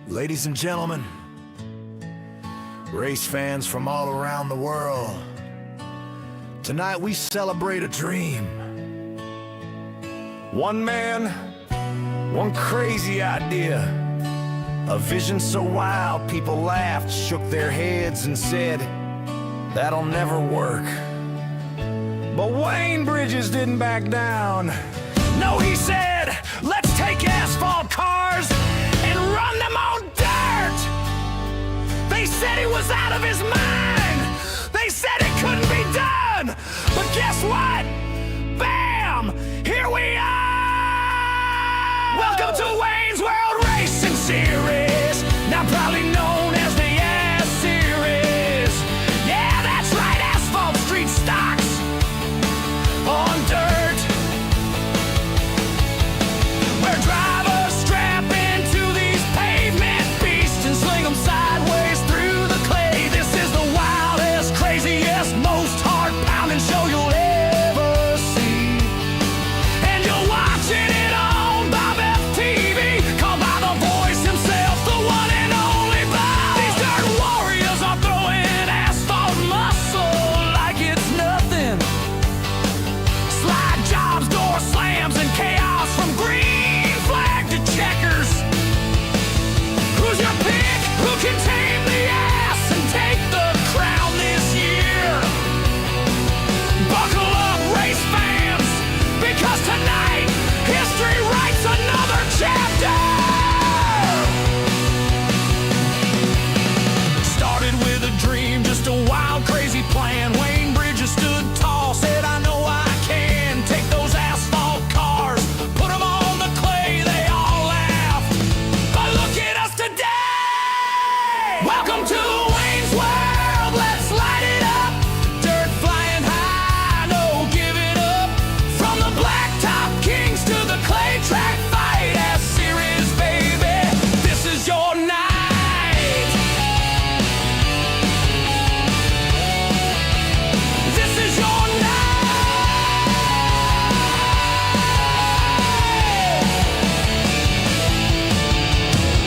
Ladies and gentlemen, race fans from all around the world, tonight we celebrate a dream. One man, one crazy idea, a vision so wild people laughed, shook their heads and said, that'll never work. But Wayne Bridges didn't back down. No, he said, let's take asphalt cars and run them on dirt. They said he was out of his mind. They said it couldn't be done. But guess what? Bam! Here we are! Welcome to Wayne's World Racing Series, now proudly known as the S Series. Yeah, that's right, asphalt street stocks on dirt, where drivers strap into these pavement beasts and sling them sideways through the clay. This is the wildest, craziest, most heart-pounding show you'll ever see. And you're watching it on BobbethTV, called by the voice himself, the one and only Bob. These dirt warriors are throwing asphalt muscle like it's nothing. Slide jobs, door slams, and chaos from green flag to checkers. Who's your pick? Who can tame the ass and take the crown this year? Buckle up, race fans, because tonight history writes another chapter. Started with a dream, just a wild, crazy plan. Wayne Bridges stood tall, said, I know I can take those asphalt cars, put them on the clay. They all laughed, but look at us today. Welcome to Wayne's World, let's light it up. Dirt flying high, no giving up. From the blacktop kings to the clay track fight, S Series, baby, this is your night. This is your night.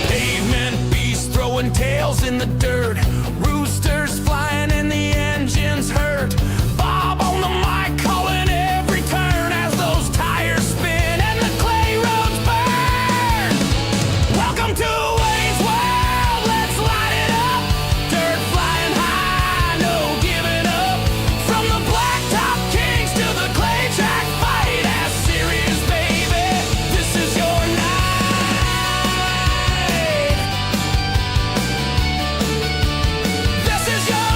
Pavement beasts throwing tails in the dirt, roosters flying and the engines hurt. Bob on the mic calling every turn as those tires spin and the clay roads burn. Welcome to Wayne's World, let's light it up. Dirt flying high, no giving up. From the blacktop kings to the clay track fight, S Series, baby, this is your night. This is your night.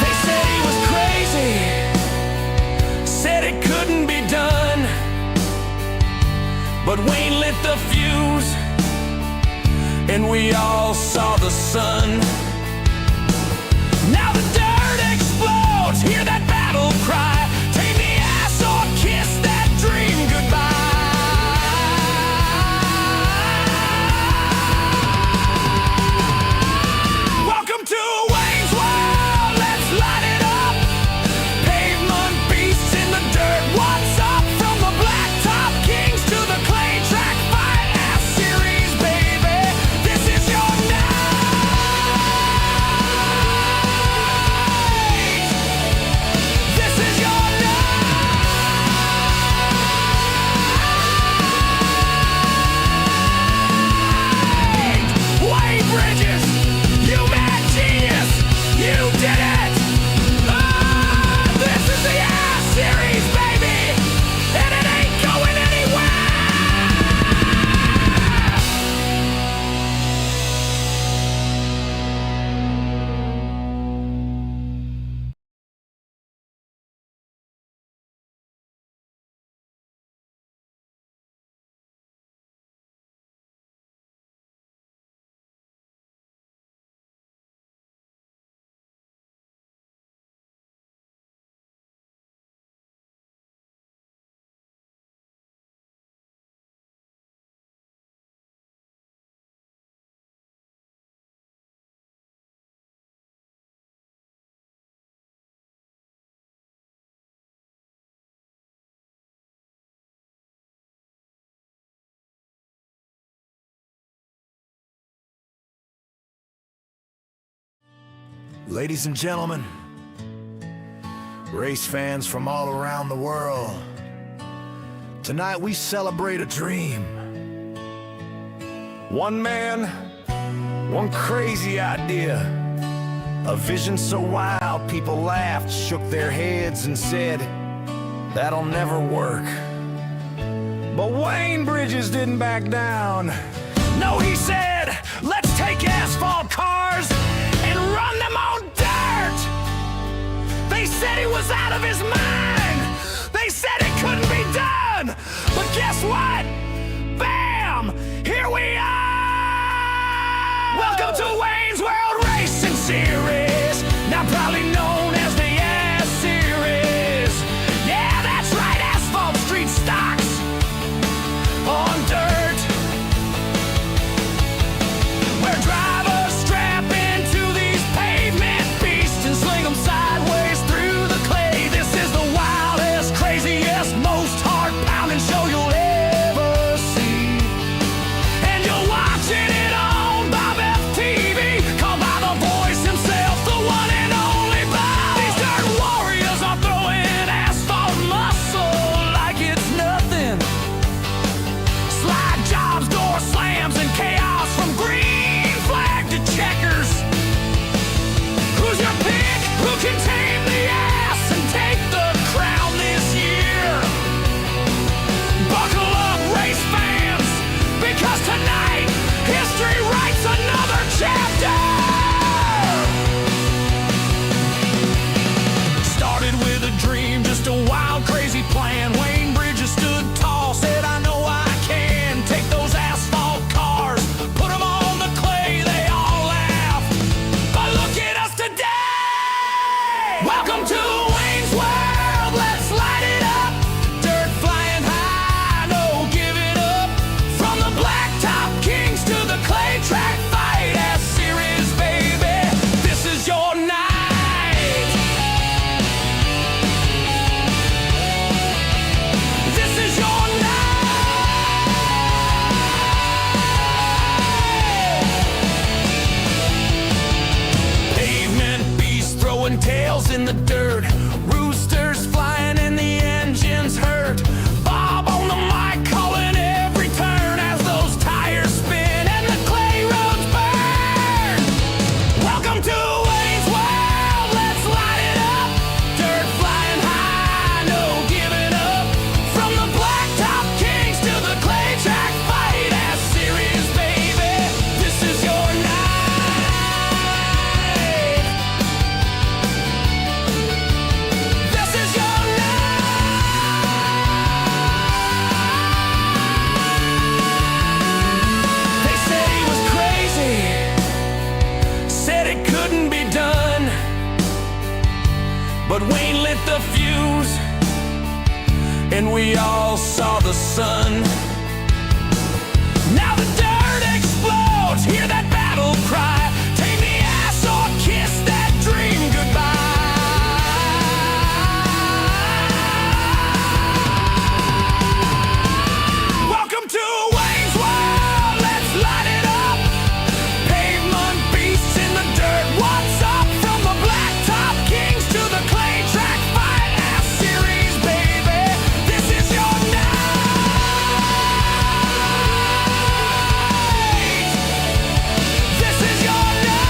They said he was crazy, said it couldn't be done, but Wayne lit the fuse and we all saw the sun. Now the dirt explodes, hear that battle cry. Take the ass or kiss that dream goodbye. Welcome to Wayne's World, let's light it up. Pavement beasts in the dirt, what's up? From the blacktop kings to the clay track fight, S Series, baby, this is your night. Ladies and gentlemen, race fans from all around the world, tonight we celebrate a dream. One man, one crazy idea, a vision so wild people laughed, shook their heads and said, that'll never work. But Wayne Bridges didn't back down. No, he said, let's take asphalt cars and run them on dirt. They said he was out of his mind. They said it couldn't be done. But guess what? Bam! Here we are! Welcome to Wayne's World Racing Series, now proudly known as the S Series. Yeah, that's right, asphalt street stocks on dirt, where drivers strap into these pavement beasts and sling them sideways through the clay. This is the wildest, craziest, most heart-pounding show you'll ever see. And you're watching it on BobbethTV, called by the voice himself, the one and only Bob. These dirt warriors are throwing asphalt muscle like it's nothing. Slide jobs, door slams, and chaos from green flag to checkers. Who's your pick? Who can tame the ass and take the crown this year? Buckle up, race fans, because tonight history writes another chapter. Started with a dream, just a wild, crazy plan. Wayne Bridges stood tall, said, I know I can take those asphalt cars, put them on the clay. They all laughed, but look at us today. Welcome to Wayne's World, let's light it up. Dirt flying high, no giving up. From the blacktop kings to the clay track fight, S Series, baby, this is your night. This is your night. Pavement beasts throwing tails in the dirt, roosters flying and the engines hurt. Bob on the mic calling every turn as those tires spin and the clay roads burn. Welcome to Wayne's World, let's light it up. Dirt flying high, no giving up. From the blacktop kings to the clay track fight, S Series, baby, this is your night. This is your night. They said he was crazy, said it couldn't be done, but Wayne lit the fuse and we all saw the sun. Now the dirt explodes, hear that battle cry. Take the ass or kiss that dream goodbye. Welcome to Wayne's World, let's light it up. Pavement beasts in the dirt, what's up? From the blacktop kings to the clay track fight, S Series, baby, this is your night. This is your night.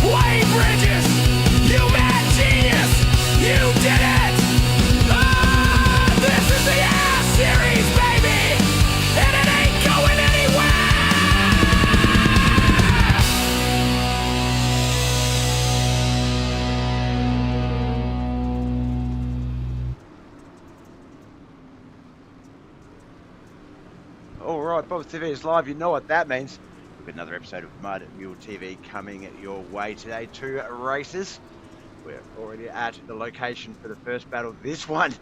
Wayne Bridges, you mad genius, you did it. This is the S Series, baby, and it ain't going anywhere. Alright, BobbethTV is live, you know what that means. We've got another episode of Mud Mule TV coming your way today. 2 races. We're already at the location for the first battle. This one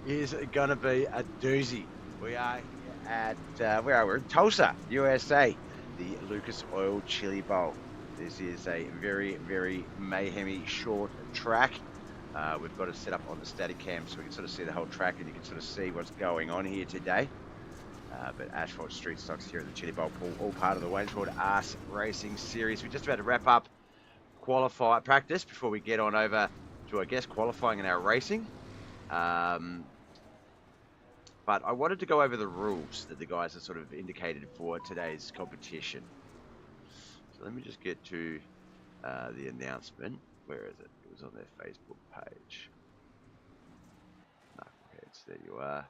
is going to be a doozy. We are at, where are we? In Tulsa, USA, the Lucas Oil Chili Bowl. This is a very, very mayhemy short track. We've got it set up on the static cam so we can sort of see the whole track and you can sort of see what's going on here today. But Asphalt Street Stocks here at the Chili Bowl Pool, all part of the Wayne's World iRacing series. We're just about to wrap up practice before we get on over to, I guess, qualifying in our racing. But I wanted to go over the rules that the guys have sort of indicated for today's competition. So let me just get to the announcement. Where is it? It was on their Facebook page. Knuckleheadz, there you are.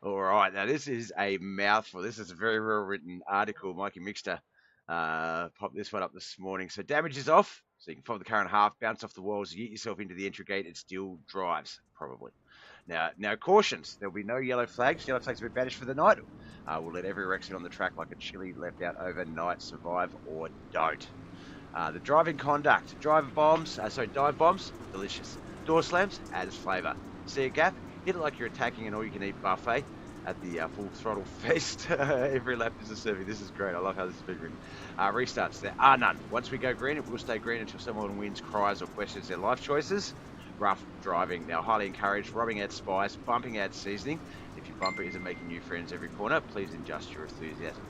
All right, now this is a mouthful. This is a very well-written article. Mikey Mixter popped this one up this morning. So damage is off, so you can follow the car in half, bounce off the walls, get yourself into the entry gate. It still drives, probably. Now cautions. There'll be no yellow flags. Yellow flags will be banished for the night. We'll let every Rexy on the track like a chili left out overnight survive or don't. The driving conduct. Dive bombs, delicious. Door slams, adds flavour. See a gap? Hit it like you're attacking an all-you-can-eat buffet at the full throttle feast. Every lap is a serving. This is great. I like how this is being written. Restarts. There are none. Once we go green, it will stay green until someone wins, cries, or questions their life choices. Rough driving. Now, highly encouraged. Robbing adds spice. Bumping adds seasoning. If your bumper isn't making new friends every corner, please adjust your enthusiasm.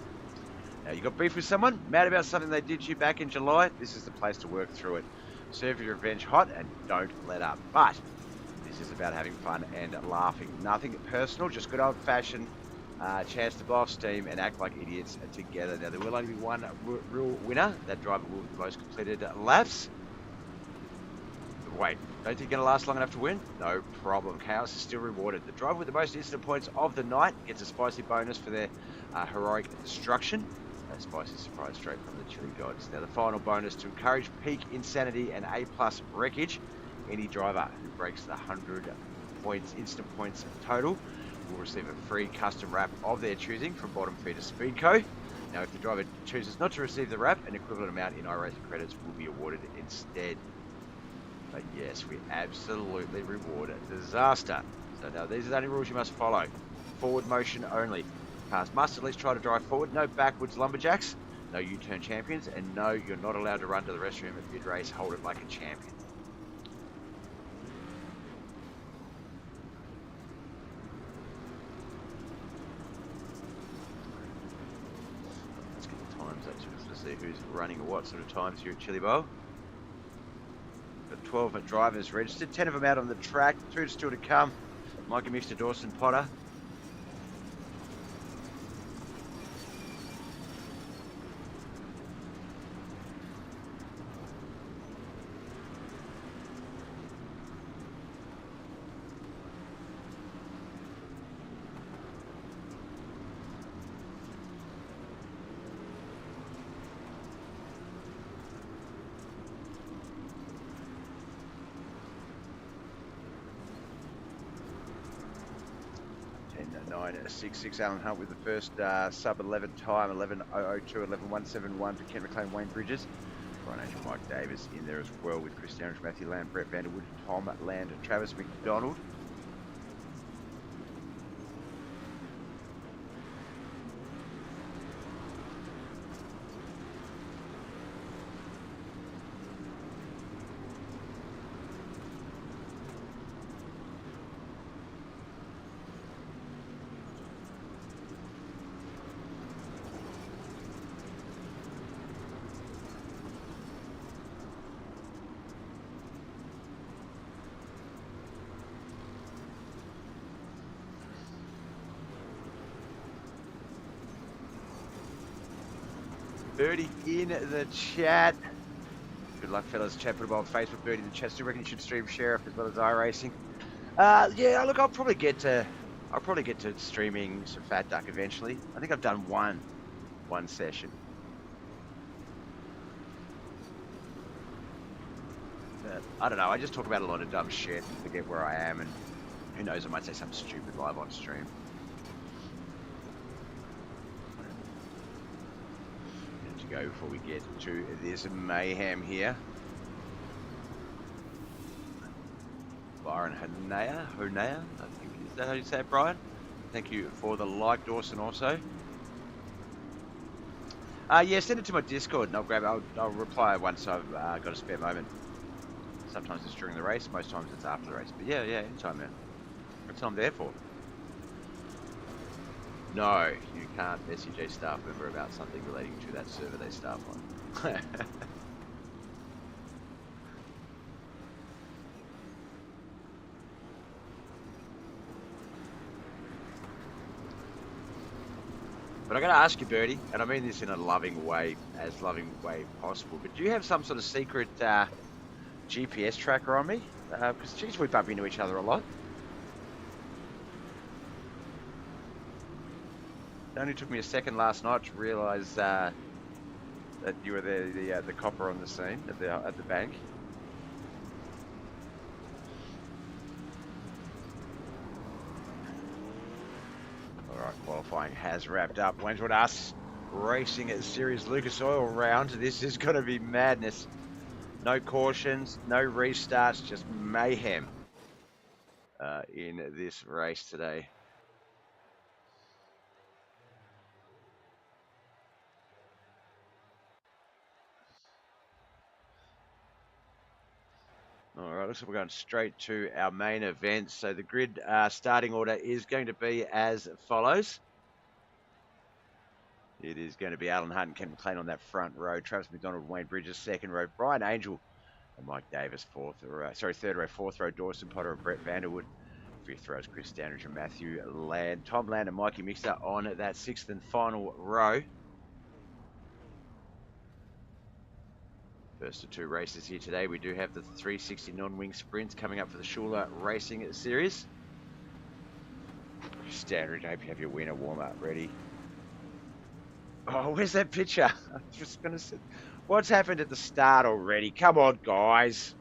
Now, you got beef with someone? Mad about something they did to you back in July? This is the place to work through it. Serve your revenge hot and don't let up. But this is about having fun and laughing. Nothing personal, just good old-fashioned chance to blow off steam and act like idiots together. Now, there will only be one real winner. That driver will have the most completed laps. Wait, don't think you're going to last long enough to win? No problem. Chaos is still rewarded. The driver with the most instant points of the night gets a spicy bonus for their heroic destruction. A spicy surprise straight from the chili gods. Now, the final bonus to encourage peak insanity and A+ wreckage. Any driver who breaks the 100 points, instant points total, will receive a free custom wrap of their choosing from bottom feeder Speedco. Now, if the driver chooses not to receive the wrap, an equivalent amount in iRacing credits will be awarded instead. But yes, we absolutely reward disaster. So now these are the only rules you must follow. Forward motion only. Cars must at least try to drive forward. No backwards lumberjacks. No U-turn champions. And no, you're not allowed to run to the restroom at mid-race. Hold it like a champion. Let's get the times actually to see who's running or what sort of times here at Chili Bowl. Got 12 drivers registered, 10 of them out on the track, 2 still to come. Mikey Mixter, Dawson, Potter. .966 Alan Hunt with the first sub 11 time, 11.002, 11.171 for Kent McLean, Wayne Bridges. Brian Angel, Mike Davis in there as well with Chris Downridge, Matthew Land, Brett Vanderwood, Tom Land, Travis McDonald. Birdie in the chat. Good luck, fellas. Chat, put a on Facebook. Birdie in the chat. Still reckon you should stream Sheriff as well as iRacing. Yeah, look, I'll probably get to streaming some Fat Duck eventually. I think I've done one session. But I don't know. I just talk about a lot of dumb shit and forget where I am, and who knows? I might say something stupid live on stream. Go before we get to this mayhem here. Byron Hanea, I think, is that how you say it, Brian? Thank you for the like, Dawson, also. Yeah, send it to my Discord and I'll grab it. I'll reply once I've got a spare moment. Sometimes it's during the race, most times it's after the race. But yeah, anytime, man. That's what I'm there for. No, you can't message a staff member about something relating to that server they staff on. But I got to ask you, Bertie, and I mean this in a loving way, as loving way possible, but do you have some sort of secret GPS tracker on me? Because, geez, we bump into each other a lot. It only took me a second last night to realise that you were the copper on the scene at the bank. Alright, qualifying has wrapped up. Wainswood us racing at Series Lucas Oil round. This is going to be madness. No cautions, no restarts, just mayhem in this race today. Alright, looks like we're going straight to our main event. So the grid starting order is going to be as follows. It is going to be Alan Hunt and Ken McLean on that front row. Travis McDonald, Wayne Bridges, second row. Brian Angel and Mike Davis, third row. Fourth row, Dawson Potter and Brett Vanderwood. Fifth row is Chris Standridge and Matthew Land. Tom Land and Mikey Mixer on that sixth and final row. First of two races here today. We do have the 360 non-wing sprints coming up for the SHULER Racing Series. Standard, I hope you have your winner warm-up ready. Oh, where's that picture? I'm just going to say, what's happened at the start already? Come on, guys.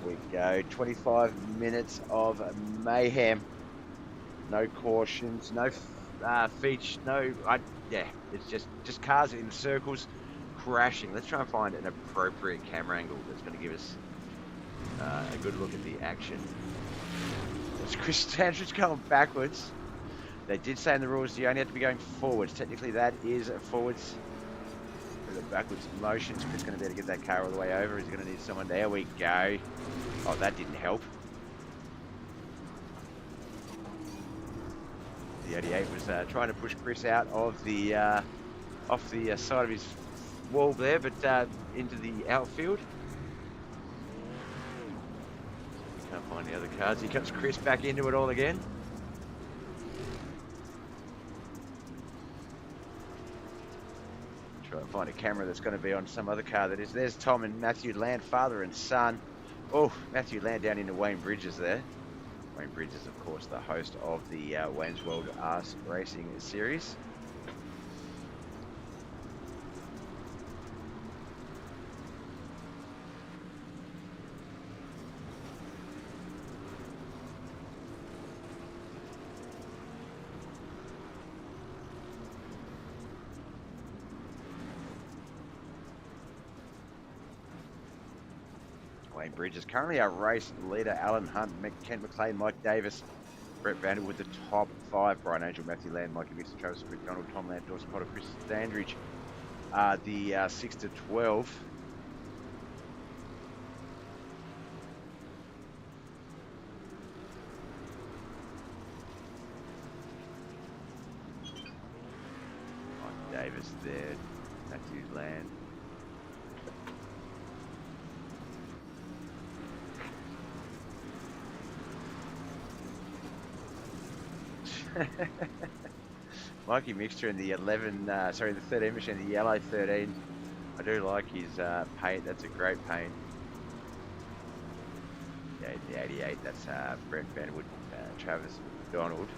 We go 25 minutes of mayhem. No cautions, no feature, it's just cars in circles crashing. Let's try and find an appropriate camera angle that's going to give us a good look at the action. It's Chris Standridge going backwards. They did say in the rules you only have to be going forwards. Technically that is forwards. The backwards motions. Chris going to be able to get that car all the way over. He's going to need someone. There we go. Oh, that didn't help. The 88 was trying to push Chris out of the off the side of his wall there, but into the outfield. We can't find the other cars. Here comes Chris back into it all again. Try and find a camera that's going to be on some other car that is. There's Tom and Matthew Land, father and son. Oh, Matthew Land down into Wayne Bridges there. Wayne Bridges, of course, the host of the Wayne's World Arse Racing Series. Wayne Bridges, currently our race leader, Alan Hunt, Kent McLean, Mike Davis, Brett Vanderwood, the top five, Brian Angel, Matthew Land, Mikey Mixon, Travis McDonald, Tom Land, Dawson Potter, Chris Standridge, the 6 to 12. Mike Davis there, Matthew Land. Mikey Mixture in the 13 machine, the yellow 13. I do like his paint. That's a great paint. Yeah, in the 88, that's Brent Vanderwood, Travis McDonald.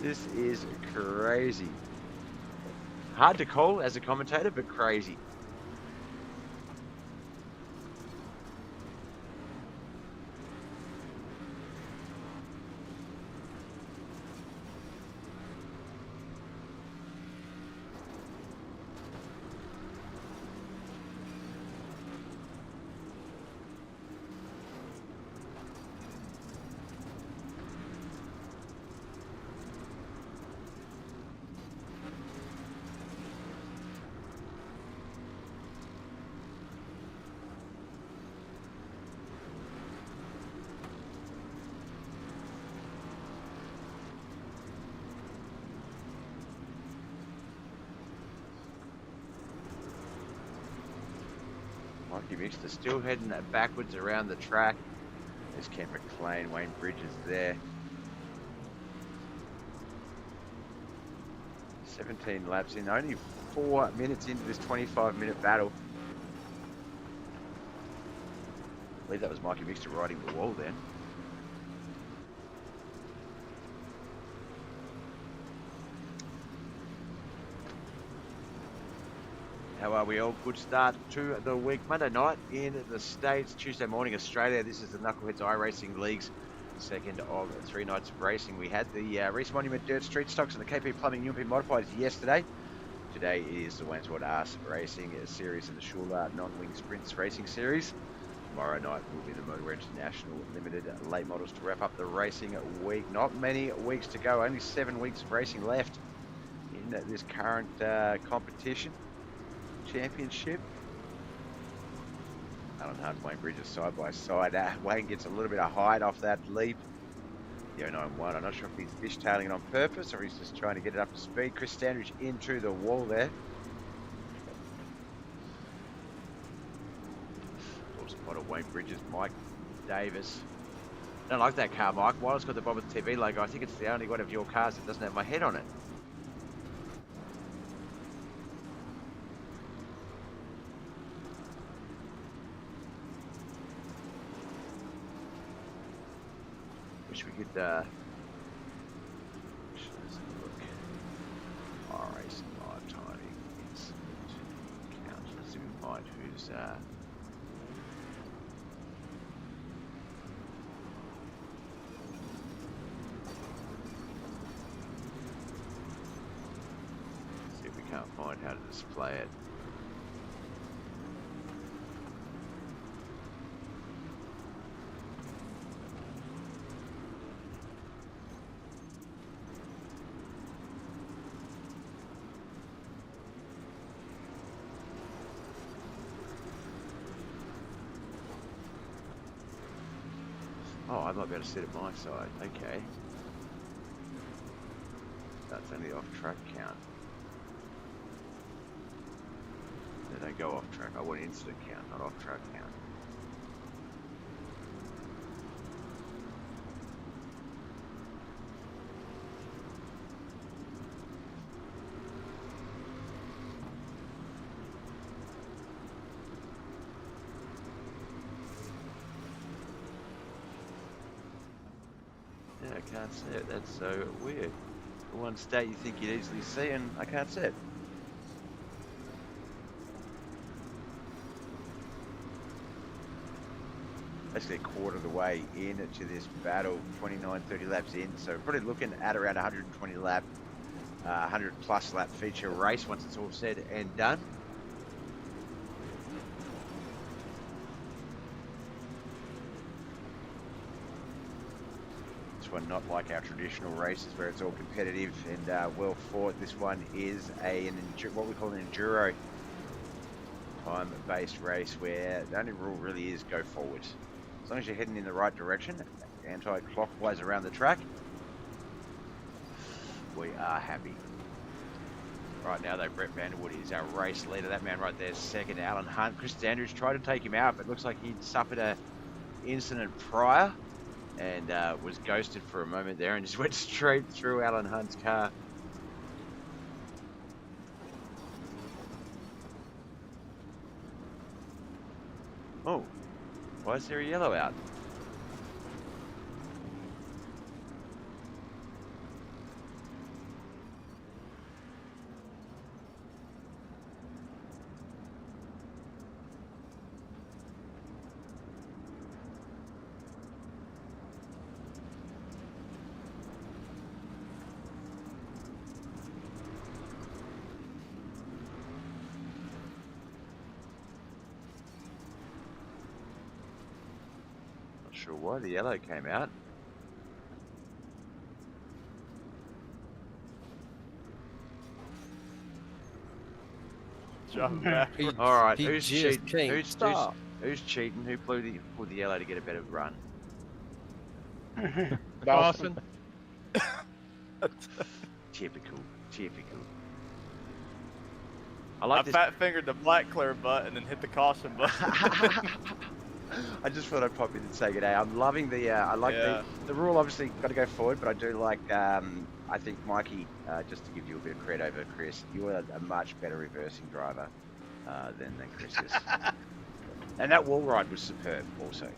This is crazy. Hard to call as a commentator, but crazy. Mikey Mixter still heading backwards around the track. There's Ken McLean, Wayne Bridges there. 17 laps in, only 4 minutes into this 25-minute battle. I believe that was Mikey Mixter riding the wall then. How are we all? Good start to the week. Monday night in the States, Tuesday morning Australia. This is the Knuckleheadz iRacing League's second of 3 nights of racing. We had the Reese Monument Dirt Street Stocks and the KP Plumbing UMP Modifieds yesterday. Today is the Wainsford Arse Racing Series and the SHULER Non-Wing Sprints Racing Series. Tomorrow night will be the Motor International Limited late models to wrap up the racing week. Not many weeks to go, only 7 weeks of racing left in this current competition. Championship. Alan Hunt, Wayne Bridges side by side. Wayne gets a little bit of height off that leap. The 091. I'm not sure if he's fishtailing it on purpose or he's just trying to get it up to speed. Chris Standridge into the wall there. Also spot of Wayne Bridges, Mike Davis. Don't like that car, Mike. While it's got the BobbethTV logo, I think it's the only one of your cars that doesn't have my head on it. Wish we could let's have a look. iRacing live timing is count. Let's see if we can find who's see if we can't find how to display it. Oh, I might be able to sit at my side. Okay. That's only off track count. They don't go off track. I want incident count, not off track count. Yeah, I can't see it. That's so weird. The one stat you think you'd easily see, and I can't see it. Basically a quarter of the way into this battle, 29, 30 laps in. So we're probably looking at around 120 lap, 100 plus lap feature race once it's all said and done. One not like our traditional races where it's all competitive and well fought. This one is what we call an enduro time-based race where the only rule really is go forward. As long as you're heading in the right direction, anti-clockwise around the track, we are happy. Right now though, Brett Vanderwood is our race leader. That man right there is second. Alan Hunt. Chris Andrews tried to take him out, but looks like he'd suffered an incident prior and was ghosted for a moment there and just went straight through Alan Hunt's car. Oh, why is there a yellow out? Not sure why the yellow came out. Jump back. All right, He who's just cheating? can't stop. Who's cheating? Who pulled the yellow to get a better run? Dawson. Typical. I I like this. fat fingered the black clear button and hit the caution button. I just thought I'd pop in and say good day. I'm loving the. I like Yeah. the rule. Obviously, got to go forward, but I do like. I think Mikey, just to give you a bit of credit over Chris, you are a much better reversing driver than Chris is. And that wall ride was superb, also.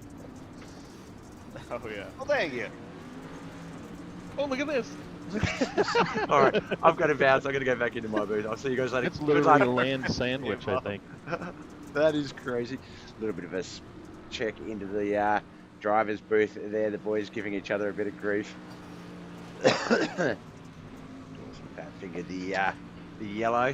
Oh yeah. Oh, thank you. Oh, look at this. All right, I've got to bounce. I'm going to go back into my booth. I'll see you guys later. It's Good literally luck. a land sandwich, I think. That is crazy. A little bit of a check into the driver's booth there. The boys giving each other a bit of grief. Fat finger the yellow.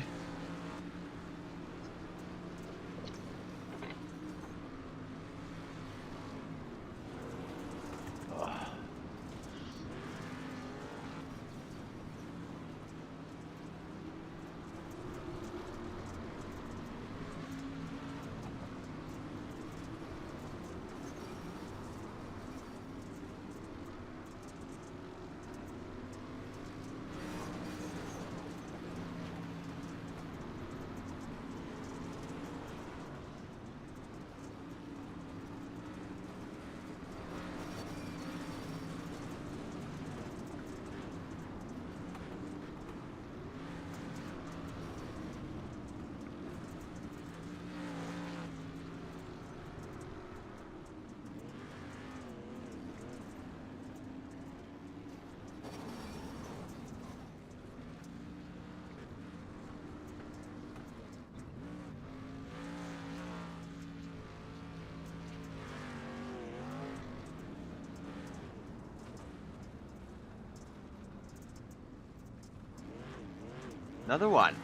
Another one.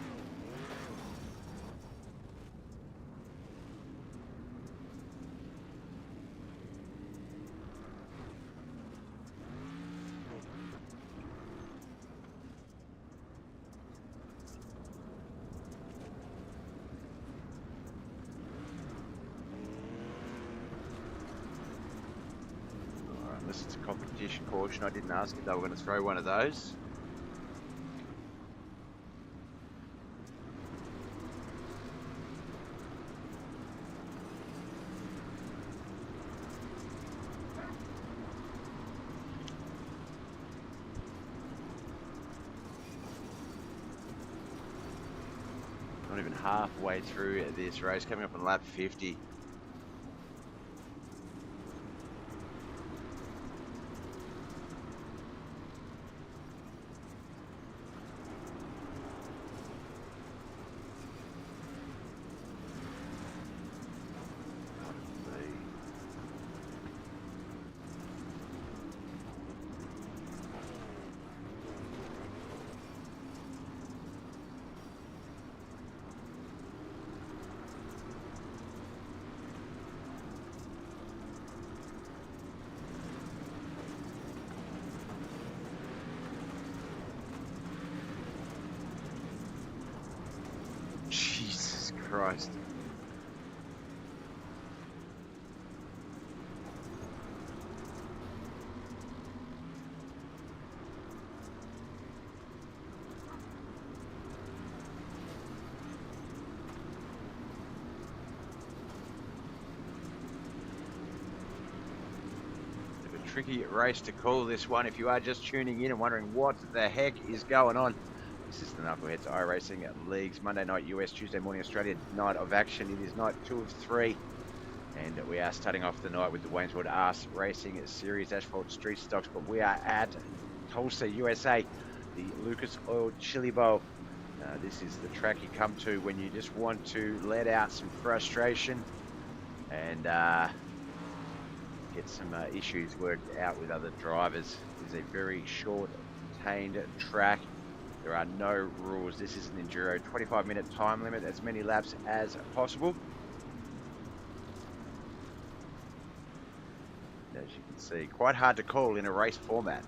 Alright, unless it's a competition caution, I didn't ask if they were going to throw one of those. Not even halfway through this race, coming up on lap 50. Jesus Christ. Bit of a tricky race to call this one if you are just tuning in and wondering what the heck is going on. This is the Knuckleheadz iRacing Leagues Monday night US, Tuesday morning Australian night of action. It is night 2 of 3. And we are starting off the night with the Wayneswood iRacing Series Asphalt Street Stocks, but we are at Tulsa, USA, the Lucas Oil Chili Bowl. This is the track you come to when you just want to let out some frustration and get some issues worked out with other drivers. It is a very short, contained track. There are no rules. This is an enduro 25-minute time limit, as many laps as possible. As you can see, quite hard to call in a race format.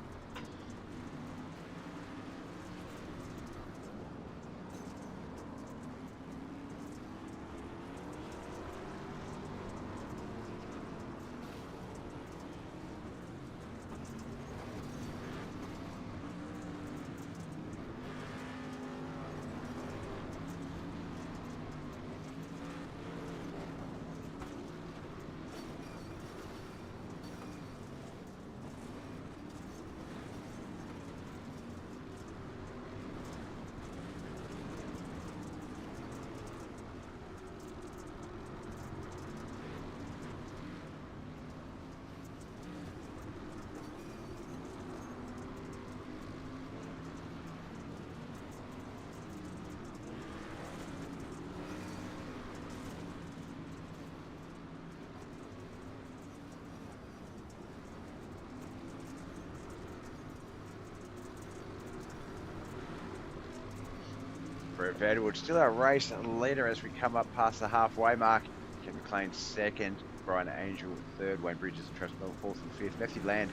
Brett Vanderwood still our race leader as we come up past the halfway mark. Ken McLean second, Brian Angel third, Wayne Bridges and Trust Bell fourth and fifth, Matthew Land,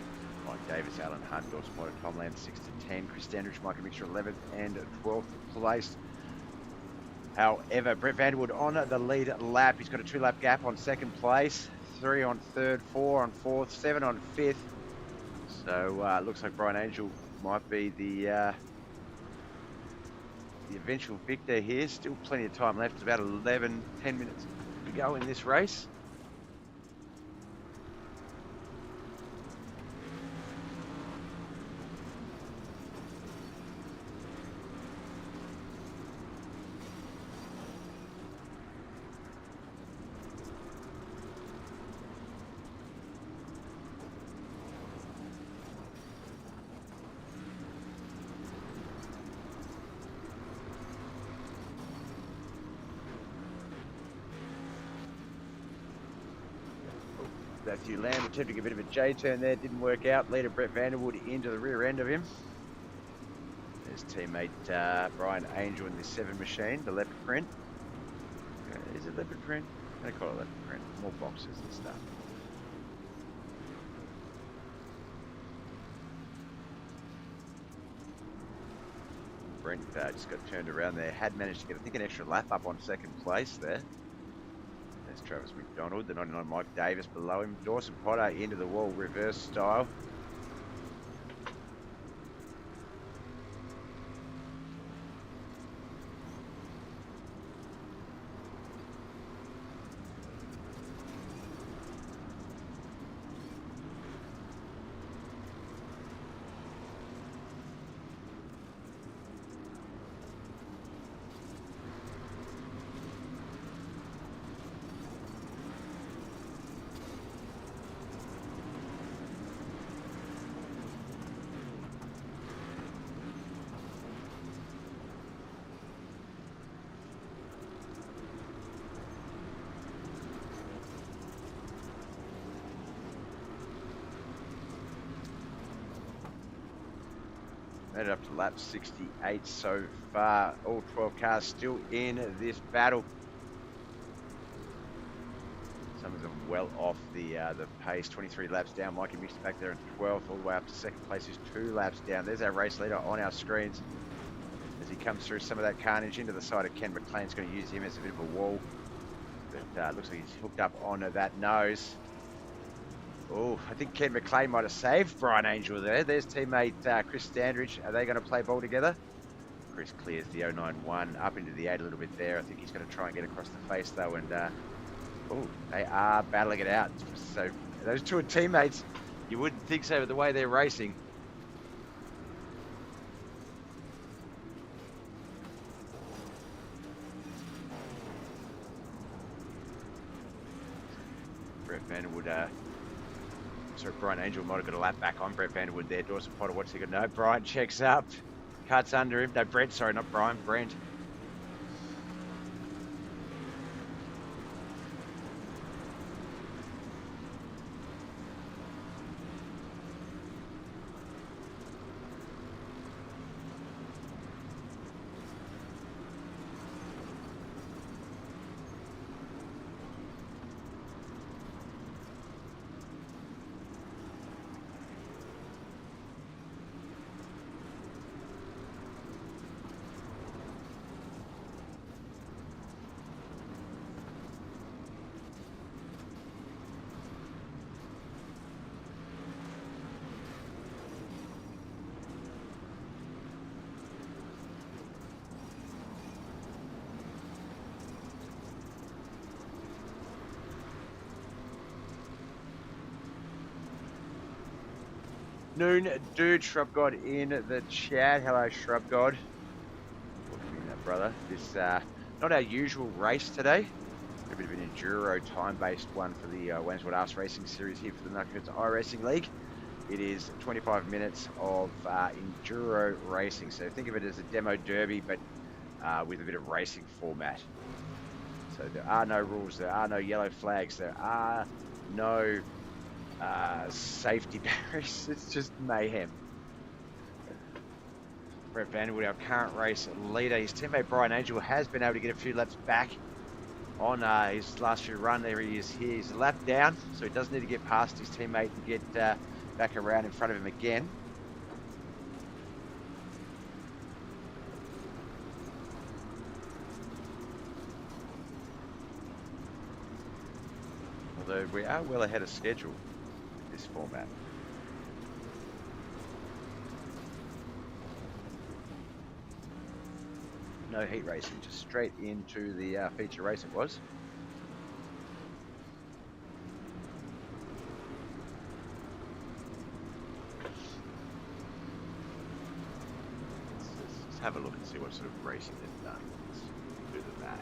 Mike Davis, Alan Hunt, Dawson Moore, Tom Land 6 to 10, Chris Standridge, Michael Mixture 11th and 12th place. However, Brett Vanderwood on the lead lap. He's got a 2-lap gap on second place, 3 on third, 4 on fourth, 7 on fifth. So looks like Brian Angel might be the eventual victor here. Still plenty of time left. It's about 10 minutes to go in this race. Matthew Lamb attempting a bit of a J-turn there, didn't work out. Leader Brett Vanderwood into the rear end of him. There's teammate Brian Angel in the 7 machine, the leopard print. Is it leopard print? I call it leopard print. More boxes and stuff. Brent just got turned around there. Had managed to get, I think, an extra lap up on second place there. There's Travis McDonald, the 99 Mike Davis below him. Dawson Potter into the wall, reverse style. Made it up to lap 68 so far. All 12 cars still in this battle. Some of them well off the pace. 23 laps down. Mikey Mixed back there in 12th, all the way up to second place. He's 2 laps down. There's our race leader on our screens as he comes through some of that carnage into the side of Ken McLean's going to use him as a bit of a wall. But looks like he's hooked up onto that nose. Oh, I think Ken McLean might have saved Brian Angel there. There's teammate Chris Standridge. Are they going to play ball together? Chris clears the 091 up into the 8 a little bit there. I think he's going to try and get across the face though. And oh, they are battling it out. So those two are teammates. You wouldn't think so, but the way they're racing. Brett Vanderwood, sorry, Brian Angel might have got a lap back on Brett Vanderwood there. Dawson Potter, what's he got? No, Brian checks up, cuts under him. No, Brent, sorry, not Brian, Brent. Noon Dude, Shrub God in the chat. Hello, Shrub God. Welcome in, brother. This not our usual race today. A bit of an enduro time-based one for the Wandsworth Arse Racing Series here for the Knuckleheadz iRacing League. It is 25 minutes of enduro racing. So think of it as a demo derby, but with a bit of racing format. So there are no rules, there are no yellow flags, there are no safety barriers. It's just mayhem. Brett Vanderwood, our current race leader. His teammate Brian Angel has been able to get a few laps back on his last few run. There he is here. He's a lap down, so he does need to get past his teammate and get back around in front of him again. Although we are well ahead of schedule in this format. No heat racing, just straight into the feature race it was. Let's have a look and see what sort of racing they've done. Let's do the math.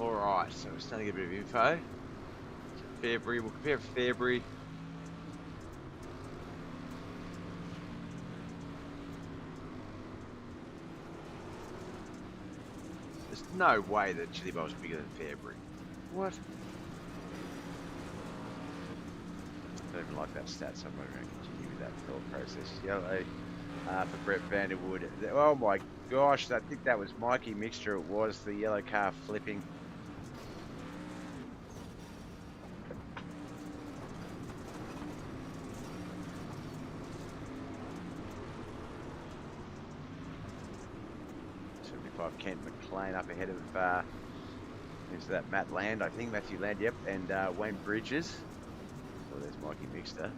Alright, so we're starting to get a bit of info. So Fairbury, we'll compare Fairbury. There's no way that Chili Bowl's bigger than Fairbury. What? I don't even like that stat, so I'm not going to continue with that thought process. Yellow for Brett Vanderwood. Oh my gosh, I think that was Mikey Mixture. It was the yellow car flipping. Kent McLean up ahead of into that Matt Land, I think Matthew Land, yep, and Wayne Bridges. Oh, there's Mikey Mixter.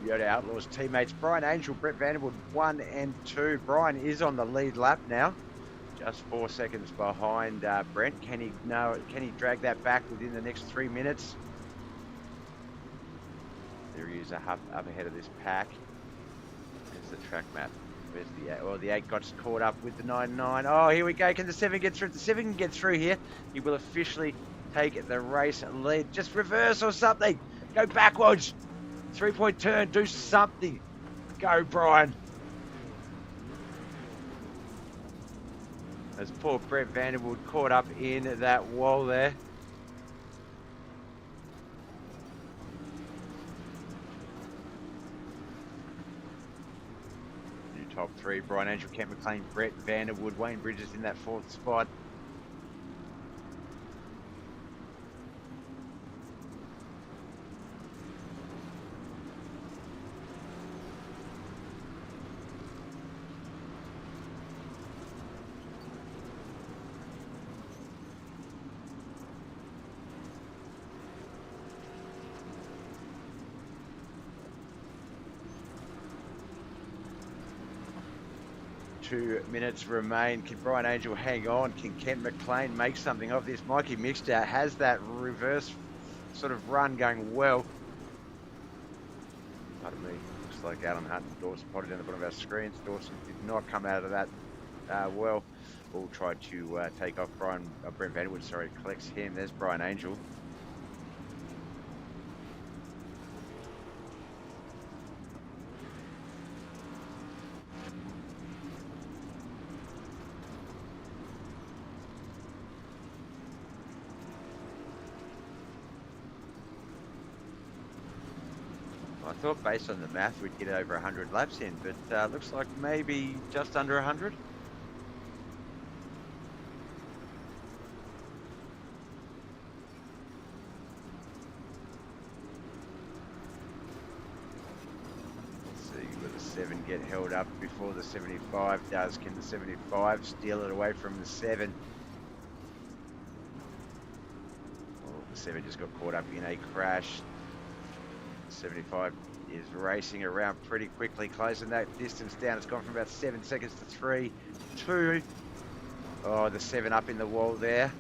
Yoda Outlaws teammates Brian Angel, Brett Vanderwood 1 and 2. Brian is on the lead lap now. Just 4 seconds behind Brent. Can he drag that back within the next 3 minutes? There he is up ahead of this pack. There's the track map. Where's the 8? Well, the 8 got caught up with the 9-9. Oh, here we go. Can the 7 get through? If the 7 can get through here, he will officially take the race lead. Just reverse or something. Go backwards. 3-point turn. Do something. Go, Brian. As poor Brett Vanderwood caught up in that wall there. New top 3, Brian Angel, Kent McLean, Brett Vanderwood, Wayne Bridges in that 4th spot. 2 minutes remain. Can Brian Angel hang on? Can Kent McLean make something of this? Mikey Mixter has that reverse sort of run going well. Pardon me. Looks like Alan Hunt and Dawson potted down the bottom of our screens. Dawson did not come out of that well. All tried to take off Brent Vanderwood, sorry, collects him. There's Brian Angel. I thought based on the math we'd get over 100 laps in, but looks like maybe just under 100. Let's see, will the 7 get held up before the 75 does? Can the 75 steal it away from the 7? Well, the 7 just got caught up in a crash. 75 is racing around pretty quickly, closing that distance down. It's gone from about 7 seconds to 3, 2. Oh, the 7 up in the wall there.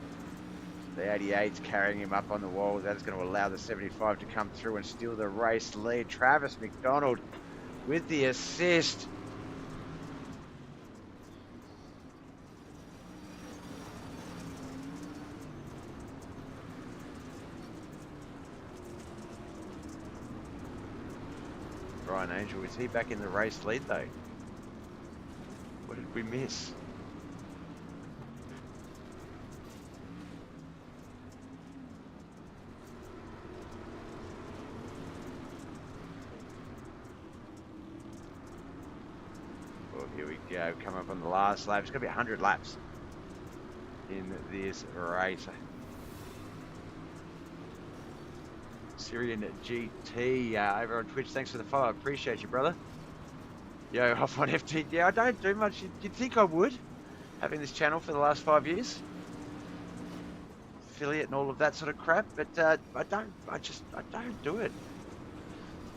The 88's carrying him up on the wall. That is going to allow the 75 to come through and steal the race lead. Travis McDonald with the assist. Brian Angel, is he back in the race lead though? What did we miss? Well, here we go, come up on the last lap. It's going to be 100 laps in this race. Syrian GT over on Twitch. Thanks for the follow. I appreciate you, brother. Yo, off on FT. Yeah, I don't do much. You'd think I would, having this channel for the last 5 years, affiliate and all of that sort of crap. But I don't do it.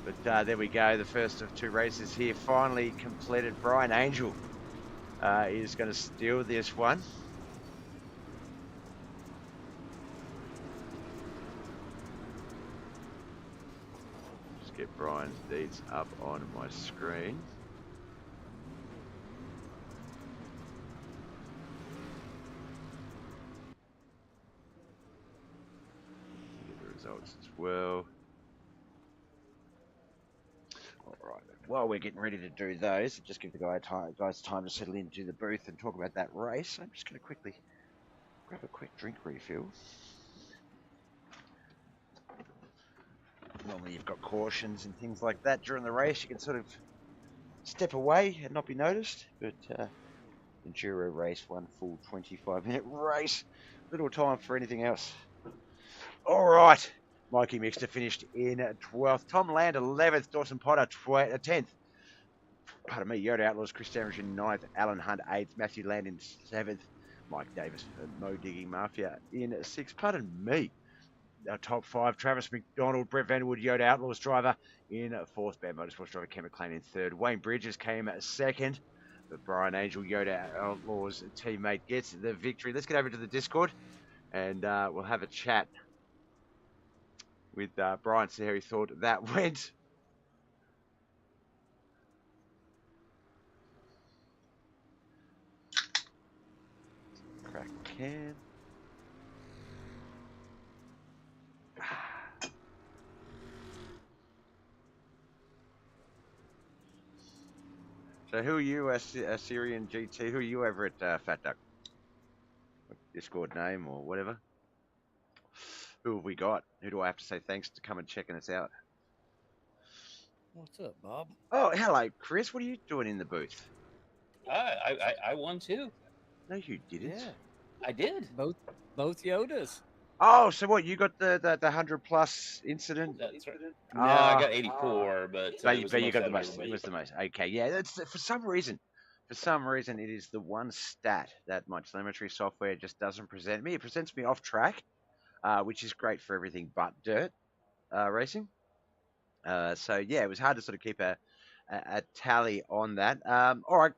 But there we go. The first of 2 races here finally completed. Brian Angel is going to steal this one. Get Brian's deeds up on my screen. Get the results as well. Alright, while we're getting ready to do those, just give the guys time to settle into the booth and talk about that race. I'm just going to quickly grab a quick drink refill. Normally you've got cautions and things like that during the race. You can sort of step away and not be noticed. But Enduro race, 1 full 25-minute race. Little time for anything else. All right. Mikey Mixter finished in 12th. Tom Land 11th. Dawson Potter 10th. Pardon me. Yoda Outlaws, Chris Damage in 9th. Alan Hunt 8th. Matthew Land in 7th. Mike Davis, Mo Digging Mafia in 6th. Pardon me. Top 5, Travis McDonald, Brett Vanderwood, Yoda Outlaws driver in 4th, Bad Motorsports driver Ken McLean in 3rd, Wayne Bridges came 2nd, but Brian Angel, Yoda Outlaws teammate, gets the victory. Let's get over to the Discord and we'll have a chat with Brian, see how he thought that went. Crack can. So who are you, Assyrian GT? Who are you over at Fat Duck? Discord name or whatever? Who have we got? Who do I have to say thanks to come and checking us out? What's up, Bob? Oh, hello, Chris. What are you doing in the booth? I won too. No, you didn't. Yeah, I did. both Yodas. Oh, so what? You got the 100+ incident? That's right. No, I Ah. got 84, but You got the most. everybody. It was the most. Okay, yeah. That's for some reason. For some reason, it is the one stat that my telemetry software just doesn't present me. It presents me off track, which is great for everything but dirt racing. So yeah, it was hard to sort of keep a tally on that. All right,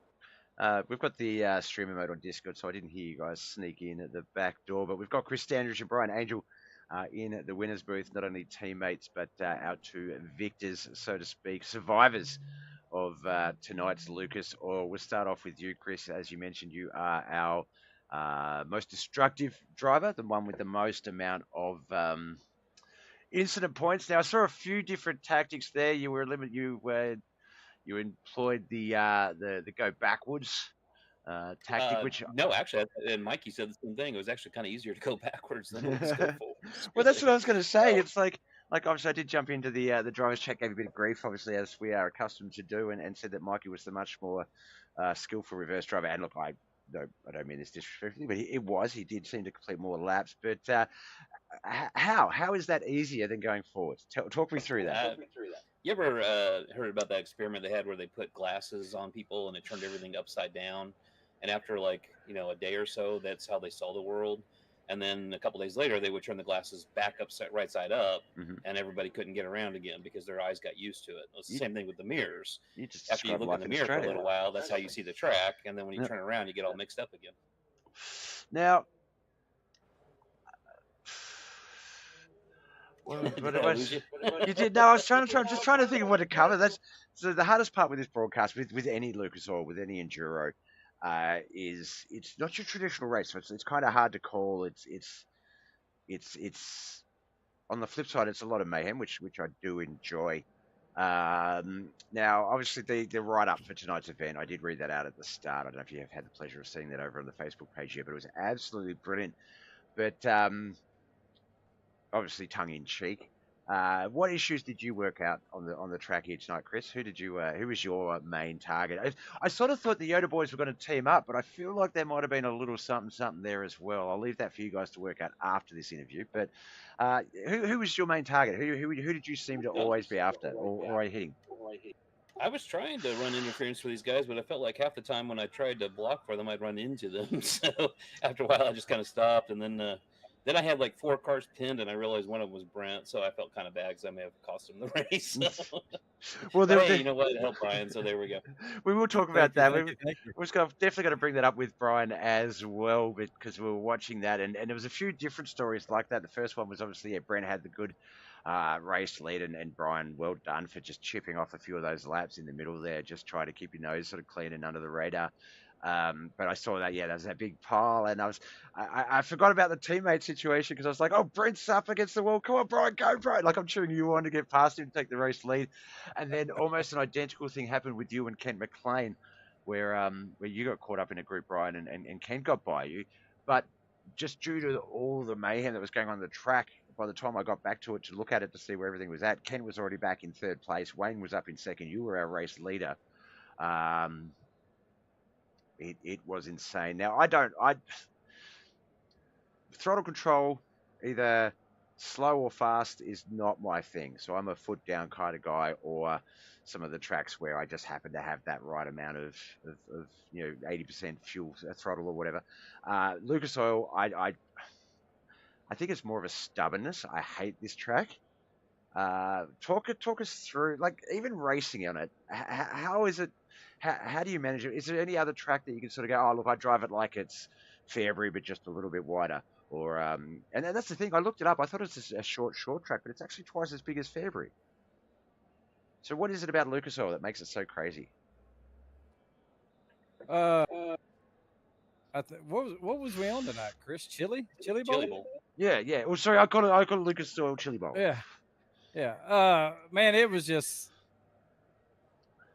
We've got the streamer mode on Discord, so I didn't hear you guys sneak in at the back door. But we've got Chris Standridge and Brian Angel in the winners booth, not only teammates, but our two victors, so to speak, survivors of tonight's Lucas Oil. We'll start off with you, Chris. As you mentioned, you are our most destructive driver, the one with the most amount of incident points. Now, I saw a few different tactics there. You you employed the go backwards tactic, which No, actually, and Mikey said the same thing. It was actually kind of easier to go backwards than it was to go forward. well, that's what I was going to say. It's like obviously I did jump into the driver's check, gave a bit of grief, obviously, as we are accustomed to do, and said that Mikey was the much more skillful reverse driver. And look, I don't mean this disrespectfully, but it was. He did seem to complete more laps. But how is that easier than going forward? Talk me through that. You ever heard about that experiment they had where they put glasses on people and it turned everything upside down? And after like, a day or so, that's how they saw the world. And then a couple days later, they would turn the glasses back right side up, and everybody couldn't get around again because their eyes got used to it. It's the same thing with the mirrors. After you look in the mirror for a little while, that's how you see the track. And then when you turn around, you get all mixed up again. Now, you did. No, I was trying to think of what to cover. That's so the hardest part with this broadcast, with any Lucas or with any enduro, is it's not your traditional race. So it's kind of hard to call. It's on the flip side, it's a lot of mayhem, which I do enjoy. Now, obviously, the write up for tonight's event, I did read that out at the start. I don't know if you have had the pleasure of seeing that over on the Facebook page here, but it was absolutely brilliant. But obviously tongue in cheek. What issues did you work out on the track here tonight, Chris? Who was your main target? I sort of thought the Yoda boys were going to team up, but I feel like there might have been a little something there as well. I'll leave that for you guys to work out after this interview. But who was your main target? Who did you seem to always be after or hitting? I was trying to run interference for these guys, but I felt like half the time when I tried to block for them, I'd run into them. So after a while, I just kind of stopped, and then I had like 4 cars pinned, and I realized one of them was Brent, so I felt kind of bad because I may have cost him the race. So. Well, hey, you know what? It helped Brian, so there we go. We will talk about that. We're definitely going to bring that up with Brian as well, because we were watching that, and there was a few different stories like that. The first one was obviously Brent had the good race lead, and Brian, well done for just chipping off a few of those laps in the middle there, just try to keep your nose sort of clean and under the radar. But I saw that, there was that big pile, and I forgot about the teammate situation because I was like, oh, Brent's up against the wall. Come on, Brian, go, Brian. Like I'm cheering you on to get past him and take the race lead. And then almost an identical thing happened with you and Kent McLean, where you got caught up in a group, Brian, and Kent got by you. But just due to all the mayhem that was going on the track, by the time I got back to it to look at it to see where everything was at, Kent was already back in 3rd place. Wayne was up in 2nd. You were our race leader. It was insane. Now, throttle control, either slow or fast, is not my thing. So I'm a foot down kind of guy, or some of the tracks where I just happen to have that right amount of 80% fuel throttle or whatever. Lucas Oil, I think it's more of a stubbornness. I hate this track. Talk us through, like, even racing on it. How is it? How do you manage it? Is there any other track that you can sort of go, oh, look, I drive it like it's Fairbury, but just a little bit wider? Or and that's the thing. I looked it up. I thought it's a short track, but it's actually twice as big as Fairbury. So what is it about Lucas Oil that makes it so crazy? What was we on tonight, Chris? Chili bowl? Yeah. Oh, sorry, I got a Lucas Oil chili bowl. Yeah. Man, it was just,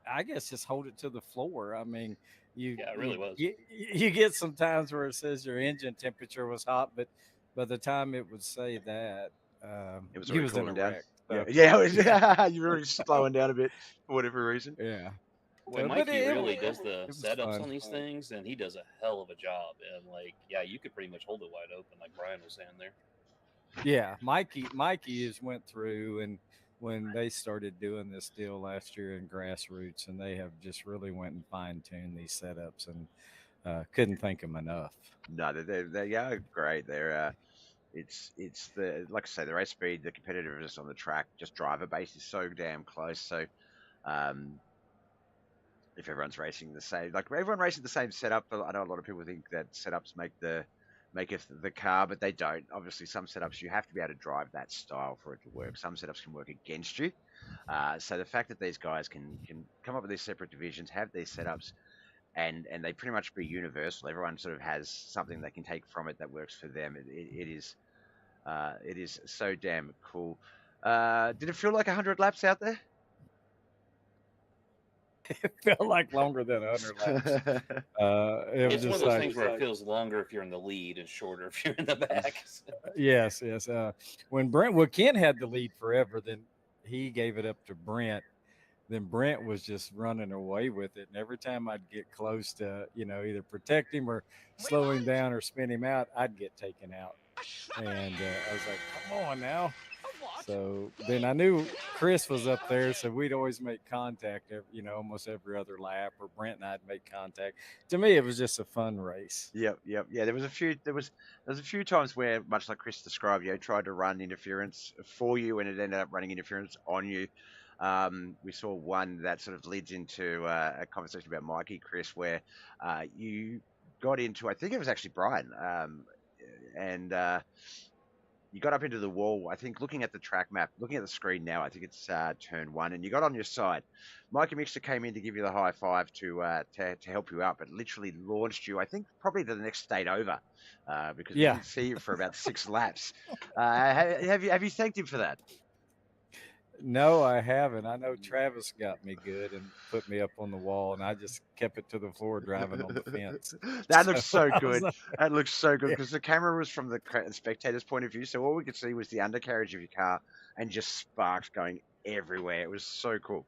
I guess, just hold it to the floor. I mean, it really was. You get some times where it says your engine temperature was hot, but by the time it would say that, it was he was in a down. wreck. So. You were really slowing down a bit for whatever reason. Yeah. When Mikey really does the setups on these things, and he does a hell of a job. And you could pretty much hold it wide open, like Brian was saying there. Yeah, Mikey has went through, and when they started doing this deal last year in grassroots, and they have just really went and fine-tuned these setups, and couldn't thank them enough. No, they are great. They're it's the, like I say, the race speed, the competitiveness on the track, just driver base is so damn close. So if everyone's racing the same, like everyone racing the same setup. I know a lot of people think that setups make the car, but they don't. Obviously, some setups you have to be able to drive that style for it to work. Some setups can work against you. So the fact that these guys can come up with these separate divisions, have these setups, and they pretty much be universal. Everyone sort of has something they can take from it that works for them. It is so damn cool. Did it feel like 100 laps out there? It felt like longer than 100 laps. It was It's one of just those like, things where it feels longer if you're in the lead and shorter if you're in the back. yes. When Ken had the lead forever, then he gave it up to Brent. Then Brent was just running away with it. And every time I'd get close to, either protect him or slow him down or spin him out, I'd get taken out. And I was like, come on now. So then I knew Chris was up there, so we'd always make contact, almost every other lap, or Brent and I'd make contact. To me, it was just a fun race. Yep. Yeah. There was a few times where, much like Chris described, tried to run interference for you, and it ended up running interference on you. We saw one that sort of leads into a conversation about Mikey, Chris, where you got into, I think it was actually Brian, and you got up into the wall. I think looking at the track map, looking at the screen now, I think it's turn 1, and you got on your side. Mikey Mixer came in to give you the high five to help you out, but literally launched you, I think, probably to the next state over, because we didn't see you for about 6 laps. Have you thanked him for that? No, I haven't. I know Travis got me good and put me up on the wall, and I just kept it to the floor driving on the fence. That looks so good. That looks so good because the camera was from the spectator's point of view, so all we could see was the undercarriage of your car and just sparks going everywhere. It was so cool.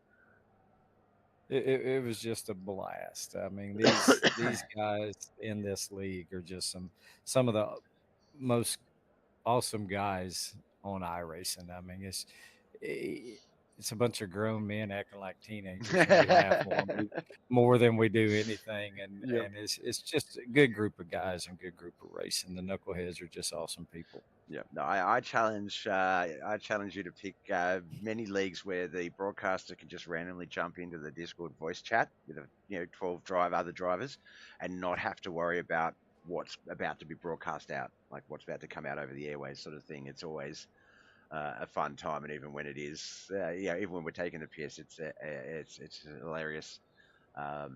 It was just a blast. I mean, these guys in this league are just some of the most awesome guys on iRacing. I mean, it's a bunch of grown men acting like teenagers. We laugh more than we do anything, and it's just a good group of guys and good group of racing. The Knuckleheadz are just awesome people. Yeah, no, I challenge you to pick many leagues where the broadcaster can just randomly jump into the Discord voice chat with 12 other drivers, and not have to worry about what's about to be broadcast out, like what's about to come out over the airways, sort of thing. It's always a fun time, and even when it is, even when we're taking the piss, it's hilarious, a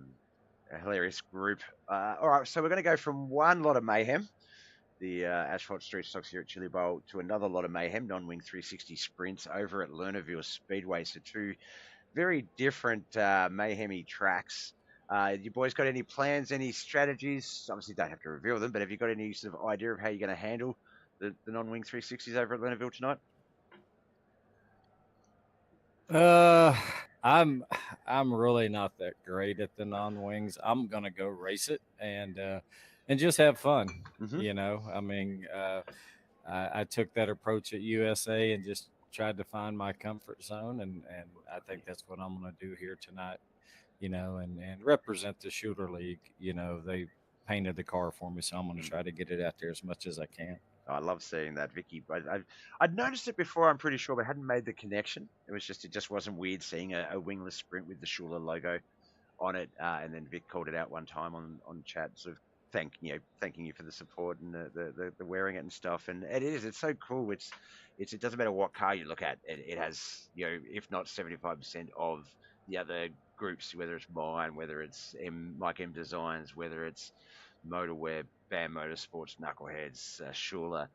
hilarious group. All right, so we're going to go from one lot of mayhem, the Asphalt Street Stocks here at Chili Bowl, to another lot of mayhem, non-wing 360 sprints over at Lernerville Speedway. So 2 very different mayhemy tracks. You boys got any plans, any strategies? Obviously, don't have to reveal them, but have you got any sort of idea of how you're going to handle the non-wing 360s over at Lernerville tonight? I'm really not that great at the non-wings. I'm gonna go race it and just have fun. I mean, I took that approach at USA and just tried to find my comfort zone, and I think that's what I'm gonna do here tonight. And represent the SHULER League. They painted the car for me, so I'm gonna try to get it out there as much as I can. I love seeing that, Vicky. I'd noticed it before, I'm pretty sure, but hadn't made the connection. It just wasn't weird seeing a wingless sprint with the SHULER logo on it. And then Vic called it out one time on chat, sort of thanking you for the support and the wearing it and stuff. And it's so cool. It doesn't matter what car you look at. It has, if not 75% of the other groups, whether it's mine, whether it's Mike M Designs, whether it's MotorWeb, BAM Motorsports, Knuckleheadz, SHULER,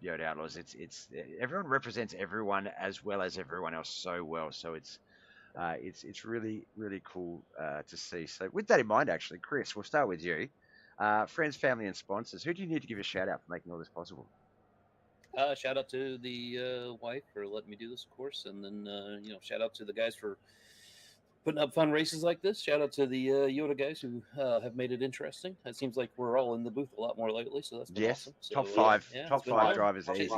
Yoda Outlaws. It's everyone represents everyone as well as everyone else so well. So it's really, really cool to see. So with that in mind, actually, Chris, we'll start with you. Friends, family, and sponsors. Who do you need to give a shout out for making all this possible? Shout out to the wife for letting me do this, of course, and then shout out to the guys for putting up fun races like this. Shout out to the Yoda guys who have made it interesting. It seems like we're all in the booth a lot more lately, so that's been awesome. So, top five drivers easy.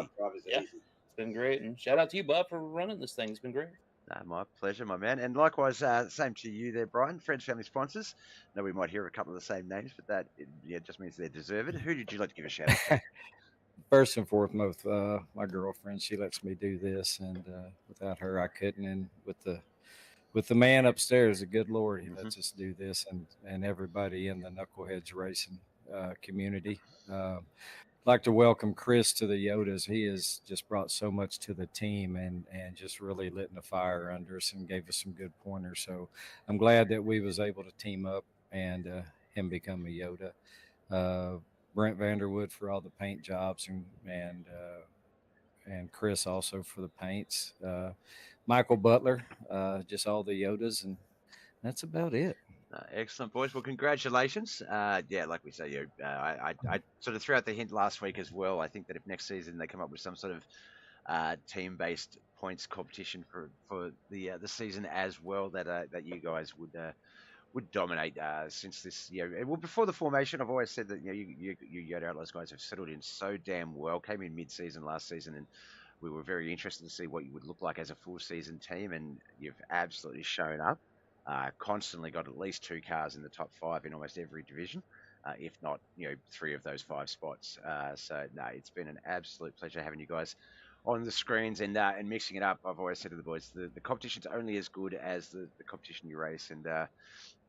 Yeah, it's been great, and shout out to you, Bob, for running this thing. It's been great. My pleasure, my man. And likewise, same to you there, Brian. Friends, family, sponsors. I know we might hear a couple of the same names, but that just means they deserve it. Who did you like to give a shout out to? First and foremost, my girlfriend. She lets me do this, and without her, I couldn't. And with the with the man upstairs, the good Lord, he lets us do this, and everybody in the Knuckleheadz racing community. Like to welcome Chris to the Yodas. He has just brought so much to the team and just really lit a fire under us and gave us some good pointers. So I'm glad that we was able to team up and him become a Yoda. Brent Vanderwood for all the paint jobs and Chris also for the paints. Michael Butler, just all the Yodas, and that's about it. Excellent, boys. Well, congratulations. Yeah, like we say, I sort of threw out the hint last week as well. I think that if next season they come up with some sort of team-based points competition for the season as well, that you guys would dominate. Since this, well, before the formation, I've always said that you Yoda Outlaws guys have settled in so damn well. Came in mid-season last season, and we were very interested to see what you would look like as a full-season team, and you've absolutely shown up. Constantly got at least 2 cars in the top 5 in almost every division, if not 3 of those 5 spots. So no, it's been an absolute pleasure having you guys on the screens and mixing it up. I've always said to the boys, the competition's only as good as the competition you race, and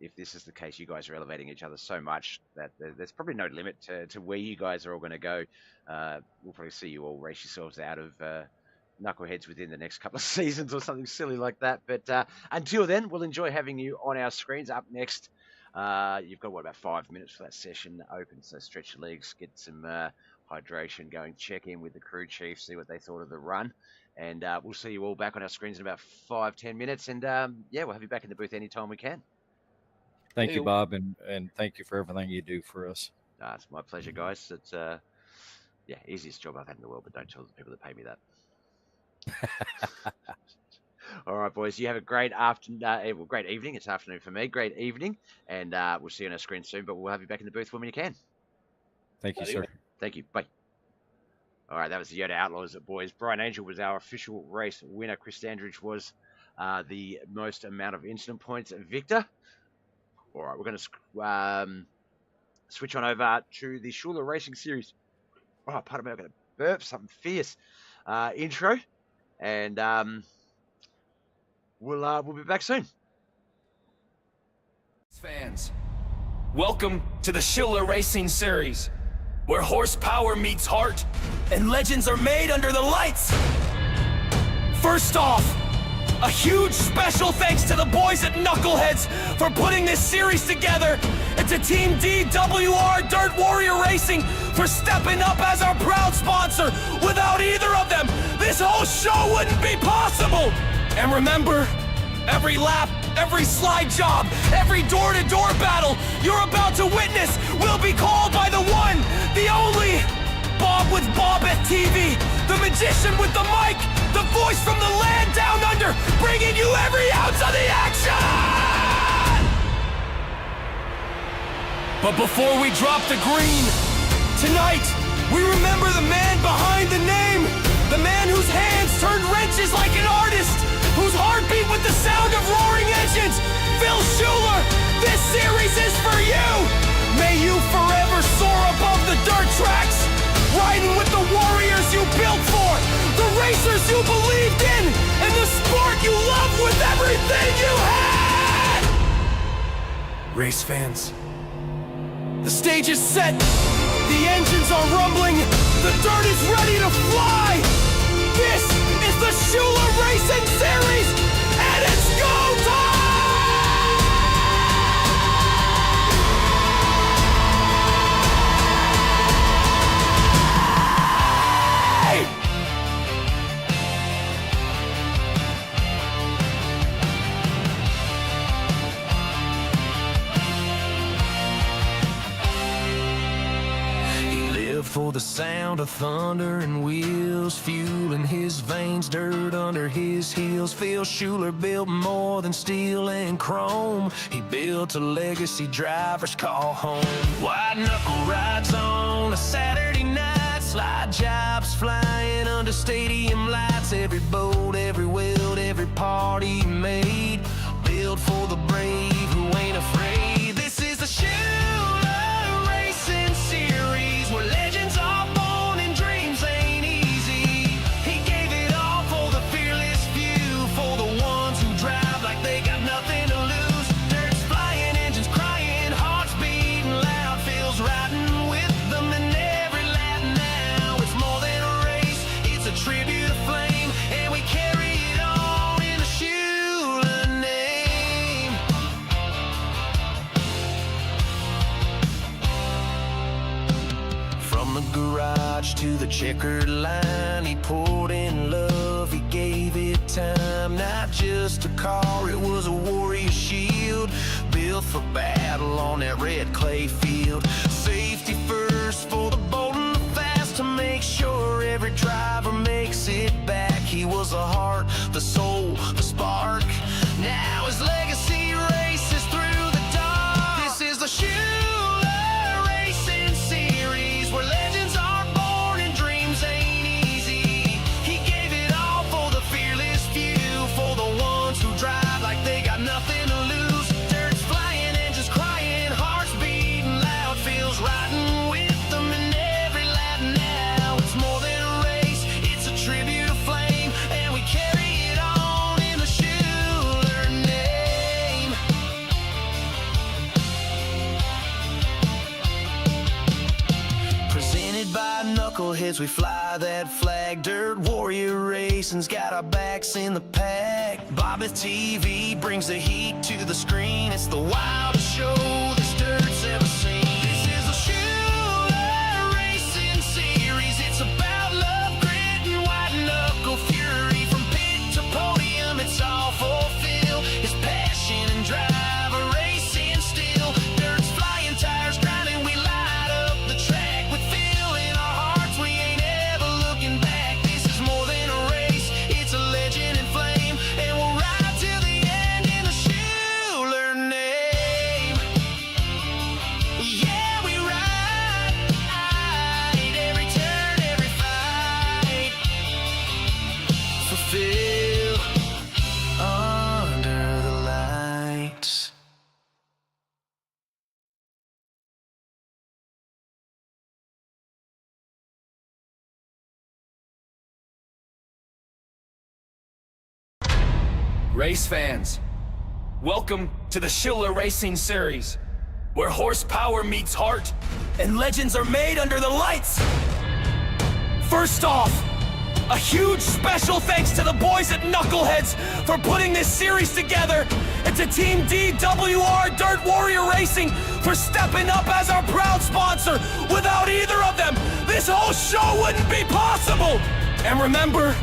if this is the case, you guys are elevating each other so much that there's probably no limit to where you guys are all going to go. We'll probably see you all race yourselves out of Knuckleheadz within the next couple of seasons or something silly like that. But until then, we'll enjoy having you on our screens. Up next, you've got about 5 minutes for that session open, so stretch your legs, get some hydration going, check in with the crew chief, see what they thought of the run, and we'll see you all back on our screens in about 5-10 minutes, and we'll have you back in the booth anytime we can. Thank you, Bob, and thank you for everything you do for us. It's my pleasure, guys. It's easiest job I've had in the world, but don't tell the people that pay me that. All right, boys, you have a great afternoon. Great evening. It's afternoon for me. Great evening, and we'll see you on our screen soon. But we'll have you back in the booth when you can. Thank you, sir. Thank you. Bye. All right, that was the Yoda Outlaws, boys. Brian Angel was our official race winner. Chris Dandridge was the most amount of incident points victor. All right, we're going to switch on over to the SHULER Racing Series. Oh, pardon me, I'm going to burp something fierce. Intro. And we'll be back soon. Fans, welcome to the SHULER Racing Series, where horsepower meets heart and legends are made under the lights. First off, a huge special thanks to the boys at Knuckleheadz for putting this series together, and to Team DWR Dirt Warrior Racing for stepping up as our proud sponsor. Without either of them, this whole show wouldn't be possible. And remember, every lap, every slide job, every door-to-door battle you're about to witness will be called by the one, the only Bob with BobbethTV, the magician with the mic, the voice from the land down under, bringing you every ounce of the action! But before we drop the green, tonight, we remember the man behind the name, the man whose hands turned wrenches like an artist, whose heart beat with the sound of roaring engines. Phil SHULER, this series is for you! May you forever soar above the dirt tracks, riding with the warriors you built for, the racers you believed in, and the sport you loved with everything you had! Race fans, the stage is set, the engines are rumbling, the dirt is ready to fly! This is the SHULER Racing Series, and it's go time! For the sound of thunder and wheels, fuel in his veins, dirt under his heels. Phil SHULER built more than steel and chrome. He built a legacy drivers call home. White knuckle rides on a Saturday night, slide jobs flying under stadium lights. Every bolt, every weld, every part he made, built for the brave who ain't afraid. This is the SHULER Racing Series, where legends are born and dreams ain't easy. He gave it all for the fearless few, for the ones who drive like they got garage to the checkered line. He poured in love, he gave it time. Not just a car, it was a warrior shield, built for battle on that red clay field. Safety first for the bold and the fast, to make sure every driver makes it back. He was the heart, the soul, the spark. Now his legacy races through the dark. This is the SHULER Racing Series, where legends are born and dreams ain't easy. He gave it all for the fearless few, for the ones who drive like they got nothing to lose. Dirt's flying, engines crying, hearts beating loud, feels riding with them in every lap now. It's more than a race, it's a tribute to flame, and we carry it on in the SHULER name. Presented by Knuckleheadz, we fly that flag. Dirt Warrior Racing's got our backs in the pack. BobbethTV brings the heat to the screen. It's the wildest show this dirt's ever seen. This is the SHULER Racing Series. It's about love, grit, and white knuckle fury. From pit to podium, it's all fulfilled. It's passion and drive, a racing still. Dirt's flying, tires grinding, we light up the track with feel in our hearts. We ain't ever looking back. This is more than a race, it's a legend in flame, and we'll ride till the end in the SHULER name. Yeah, we ride every turn, every fight, fulfill under the lights. Race fans, welcome to the SHULER Racing Series, where horsepower meets heart and legends are made under the lights. First off, a huge special thanks to the boys at Knuckleheadz for putting this series together, and to Team DWR Dirt Warrior Racing for stepping up as our proud sponsor. Without either of them, this whole show wouldn't be possible. And remember,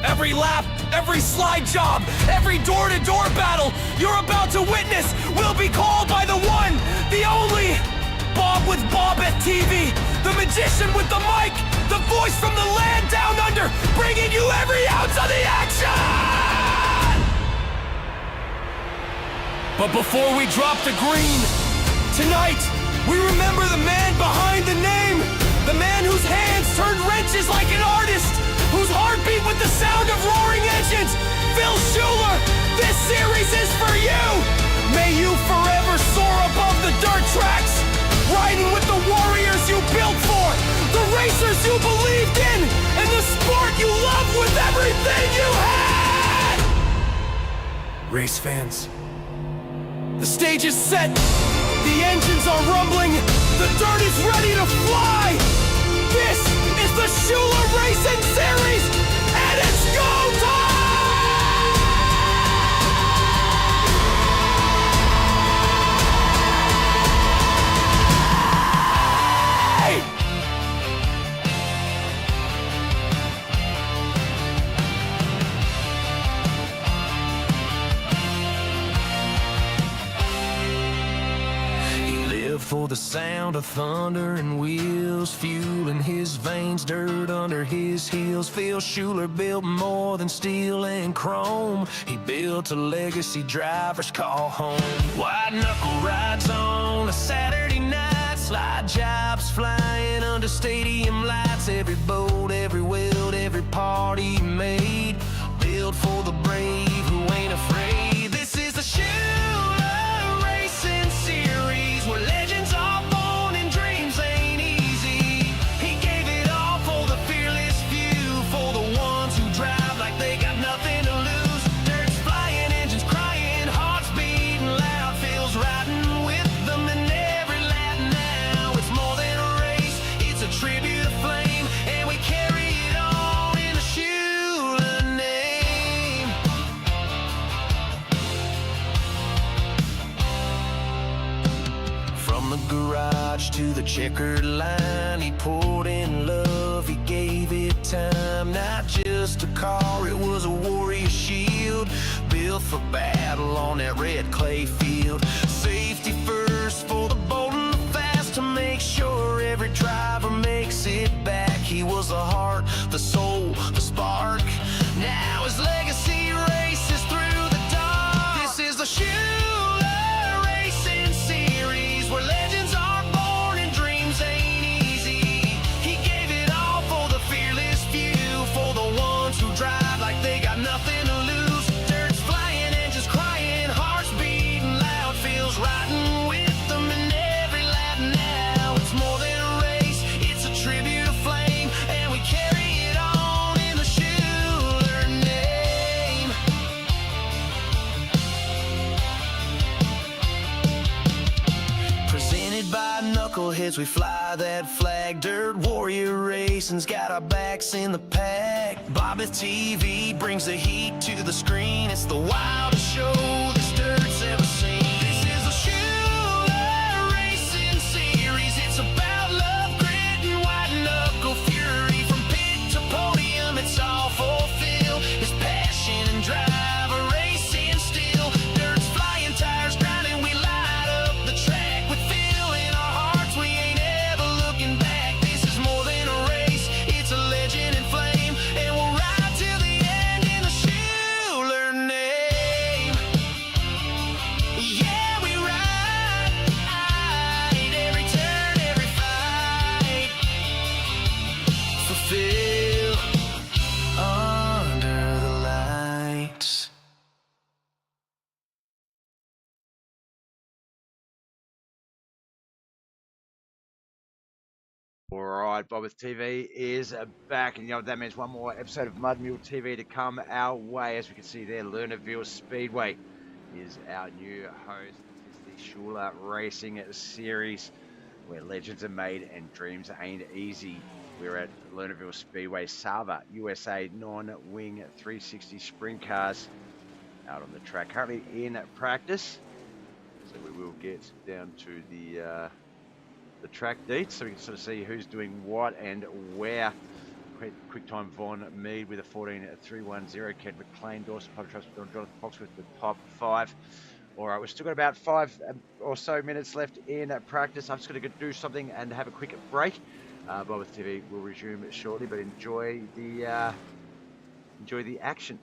every lap, every slide job, every door-to-door battle you're about to witness will be called by the one, the only Bob with BobbethTV, the magician with the mic, the voice from the land down under, bringing you every ounce of the action! But before we drop the green, tonight we remember the man behind the name, the man whose hands turned wrenches like an artist, whose heart beat with the sound of roaring engines. Phil SHULER, this series is for you! May you forever soar above the dirt tracks, riding with the warriors you built for, the racers you believed in, and the sport you loved with everything you had! Race fans, the stage is set, the engines are rumbling, the dirt is ready to fly! This is the SHULER Racing Series, and it's go time! For the sound of thunder and wheels, fuel in his veins, dirt under his heels. Phil SHULER built more than steel and chrome. He built a legacy drivers call home. White knuckle rides on a Saturday night, slide jobs flying under stadium lights. Every boat, every weld, every part he made, built for the brave who ain't afraid. This is the SHULER Racing Series, where legends are born and dreams ain't easy. He gave it all for the fearless few, for the ones who drive like they got nothing to lose. Dirt's flying, engines crying, hearts beating loud, feels riding with them in every lap now. It's more than a race, it's a tribute to flame, to the checkered line. He poured in love, he gave it time. Not just a car, it was a warrior shield, built for battle on that red clay field. Safety first for the bold and the fast, to make sure every driver makes it back. He was the heart, the soul, the spark. Now his legacy races through the dark. This is the SHULER Racing Series, where legends are born and dreams ain't easy. He gave it all for the fearless few, for the ones who drive like they got nothing to lose. Dirt's flying, engines crying, hearts beating loud, feels rotten with them in every lap now. It's more than a race, it's a tribute of flame, and we carry it on in the SHULER name. Presented by Knuckleheadz, we fly that flag. Dirt Warrior Racing's got our backs in the pack. BobbethTV brings the heat to the screen. It's the wildest show this dirt's ever seen. This is the SHULER Racing Series. It's about love, grit, and white knuckle fury. From pit to podium, it's all fulfilled. It's passion and drive, a racing still. Dirt's flying, tires grinding, we light up the track with feel in our hearts. We ain't ever looking back. This is more than a race, it's a legend in flame, and we'll ride till the end in the SHULER name. Yeah, we ride every turn, every fight, fulfill under the lights. Alright, BobbethTV is back, and you know what that means, one more episode of Mud Mule TV to come our way. As we can see there, Lernerville Speedway is our new host. This is the SHULER Racing Series, where legends are made and dreams ain't easy. We're at Lernerville Speedway, Sava, USA, non-wing 360 sprint cars out on the track, currently in practice. So we will get down to the track deets, so we can sort of see who's doing what and where. Quick time Von Mead with a 14.310. Ken McLean, Dawson Pub Trust, Jonathan Fox with the top 5. All right, we've still got about 5 or so minutes left in practice. I'm just going to go do something and have a quick break. BobbethTV will resume shortly, but enjoy the action.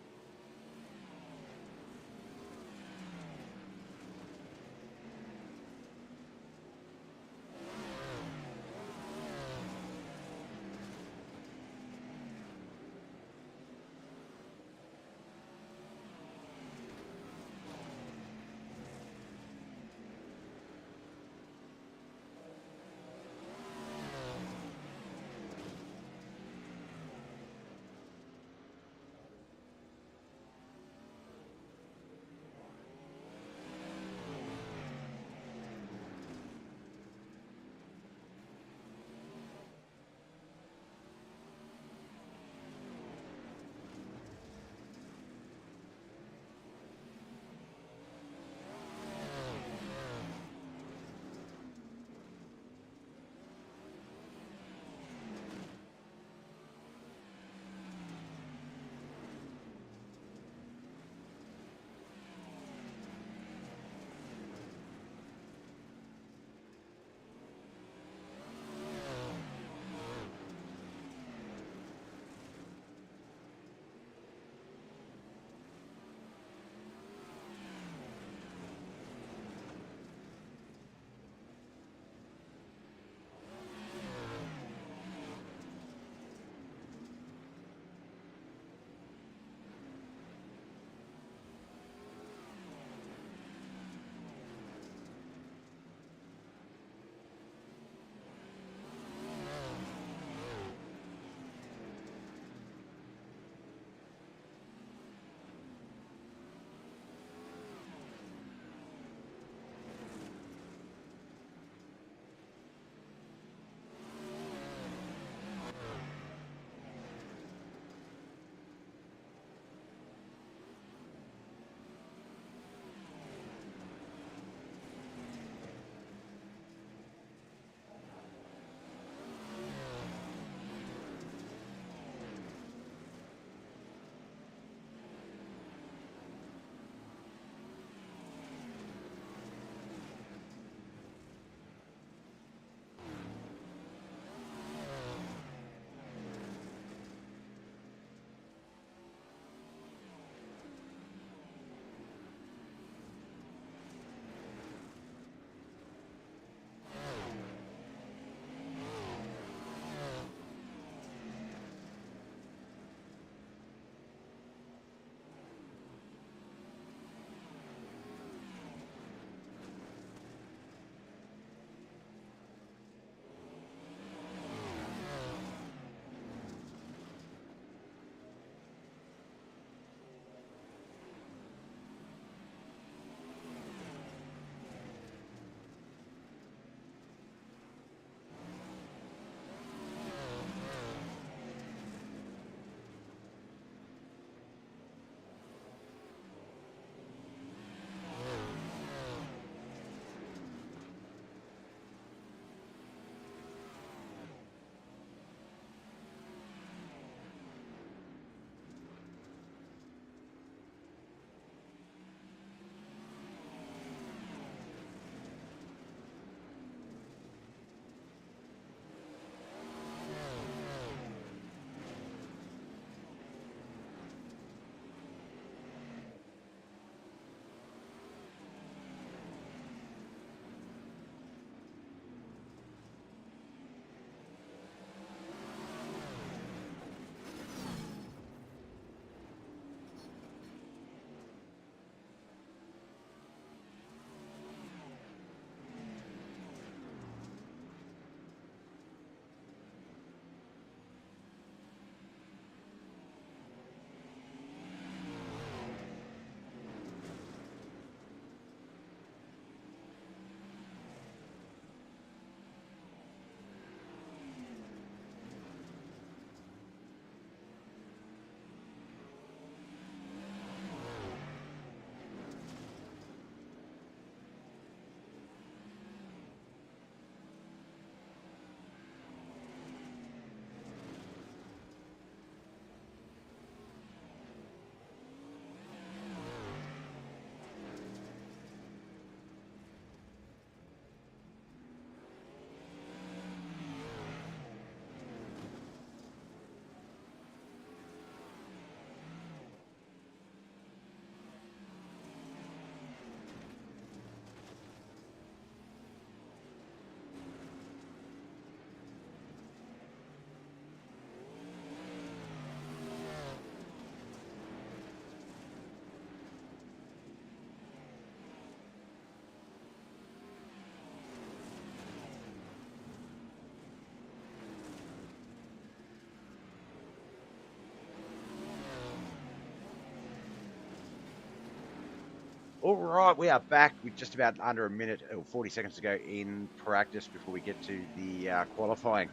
All right, we are back with just about under a minute or 40 seconds to go in practice before we get to the qualifying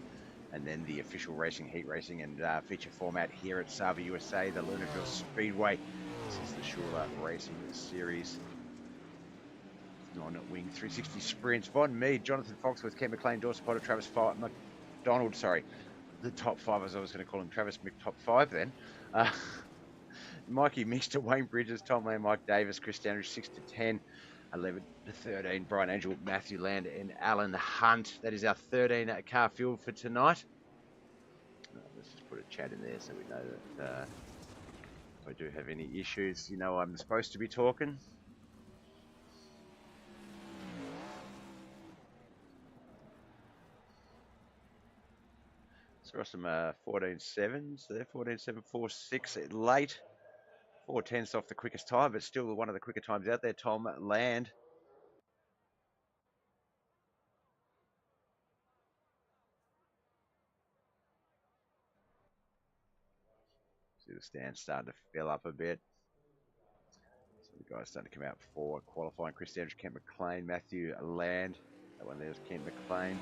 and then the official racing, heat racing and feature format here at Sava USA, the Lernerville Speedway. This is the SHULER Racing Series. Non-wing 360 sprints. Von Mead, Jonathan Foxworth, Ken McLean, Dawson Potter, Travis McDonald, sorry. The top five, as I was going to call him, Travis McTop 5 then. Mikey Mixter, Wayne Bridges, Tom Lamb, Mike Davis, Chris Standridge, 6 to 10, 11 to 13, Brian Angel, Matthew Land, and Alan Hunt. That is our 13 car field for tonight. Let's just put a chat in there so we know that if I do have any issues, you know I'm supposed to be talking. So some 14.7s there, 14.746 late. 4.10's off the quickest time, but still one of the quicker times out there. Tom Land. See the stand starting to fill up a bit. So the guys starting to come out for qualifying. Chris Andrews, Kent McLean, Matthew Land. That one there's Kent McLean.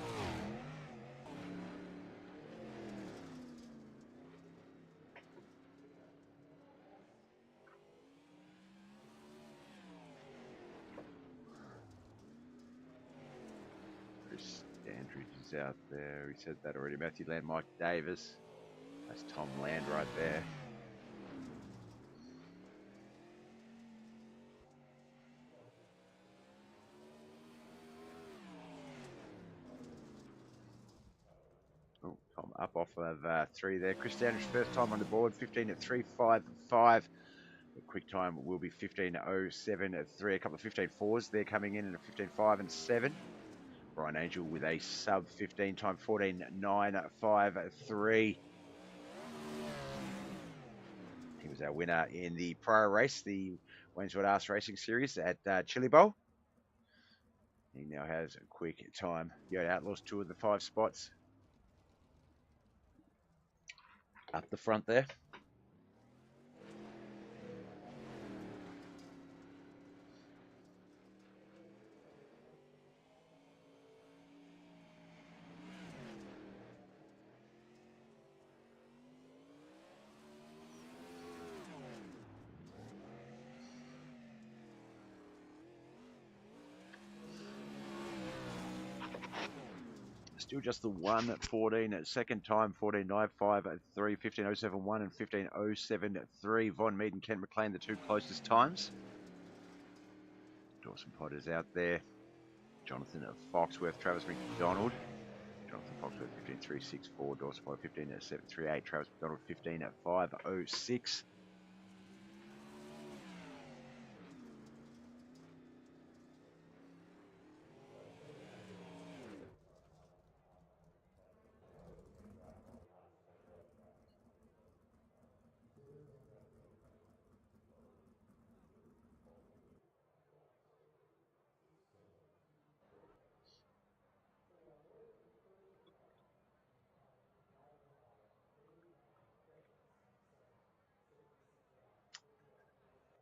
Chris Andrews is out there. He said that already. Matthew Land, Mike Davis. That's Tom Land right there. Oh, Tom up off of 3 there. Chris Andrews first time on the board, 15 at 3.55. The quick time will be 15.07 at 3. A couple of 15.4s there coming in and a 15.5 and 7. Brian Angel with a sub 15 time, 14.953. He was our winner in the prior race, the Wayneswood Arse Racing Series at Chili Bowl. He now has a quick time. Yoda Outlaws 2 of the 5 spots. Up the front there. Still just the 1:14 at second time, 14.95 at 3, 15.071 and 15.073. Von Mead and Kent McLean, the 2 closest times. Dawson Potter's out there. Jonathan Foxworth, Travis McDonald. Jonathan Foxworth 15.364, Dawson Potter 15.738, Travis McDonald 15.506.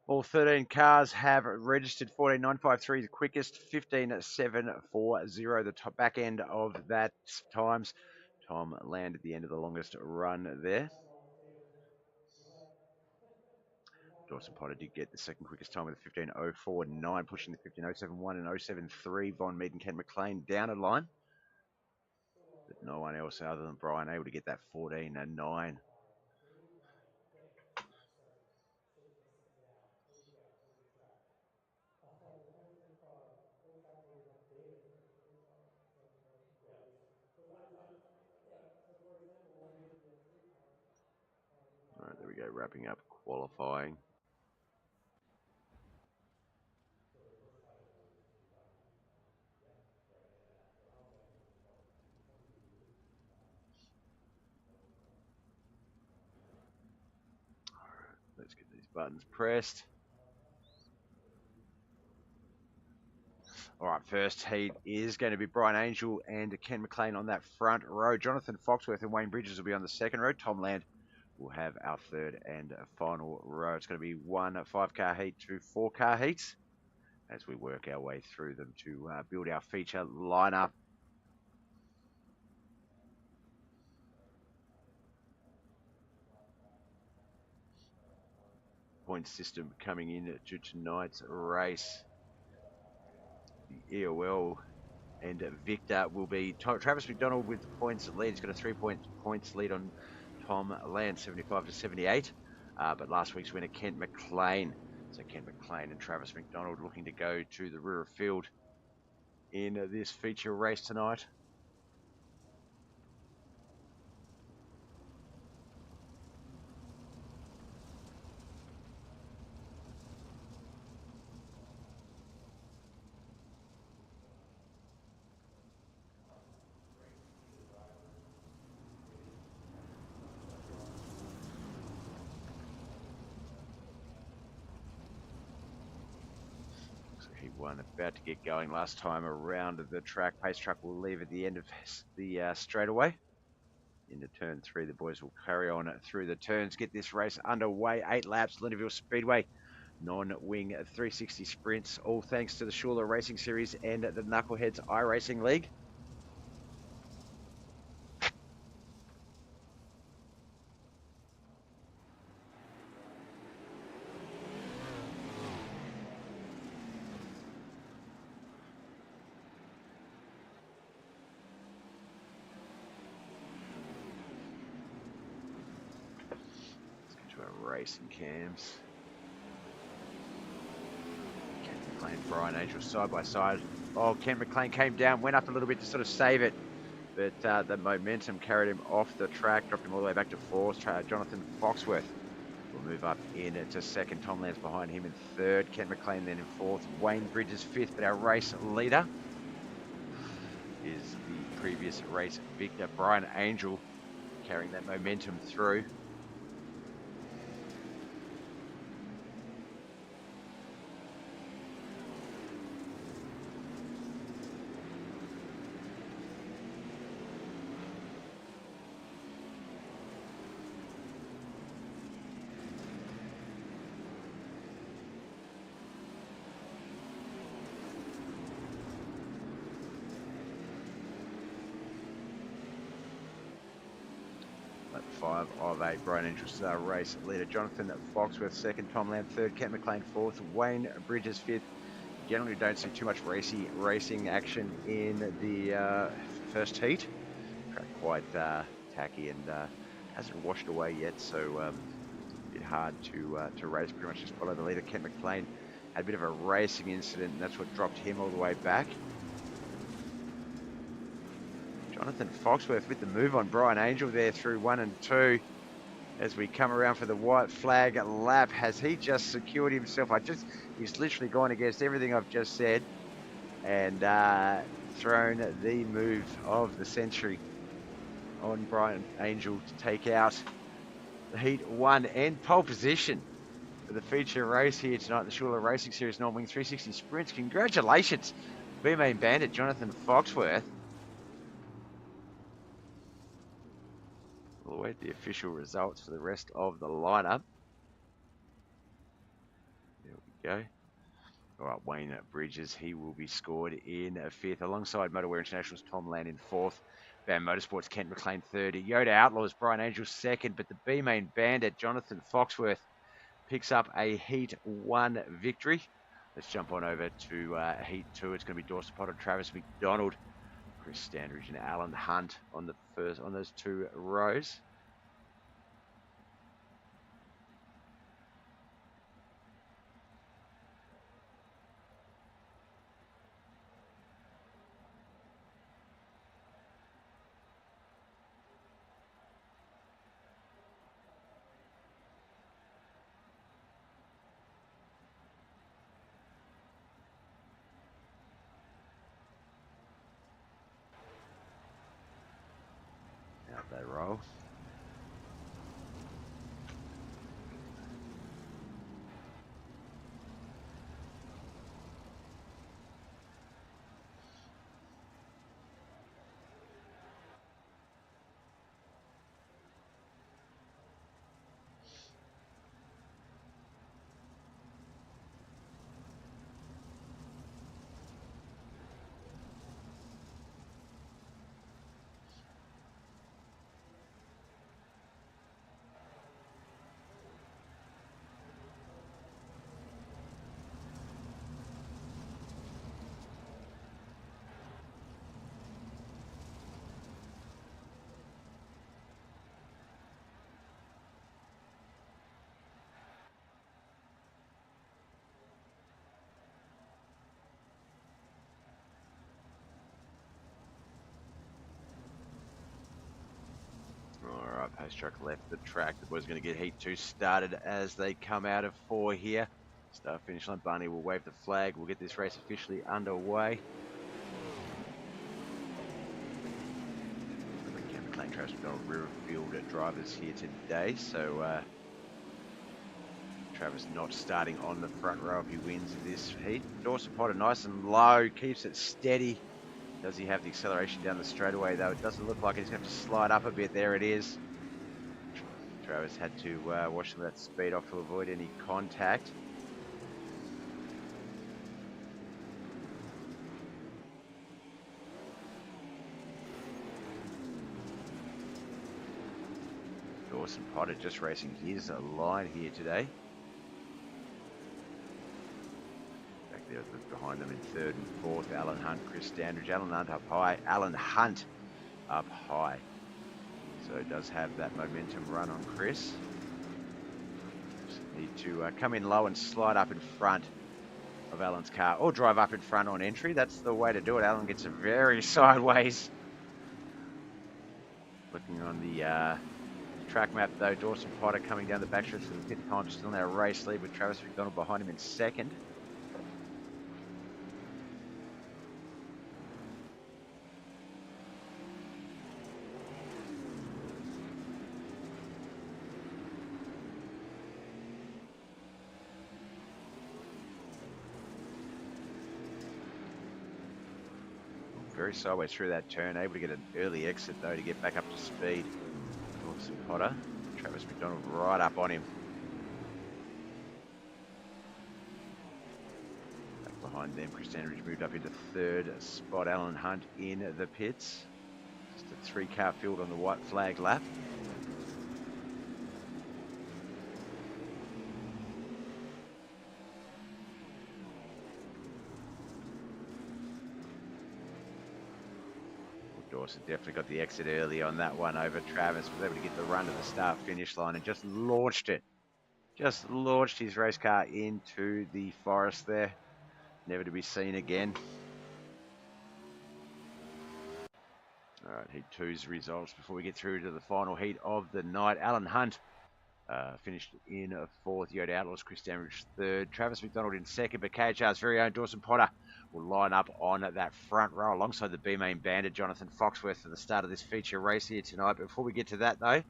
All 13 cars have registered 14.953, the quickest, 15.740, the top back end of that times. Tom Land at the end of the longest run there. Dawson Potter did get the second quickest time with a 15.049, pushing the 15.071 and 073. Von Mead and Ken McLean down a line. But no one else other than Brian able to get that 14.9. All right, there we go, wrapping up qualifying. All right, let's get these buttons pressed. All right, first heat is going to be Brian Angel and Ken McLean on that front row. Jonathan Foxworth and Wayne Bridges will be on the second row. Tom Land will have our third and final row. It's going to be 1 5-car heat, 2 4-car heats. as we work our way through them to build our feature lineup. Point system coming in to tonight's race. The EOL and Victor will be Travis McDonald with the points lead. He's got a 3-point points lead on Tom Land, 75 to 78. But last week's winner, Kent McLean. So Kent McLean and Travis McDonald looking to go to the rear of field in this feature race tonight. Heat 1 about to get going last time around the track. Pace truck will leave at the end of the straightaway. Into turn 3, the boys will carry on through the turns, get this race underway. 8 laps, Lernerville Speedway, non-wing 360 sprints, all thanks to the SHULER Racing Series and the Knuckleheadz iRacing League. Racing cams. Kent McLean, Brian Angel side by side. Oh, Kent McLean came down, went up a little bit to sort of save it, but the momentum carried him off the track, dropped him all the way back to fourth. Jonathan Foxworth will move up into second. Tom Lance behind him in third. Kent McLean then in fourth. Wayne Bridges fifth, but our race leader is the previous race victor, Brian Angel, carrying that momentum through. Lap 5 of 8, Brian Angel's race leader. Jonathan Foxworth second, Tom Lamb third, Kent McLean fourth, Wayne Bridges fifth. Generally don't see too much racing action in the first heat. Track quite tacky and hasn't washed away yet, so a bit hard to race. Pretty much just follow the leader. Kent McLean had a bit of a racing incident, and that's what dropped him all the way back. Jonathan Foxworth with the move on Brian Angel there through 1 and 2. As we come around for the white flag lap, has he just secured himself? He's literally gone against everything I've just said and thrown the move of the century on Brian Angel to take out the Heat 1 and pole position for the feature race here tonight, the SHULER Racing Series non-wing 360 sprints. Congratulations, B-Main Bandit Jonathan Foxworth. We'll await the official results for the rest of the lineup. There we go. All right, Wayne Bridges, he will be scored in fifth, alongside Motorwear International's Tom Land in fourth, BAM Motorsports Kent McLean third, Yoda Outlaws Brian Angel second, but the B-Main Bandit Jonathan Foxworth picks up a Heat 1 victory. Let's jump on over to Heat 2. It's going to be Dawson Potter, Travis McDonald, Chris Standridge and Alan Hunt on those 2 rows. Out they roll. Race truck left the track. The boys going to get heat 2 started as they come out of 4 here. Start finish line. Barney will wave the flag. We'll get this race officially underway. Cameron McLean, Travis McDonald, Riverfield drivers here today. So Travis not starting on the front row if he wins this heat. Dawson Potter nice and low, keeps it steady. Does he have the acceleration down the straightaway though? It doesn't look like it. He's going to have to slide up a bit. There it is. Travis had to watch some of that speed off to avoid any contact. Dawson Potter just racing his line here today. Back there behind them in third and fourth, Alan Hunt, Chris Standridge. Alan Hunt up high. Alan Hunt up high. So it does have that momentum run on Chris. Just need to come in low and slide up in front of Alan's car, or drive up in front on entry. That's the way to do it. Alan gets a very sideways. Looking on the track map though, Dawson Potter coming down the backstretch for the 5th time, still in our race lead with Travis McDonald behind him in 2nd. Very sideways through that turn, able to get an early exit though to get back up to speed. Dawson Potter, Travis McDonald right up on him. Back behind them, Chris Andridge moved up into 3rd spot. Alan Hunt in the pits. Just a 3-car field on the white flag lap. Dawson definitely got the exit early on that one over Travis. Was able to get the run to the start finish line and just launched it. Just launched his race car into the forest there. Never to be seen again. All right, heat 2's results before we get through to the final heat of the night. Alan Hunt finished in 4th. Yoda Outlaws, Chris Damage 3rd. Travis McDonald in 2nd, but KHR's very own Dawson Potter will line up on that front row alongside the B-Main Bandit, Jonathan Foxworth, for the start of this feature race here tonight. Before we get to that, though,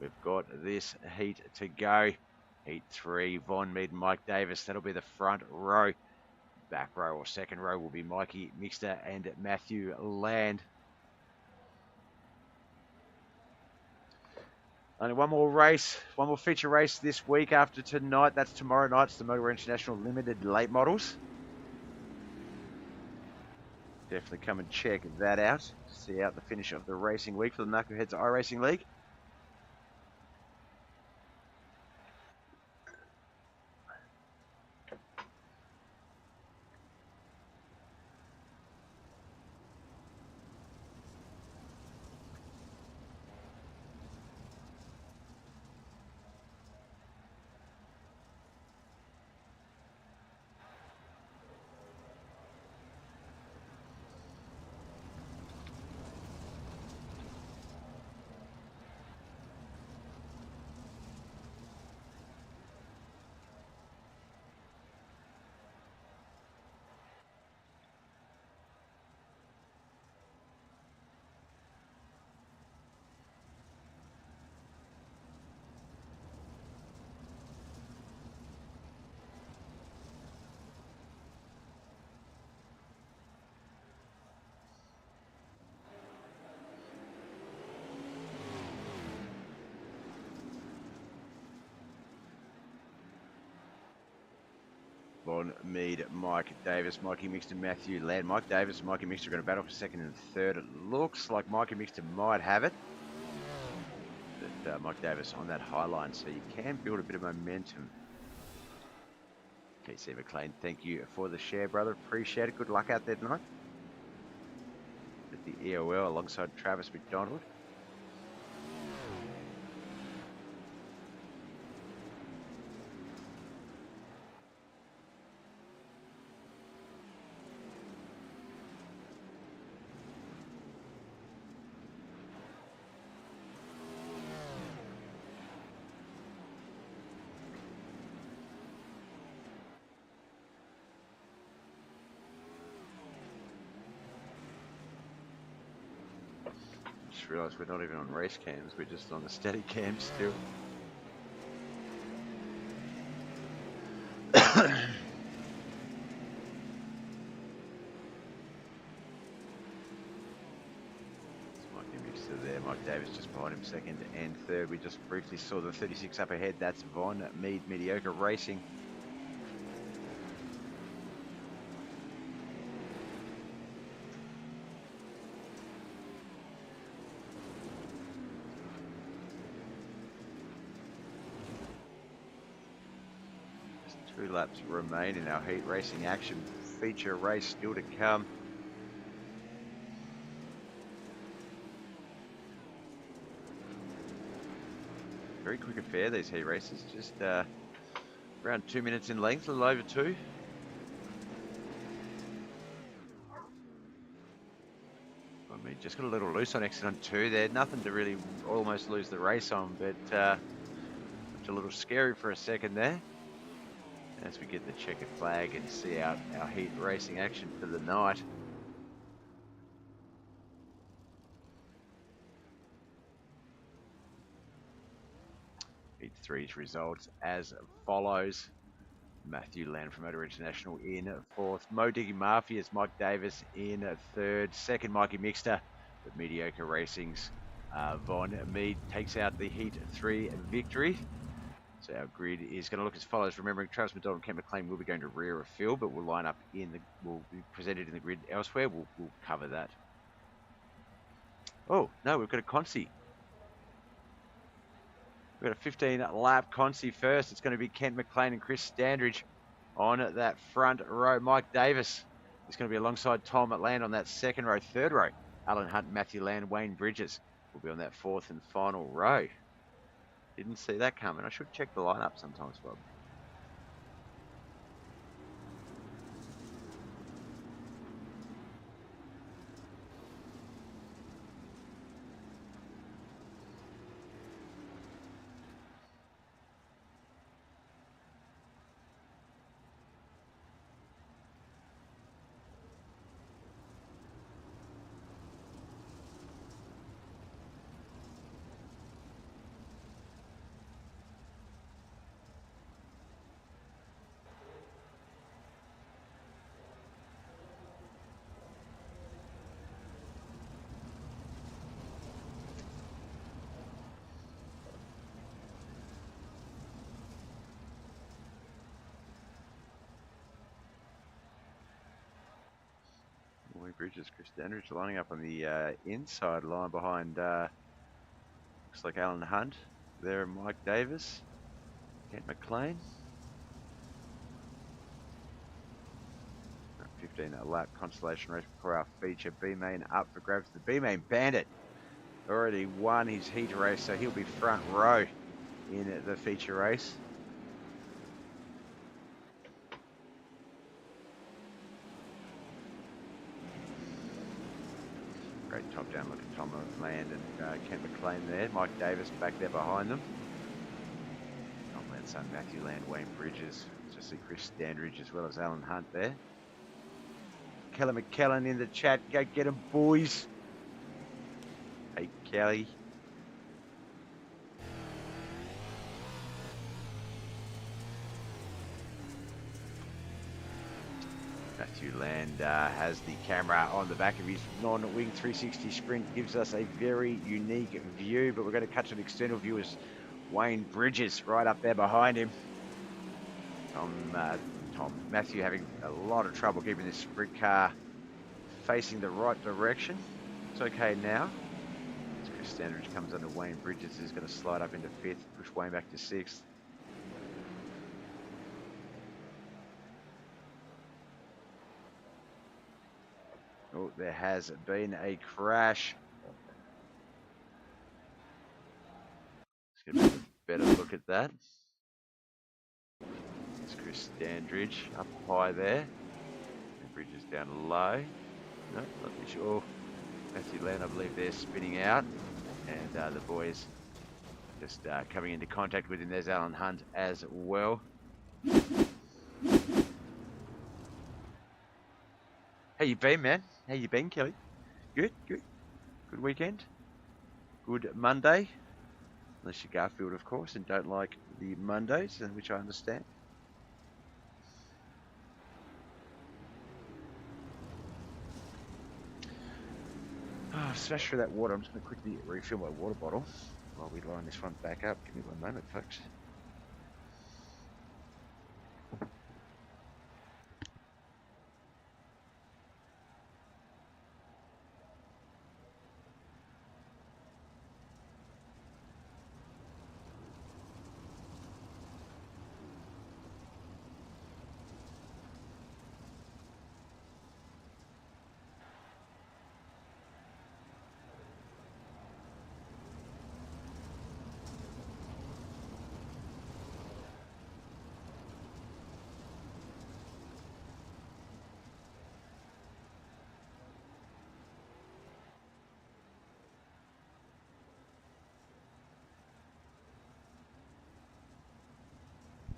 we've got this heat to go. Heat 3, Von Mead and Mike Davis. That'll be the front row. Back row or second row will be Mikey Mixter and Matthew Land. Only one more race, one more feature race this week after tonight. That's tomorrow night. It's the Motor International Limited Late Models. Definitely come and check that out. See out the finish of the racing week for the Knuckleheadz iRacing League. Von Mead, Mike Davis, Mikey Mixter, Matthew Land. Mike Davis and Mikey Mixter are going to battle for 2nd and 3rd. It looks like Mikey Mixter might have it. But Mike Davis on that high line, so you can build a bit of momentum. KC McLean, thank you for the share, brother. Appreciate it. Good luck out there tonight. At the EOL alongside Travis McDonald. just realised we're not even on race cams, we're just on the steady cam still. There, Mike Davis just behind him, second and third. We just briefly saw the 36 up ahead. That's Von Mead Mediocre Racing. Just 2 laps remain in our heat racing action. Feature race still to come. Very quick affair, these heat races, just around 2 minutes in length, a little over 2. I mean, just got a little loose on exit on 2 there, nothing to really almost lose the race on, but it's a little scary for a second there. As we get the checkered flag and see our heat racing action for the night. Heat 3's results as follows. Matthew Land from Motor International in 4th. Mo Diggy Mafia's Mike Davis in 3rd. 2nd, Mikey Mixter with Mediocre Racing's Von Mead takes out the Heat 3 victory. So our grid is going to look as follows. Remembering Travis McDonald and Ken McLean will be going to rear of field, but we'll line up will be presented in the grid elsewhere. We'll cover that. Oh, no, we've got a Consi. We've got a 15-lap Consi first. It's going to be Kent McLean and Chris Standridge on that front row. Mike Davis is going to be alongside Tom Land on that 2nd row. 3rd row, Alan Hunt, Matthew Land, Wayne Bridges will be on that 4th and final row. Didn't see that coming. I should check the lineup sometimes, Bob. Bridges, Chris Dandridge lining up on the inside line behind, looks like Alan Hunt. There, Mike Davis, Kent McLean. 15-lap consolation race before our feature. B-Main up for grabs. The B-Main Bandit already won his heat race, so he'll be front row in the feature race. Great top-down look at Tom Land and Kent McLean there. Mike Davis back there behind them. Tom Land's son Matthew Land, Wayne Bridges. Just see Chris Standridge as well as Alan Hunt there. Kelly McKellen in the chat. Go get him, boys. Hey, Kelly. Matthew Land has the camera on the back of his non-wing 360 Sprint, gives us a very unique view, but we're going to cut to an external view as Wayne Bridges right up there behind him. Matthew having a lot of trouble keeping this sprint car facing the right direction. It's okay now. As Chris Standridge comes under Wayne Bridges, is going to slide up into 5th, push Wayne back to 6th. Oh, there has been a crash. Let's get a better look at that. It's Chris Standridge up high there. And Bridges down low. No, not too sure. Matthew Land, I believe they're spinning out. And the boys just coming into contact with him. There's Alan Hunt as well. How you been, man? How you been, Kelly? Good, good. Good weekend? good Monday. Unless you're Garfield, of course, and don't like the Mondays, which I understand. Oh, smash through that water. I'm just going to quickly refill my water bottle while we line this one back up. Give me one moment, folks.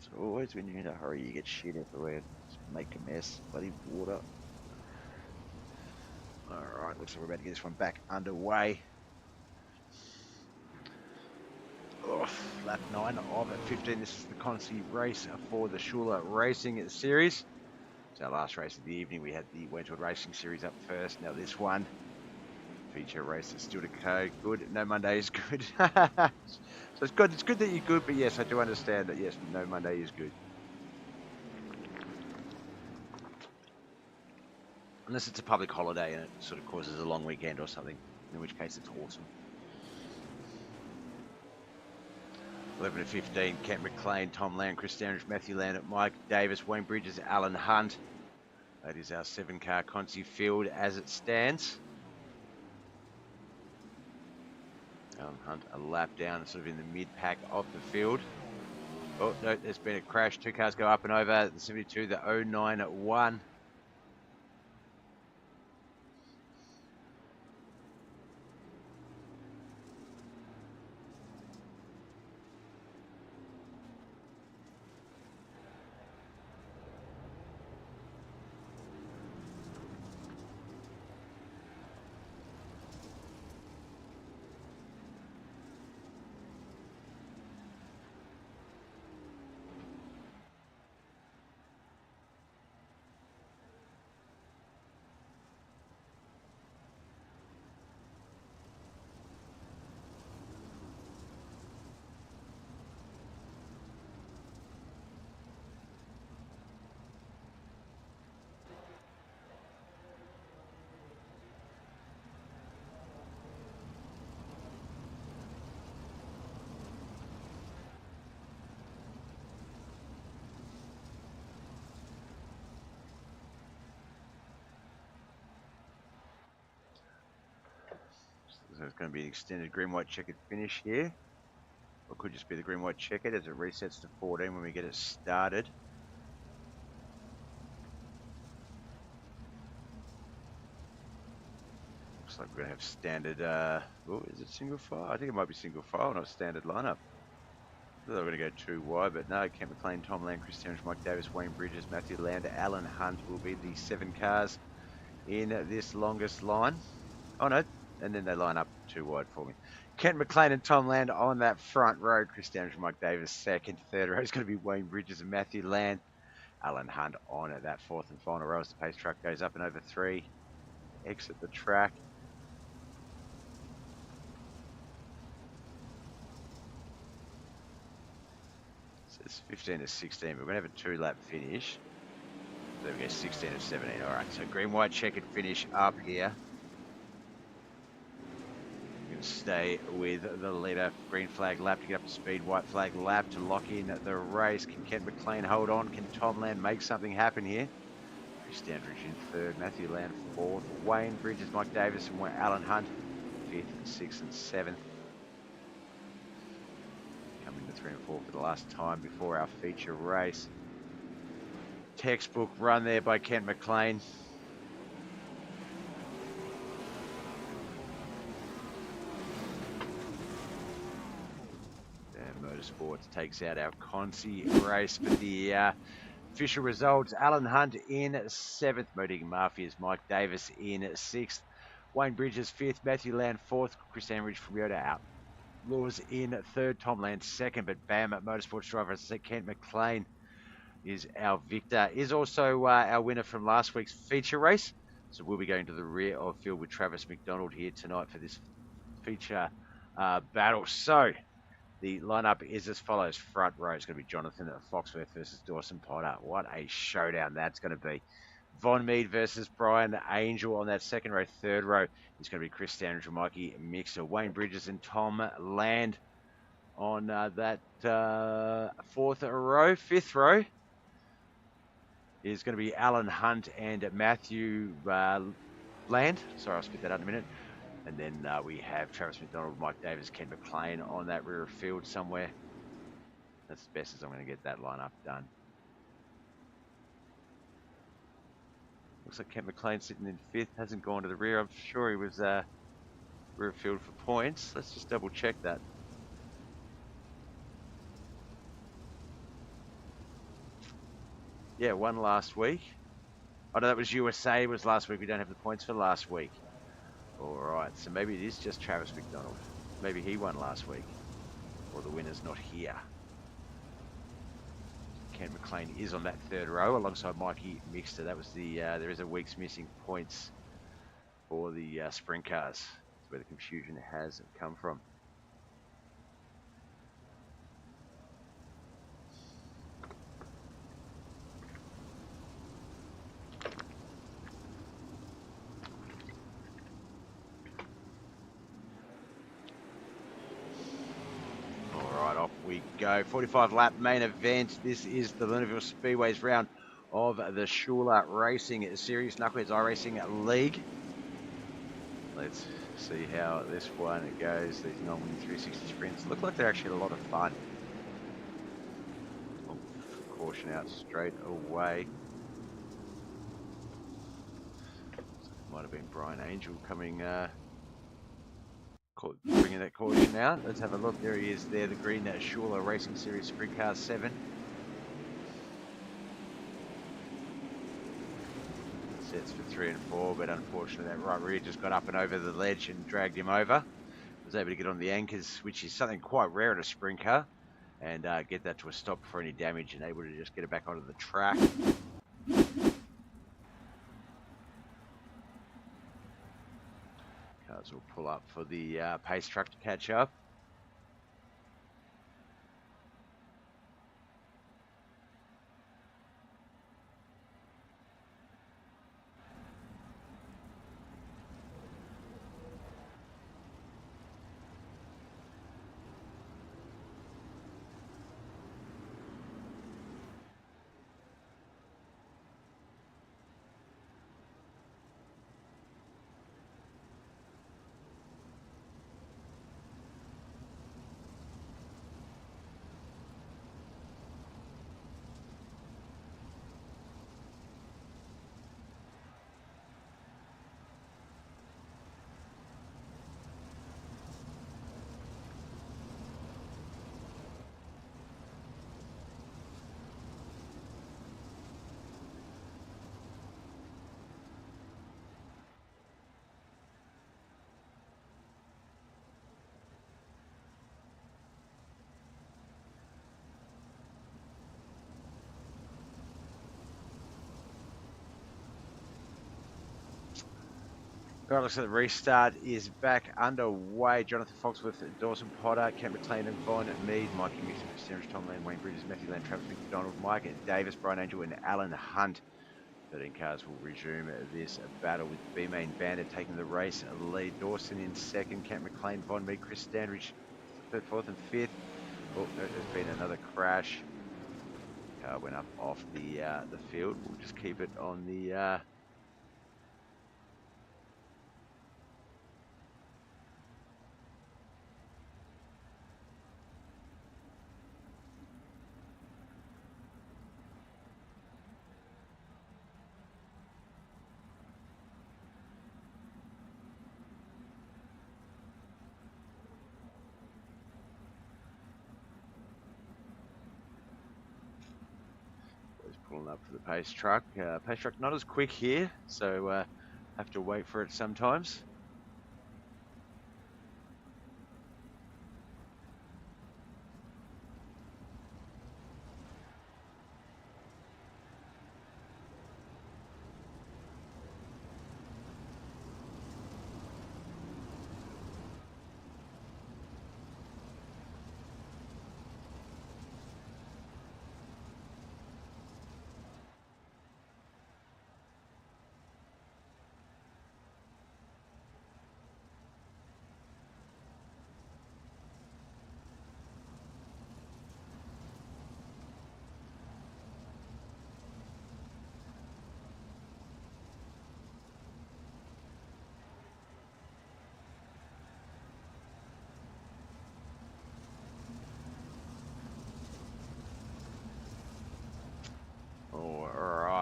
So always when you're in a hurry, you get shit everywhere. Just make a mess. Bloody water. Alright, looks like we're about to get this one back underway. Oh, lap 9 of 15. This is the Cruisey race for the SHULER Racing Series. It's our last race of the evening. We had the Wentworth Racing Series up first. Now this one. Feature race is still to go. Good. No Monday is good. So it's good. It's good that you're good, but yes, I do understand that yes, no Monday is good. Unless it's a public holiday and it sort of causes a long weekend or something, in which case it's awesome. 11 to 15, Kent McLean, Tom Land, Chris Standridge, Matthew Land, Mike Davis, Wayne Bridges, Alan Hunt. That is our 7-car Cruisey field as it stands. Alan Hunt a lap down, sort of in the mid-pack of the field. Oh, no, there's been a crash. 2 cars go up and over. The 72, the 09 at 1. So it's going to be an extended green-white checkered finish here. Or it could just be the green-white checkered as it resets to 14 when we get it started. Looks like we're going to have standard, oh, is it single file? I think it might be single file, not standard lineup. I thought they were going to go too wide, but no. Kent McLean, Tom Land, Chris Standridge, Mike Davis, Wayne Bridges, Matthew Land, Alan Hunt will be the 7 cars in this longest line. Oh no, and then they line up too wide for me. Kent McLean and Tom Land on that front row. Chris Standridge and Mike Davis second. Third row is going to be Wayne Bridges and Matthew Land. Alan Hunt on at that 4th and final row as the pace truck goes up and over 3. Exit the track. So it's 15 to 16. We're going to have a 2-lap finish. There we go, 16 to 17. All right, so green-white checkered finish up here. Stay with the leader. Green flag lap to get up to speed. White flag lap to lock in the race. Can Kent McLean hold on? Can Tom Land make something happen here? Chris Standridge in 3rd. Matthew Land 4th. Wayne Bridges, Mike Davis and Alan Hunt 5th, 6th and 7th. Coming to 3 and 4 for the last time before our feature race. Textbook run there by Kent McLean. Motorsports takes out our Cruisey race for the official results. Alan Hunt in 7th. Modig Mafia's Mike Davis in 6th. Wayne Bridges 5th, Matthew Land 4th, Chris Andridge from Toyota out. Laws in 3rd, Tom Land 2nd, but Bam Motorsports driver, as I said, Kent McLean is our victor. Is also our winner from last week's feature race. So we'll be going to the rear of field with Travis McDonald here tonight for this feature battle. So the lineup is as follows. Front row is going to be Jonathan Foxworth versus Dawson Potter. What a showdown that's going to be. Von Mead versus Brian Angel on that second row. Third row is going to be Chris Standridge and Mikey Mixer. Wayne Bridges and Tom Land on that fourth row. Fifth row is going to be Alan Hunt and Matthew Land. Sorry, I'll spit that out in a minute. And then we have Travis McDonald, Mike Davis, Ken McLean on that rear of field somewhere. That's as best as I'm going to get that lineup done. Looks like Kent McLean sitting in 5th, hasn't gone to the rear. I'm sure he was rear field for points. Let's just double check that. Yeah, won last week. Oh, no, that was USA was last week. We don't have the points for last week. All right, so maybe it is just Travis McDonald. Maybe he won last week, or the winner's not here. Ken McLean is on that third row alongside Mikey Mixter. That was the, there is a week's missing points for the sprint cars. That's where the confusion has come from. We go 45 lap main event. This is the Lernerville Speedway's round of the SHULER Racing Series Knuckleheadz iRacing League. Let's see how this one goes. These non-winning 360 sprints look like they're actually a lot of fun. Caution out straight away. Might have been Brian Angel coming bringing that caution out. Let's have a look. There he is there, the green SHULER Racing Series Sprint Car 7. Sets for 3 and 4, but unfortunately that right rear just got up and over the ledge and dragged him over. Was able to get on the anchors, which is something quite rare in a sprint car, and get that to a stop before any damage, and able to just get it back onto the track. Cars will pull up for the pace truck to catch up. Right, looks like the restart is back underway. Jonathan Foxworth, Dawson Potter, Kent McLean and Von Mead, Mikey Mixon, Chris Tom Land, Wayne Bridges, Matthew Land, Travis McDonald, Mike Davis, Brian Angel and Alan Hunt. 13 cars will resume this battle with B-Main Bandit taking the race lead. Dawson in second, Kent McLean, Von Mead, Chris Standridge, third, fourth and fifth. Oh, there's been another crash. Car went up off the field. We'll just keep it on the pulling up for the pace truck. Pace truck not as quick here, so have to wait for it sometimes.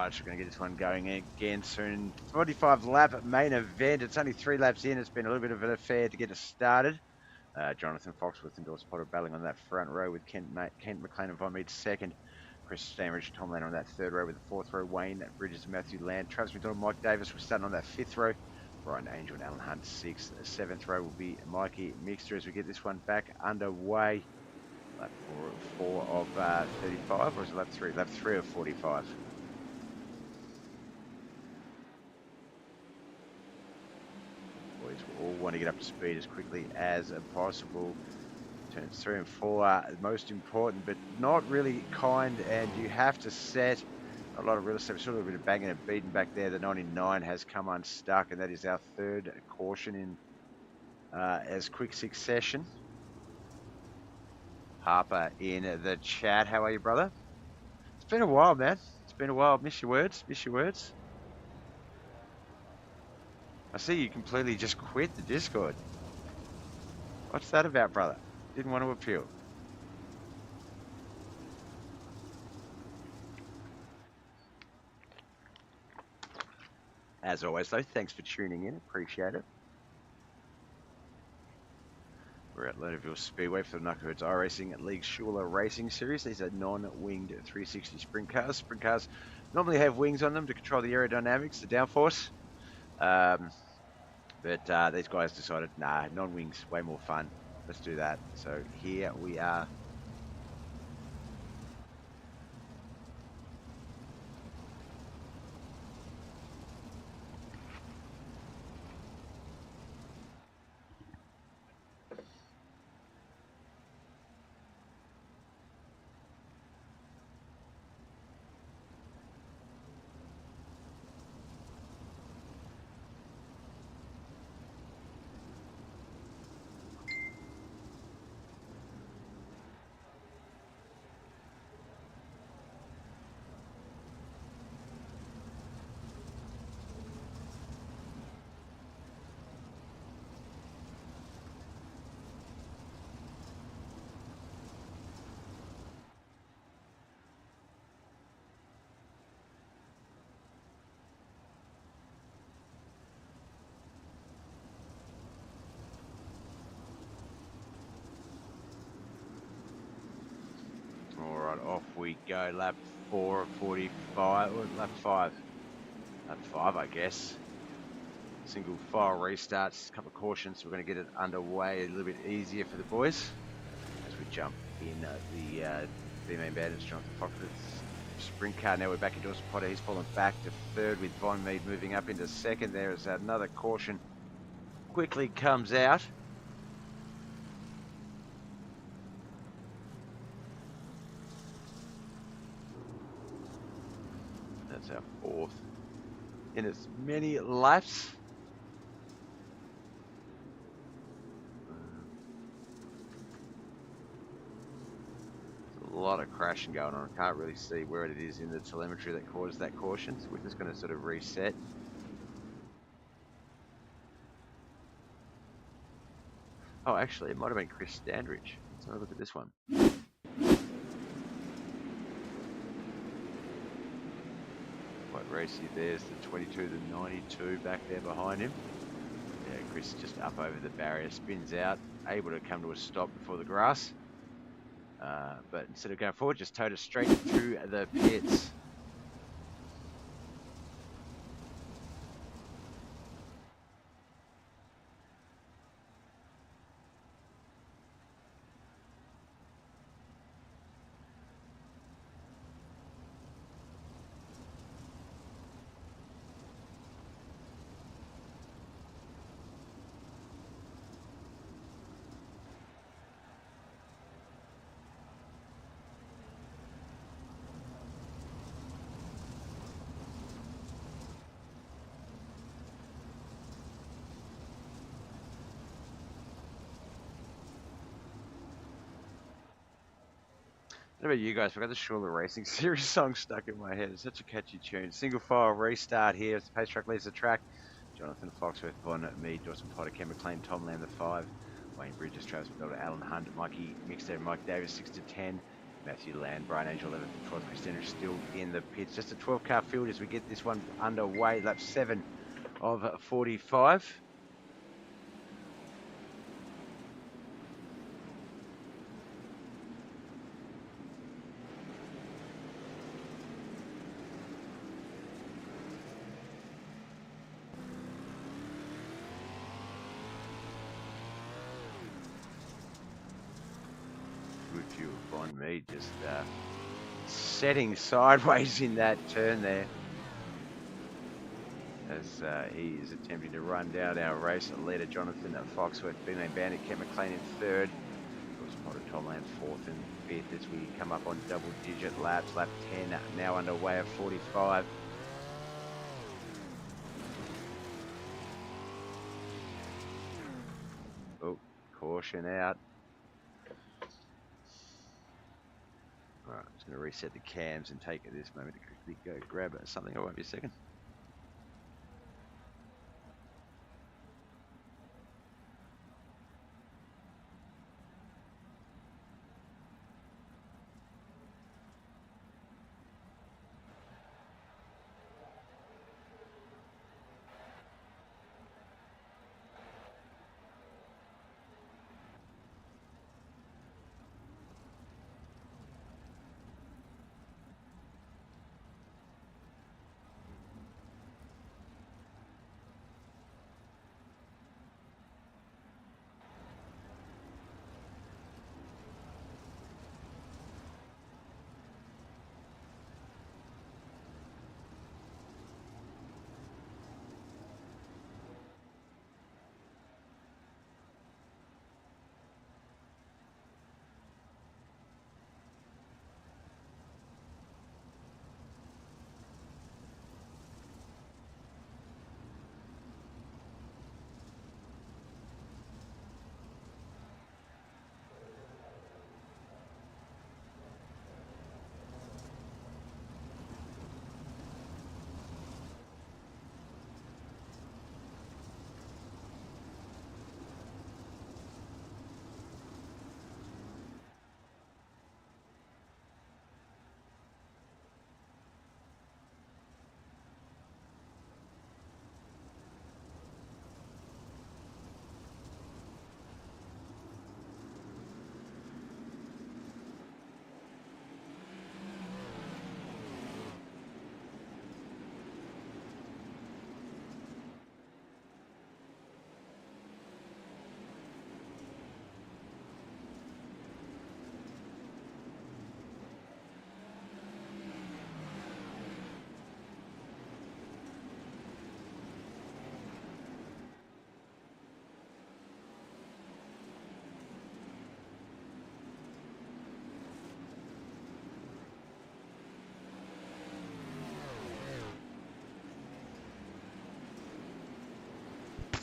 Alright, so we're going to get this one going again soon. 45 lap main event. It's only 3 laps in. It's been a little bit of an affair to get us started. Jonathan Foxworth and Dawes Potter battling on that front row with Kent McLean and Von Mead second. Chris Stanridge, Tom Lander on that third row with the fourth row. Wayne Bridges and Matthew Land. Travis McDonald, Mike Davis were starting on that fifth row. Brian Angel and Alan Hunt sixth. Seventh row will be Mikey Mixter as we get this one back underway. Lap 4 of 35, or is it lap 3? Lap 3 of 45. Boys will all want to get up to speed as quickly as possible. Turns 3 and 4 are most important, but not really kind, and you have to set a lot of real estate. Sort of a bit of banging and beating back there. The 99 has come unstuck, and that is our third caution in as quick succession. Harper in the chat. How are you, brother? It's been a while, man. It's been a while. Miss your words. Miss your words. I see you completely just quit the Discord. What's that about, brother? Didn't want to appeal. As always, though, thanks for tuning in. Appreciate it. We're at Lernerville Speedway for the Knuckleheadz iRacing League SHULER Racing Series. These are non-winged 360 sprint cars. Sprint cars normally have wings on them to control the aerodynamics, the downforce. But these guys decided, nah, non-wings, way more fun. Let's do that. So here we are. Off we go, lap 4 of 45, or lap 5. Lap 5, I guess. Single file restarts, a couple of cautions. We're going to get it underway a little bit easier for the boys as we jump in the B-main bandits. Jonathan Foxworth's sprint car. Now we're back in Dawson Potter. He's fallen back to third with Von Mead moving up into second. There is another caution. Quickly comes out. That's our fourth in as many laps. There's a lot of crashing going on. I can't really see where it is in the telemetry that caused that caution, so we're just going to sort of reset. Oh, actually, it might have been Chris Standridge. Let's have a look at this one. Quite racy. There's the 22, the 92 back there behind him. Yeah, Chris just up over the barrier, spins out, able to come to a stop before the grass. But instead of going forward, just towed us straight through the pits. What about you guys? We've got the SHULER Racing Series song stuck in my head. It's such a catchy tune. Single file restart here as the pace truck leaves the track. Jonathan Foxworth, Von Mead, Dawson Potter, Ken McLean, Tom Lamb, the 5. Wayne Bridges, Travis McDonald, Alan Hunt, Mikey Mixter, Mike Davis, 6 to 10. Matthew Land, Brian Angel 11th and 12th. Christina is still in the pits. Just a 12-car field as we get this one underway. Lap 7 of 45. Good view of Von Mead just setting sideways in that turn there as he is attempting to run down our race leader Jonathan Foxworth. Finlay Bandit, Kent McLean in third. Of course, Potter Tomland fourth and fifth as we come up on double-digit laps. Lap 10 now underway of 45. Oh, caution out. Alright, I'm just going to reset the cams and take this moment to quickly go grab something. I won't be a second.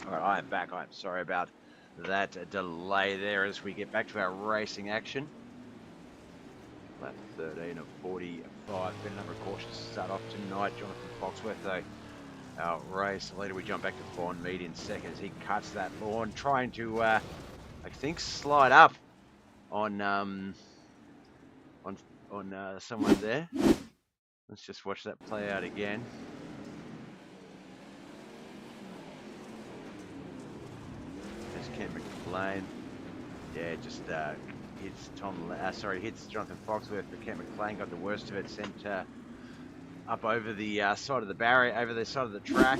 All right, I am back. I'm sorry about that delay there as we get back to our racing action. Lap 13 of 45. Been a number of cautions to start off tonight. Jonathan Foxworth, though, our race leader. We jump back to Vaughn Mead in second as he cuts that lawn, trying to, I think, slide up on someone there. Let's just watch that play out again. There's Kent McLean. Yeah, just hits Jonathan Foxworth, but Kent McLean got the worst of it, sent up over the side of the barrier, over the side of the track.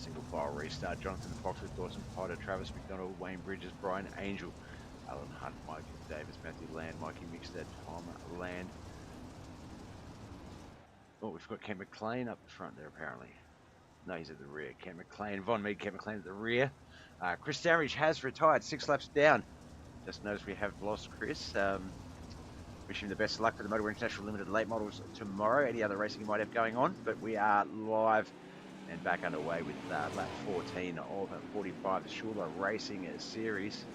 single file restart. Jonathan Foxworth, Dawson Potter, Travis McDonald, Wayne Bridges, Brian Angel, Alan Hunt, Mike Davis, Matthew Land, Mikey Mixter, Tom Land. Oh, we've got Ken McLean up the front there apparently. No, he's at the rear. Ken McLean, Von Mead, Ken McLean at the rear. Chris Sandridge has retired, 6 laps down. Just noticed we have lost Chris. Wish him the best of luck for the Motorway International Limited late models tomorrow. Any other racing you might have going on, but we are live and back underway with lap 14 of 45, the SHULER Racing Series.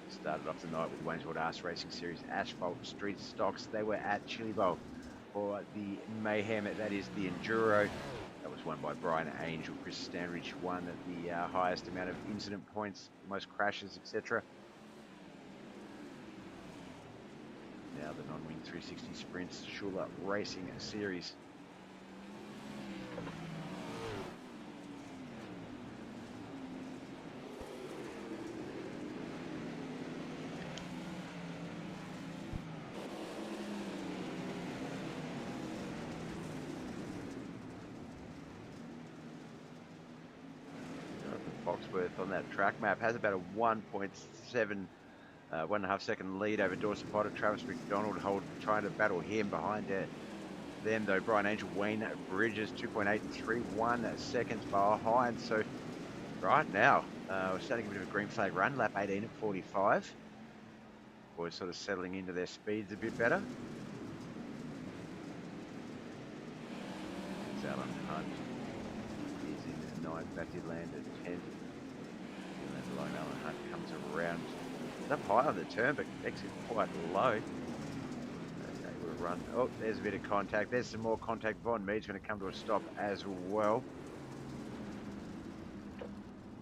Started off the night with Waynesville Arts Racing Series Asphalt Street Stocks. They were at Chili Bowl for the Mayhem. That is the Enduro. That was won by Brian Angel. Chris Stanridge won the highest amount of incident points, most crashes, etc. Now the non-wing 360 sprints SHULER Racing Series. Foxworth on that track map has about a 1.5 second lead over Dawson Potter. Travis McDonald trying to battle him behind them though. Brian Angel, Wayne Bridges 2.8 and 3.1 seconds behind. So right now we're starting a bit of a green flag run. Lap 18 at 45. Boys sort of settling into their speeds a bit better. It's Alan Hunt. He's in the 9th. Matthew Land at 10th. Alan Hunt comes around. It's up high on the turn, but exit quite low. Okay, we'll run. Oh, there's a bit of contact. There's some more contact. Von Mead's going to come to a stop as well.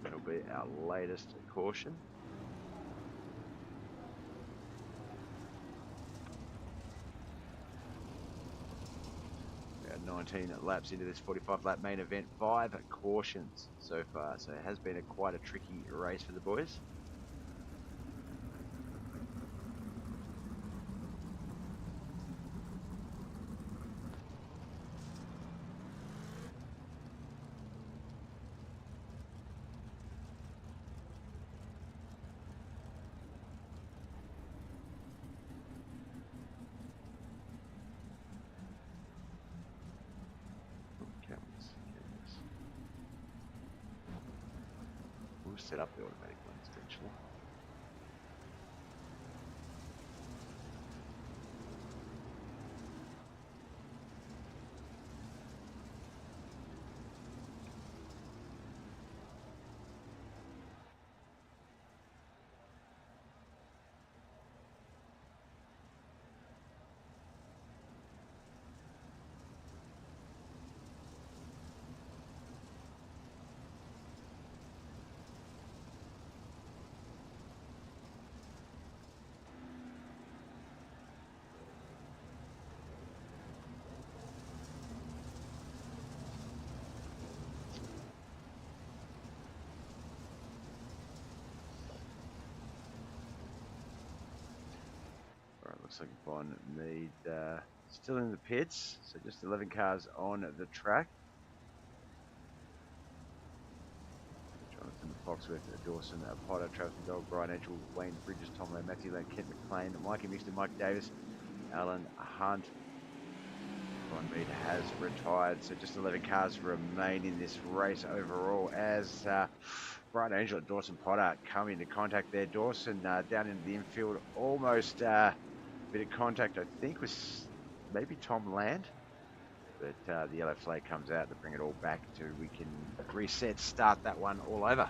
That'll be our latest caution. About 19 laps into this 45-lap main event. 5 cautions so far, so it has been quite a tricky race for the boys. We'll set up the automatic ones eventually. Looks like Von Mead still in the pits, so just 11 cars on the track. Jonathan Foxworth, Dawson Potter, Travis McDonald, Brian Angel, Wayne Bridges, Tom Land, Matthew Land, Kent McLean, Mikey Mixter, Mike Davis, Alan Hunt. Von Mead has retired, so just 11 cars remain in this race overall as Brian Angel and Dawson Potter come into contact there. Dawson down into the infield, almost bit of contact, I think, was maybe Tom Land, but the yellow flag comes out to bring it all back to we can reset, start that one all over.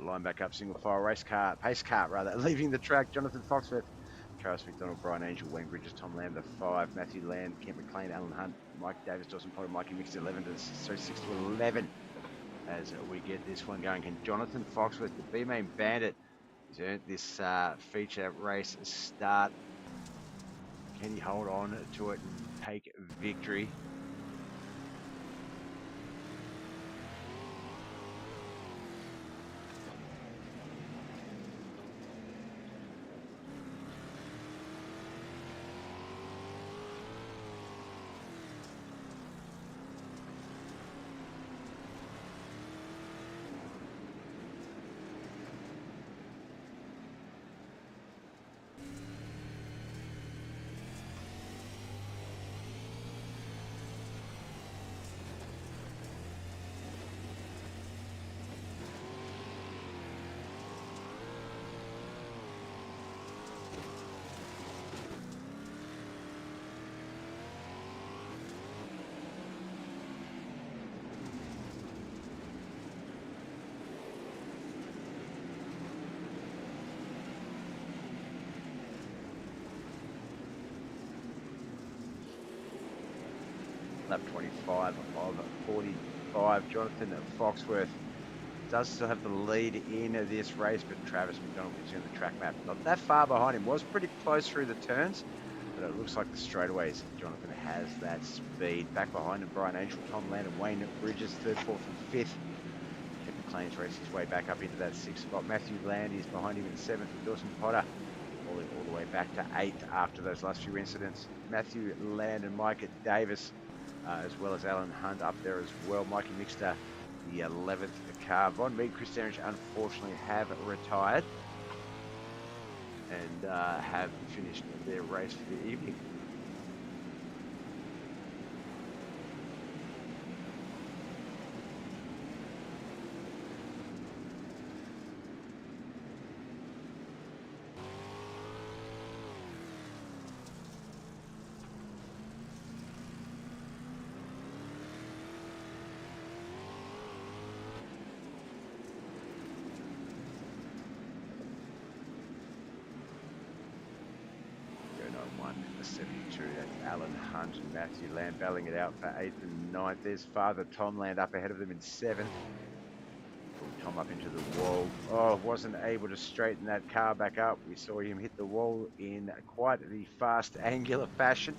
line back up, single file pace car rather, leaving the track. Jonathan Foxworth, Travis McDonald, Brian Angel, Wayne Bridges, Tom Lamb to 5, Matthew Land, Kent McLean, Alan Hunt, Mike Davis, Dawson Potter, Mikey Mixed 11 to 6 to 11. As we get this one going, can Jonathan Foxworth, the B-Main Bandit, he's earned this feature race start. Can he hold on to it and take victory? Lap 25 of 45. Jonathan Foxworth does still have the lead in this race, but Travis McDonald is on the track map. Not that far behind him. Was pretty close through the turns, but it looks like the straightaways, Jonathan has that speed. Back behind him, Brian Angel, Tom Land, and Wayne Bridges, 3rd, 4th, and 5th. Kevin McLean's racing his way back up into that 6th spot. Matthew Land is behind him in 7th, with Dawson Potter all the way back to 8th after those last few incidents. Matthew Land and Micah Davis, as well as Alan Hunt up there as well. Mikey Mixter, the 11th car. Von Mead, Chris Stanridge, unfortunately have retired and have finished their race for the evening. The 72, that's Alan Hunt and Matthew Land battling it out for 8th and 9th. There's Father Tom Land up ahead of them in 7th. Pulled Tom up into the wall. Oh, wasn't able to straighten that car back up. We saw him hit the wall in quite the fast, angular fashion.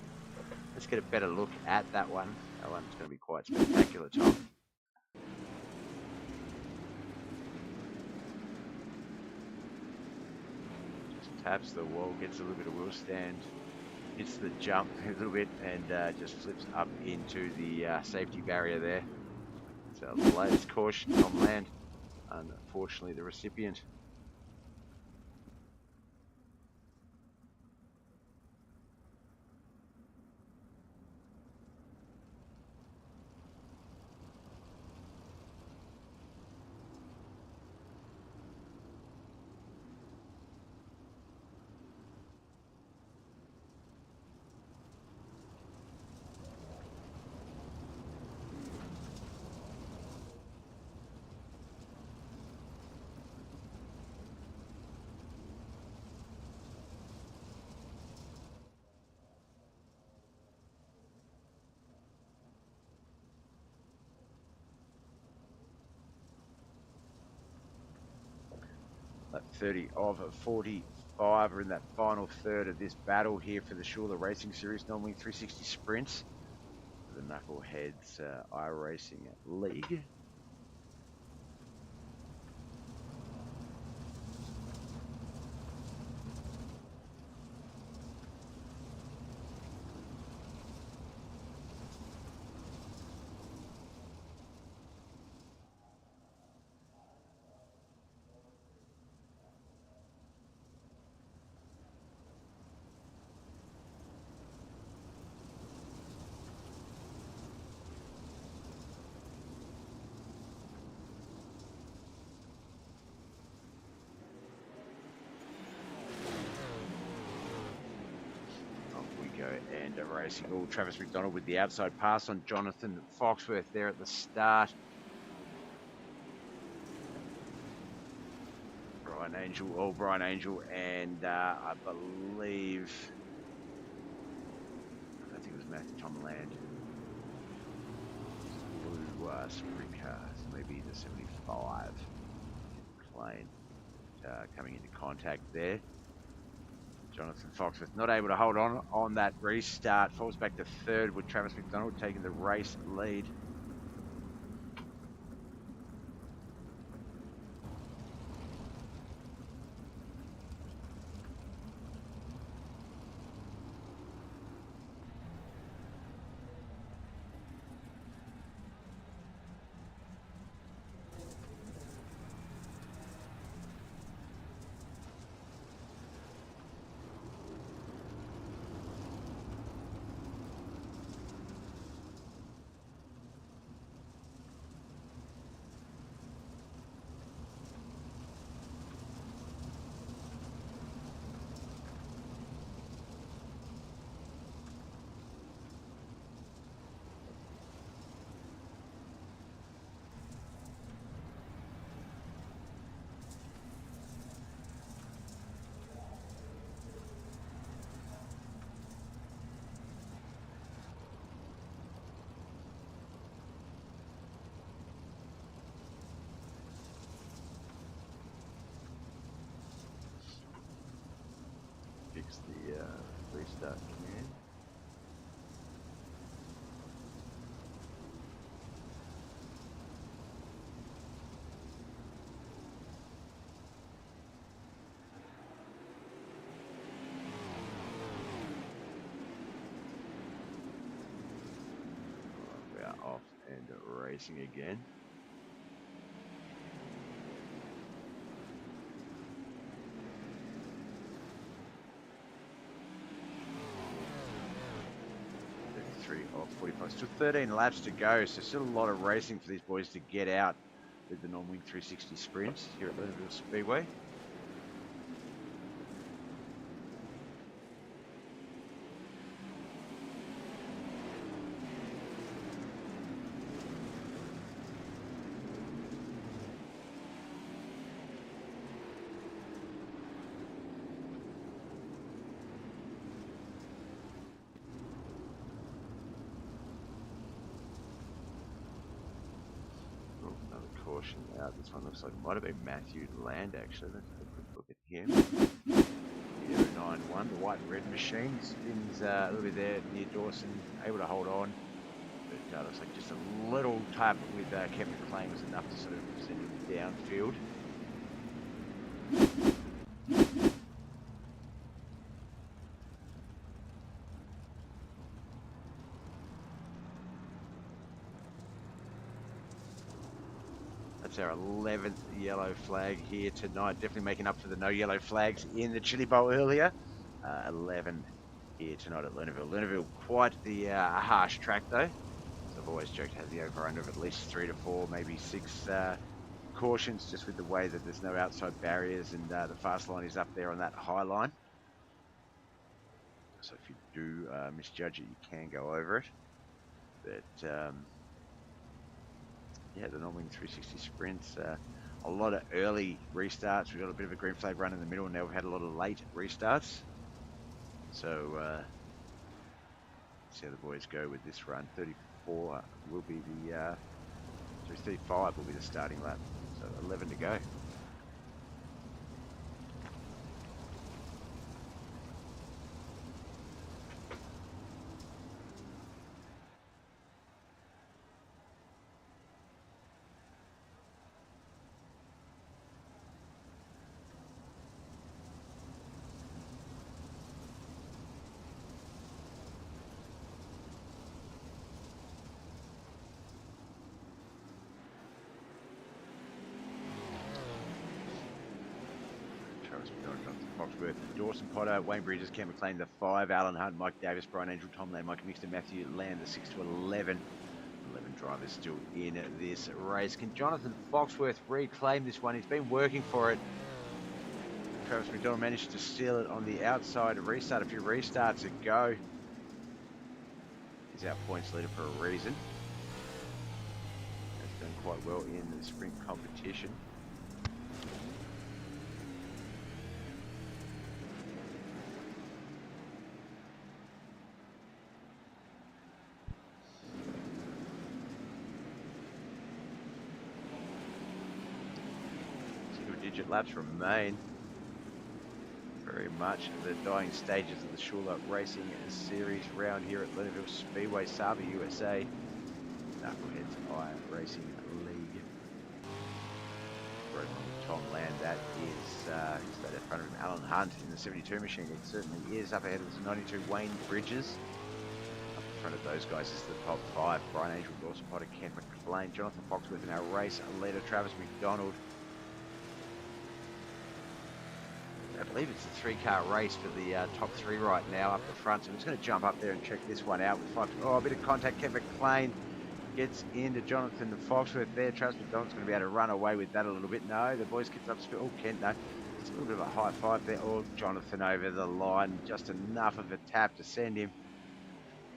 Let's get a better look at that one. That one's going to be quite spectacular, Tom. Just taps the wall, gets a little bit of wheel stand. Hits the jump a little bit and just flips up into the safety barrier there. So the latest caution, Tom Land, unfortunately the recipient. Lap 30 of 45 are in that final third of this battle here for the SHULER Racing Series, normally 360 sprints for the Knuckleheadz iRacing League. And racing all Travis McDonald with the outside pass on Jonathan Foxworth there at the start. Brian Angel, and I believe, I don't think it was Matthew Tomland. Blue sprint car, so maybe the 75 plane coming into contact there. Jonathan Foxworth not able to hold on that restart, falls back to third with Travis McDonald taking the race lead. Fix the restart command. We are off and racing again. Of 45, still 13 laps to go, so still a lot of racing for these boys to get out with the non-wing 360 sprints here at Lernerville Speedway. Caution out. This one looks like it might have been Matthew Land actually. Let's have a quick look at him. The 091, the white and red machine, spins a little bit there near Dawson, able to hold on. But looks like just a little tap with Kevin McLean was enough to sort of send him downfield. That's our 11th yellow flag here tonight. Definitely making up for the no yellow flags in the Chili Bowl earlier. 11 here tonight at Lernerville. Lernerville, quite the harsh track though. As I've always joked, has the over-under of at least 3 to 4, maybe 6 cautions, just with the way that there's no outside barriers and the fast line is up there on that high line. So if you do misjudge it, you can go over it. But yeah, the non-wing 360 sprints, a lot of early restarts. We've got a bit of a green flag run in the middle, and now we've had a lot of late restarts. So let's see how the boys go with this run. 34 will be the 35 will be the starting lap. So 11 to go. Foxworth, Dawson Potter, Wayne Bridges, Ken McLean, the 5, Alan Hunt, Mike Davis, Brian Angel, Tom Land, Mike Mixter, Matthew Land, the 6 to 11. 11 drivers still in this race. Can Jonathan Foxworth reclaim this one? He's been working for it. Travis McDonald managed to steal it on the outside restart. A few restarts ago. He's our points leader for a reason. Has done quite well in the sprint competition. single-digit laps remain. Very much the dying stages of the SHULER Racing Series round here at Lernerville Speedway, Saba, USA. Knuckleheadz iRacing League. Right on Tom Land, that is straight in front of him, Alan Hunt in the 72 machine. It certainly is. Up ahead of the 92 Wayne Bridges. Up in front of those guys is the top 5. Brian Angel, Dawson Potter, Kent McLean, Jonathan Foxworth in our race leader, Travis McDonald. I believe it's a 3-car race for the top 3 right now up the front. So I'm just going to jump up there and check this one out with Fox. Oh, a bit of contact. Kent McLean gets into Jonathan Foxworth there. Travis McDonald's going to be able to run away with that a little bit. No, the boys gets up speed. Oh, Kent, no. It's a little bit of a high five there. Oh, Jonathan over the line. Just enough of a tap to send him.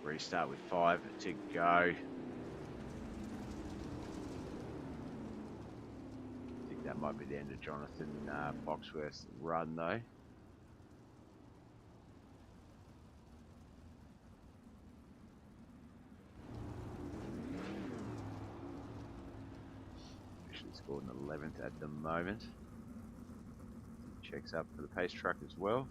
Restart with 5 to go. That might be the end of Jonathan Foxworth's run, though. Actually scored an 11th at the moment. Checks up for the pace truck as well.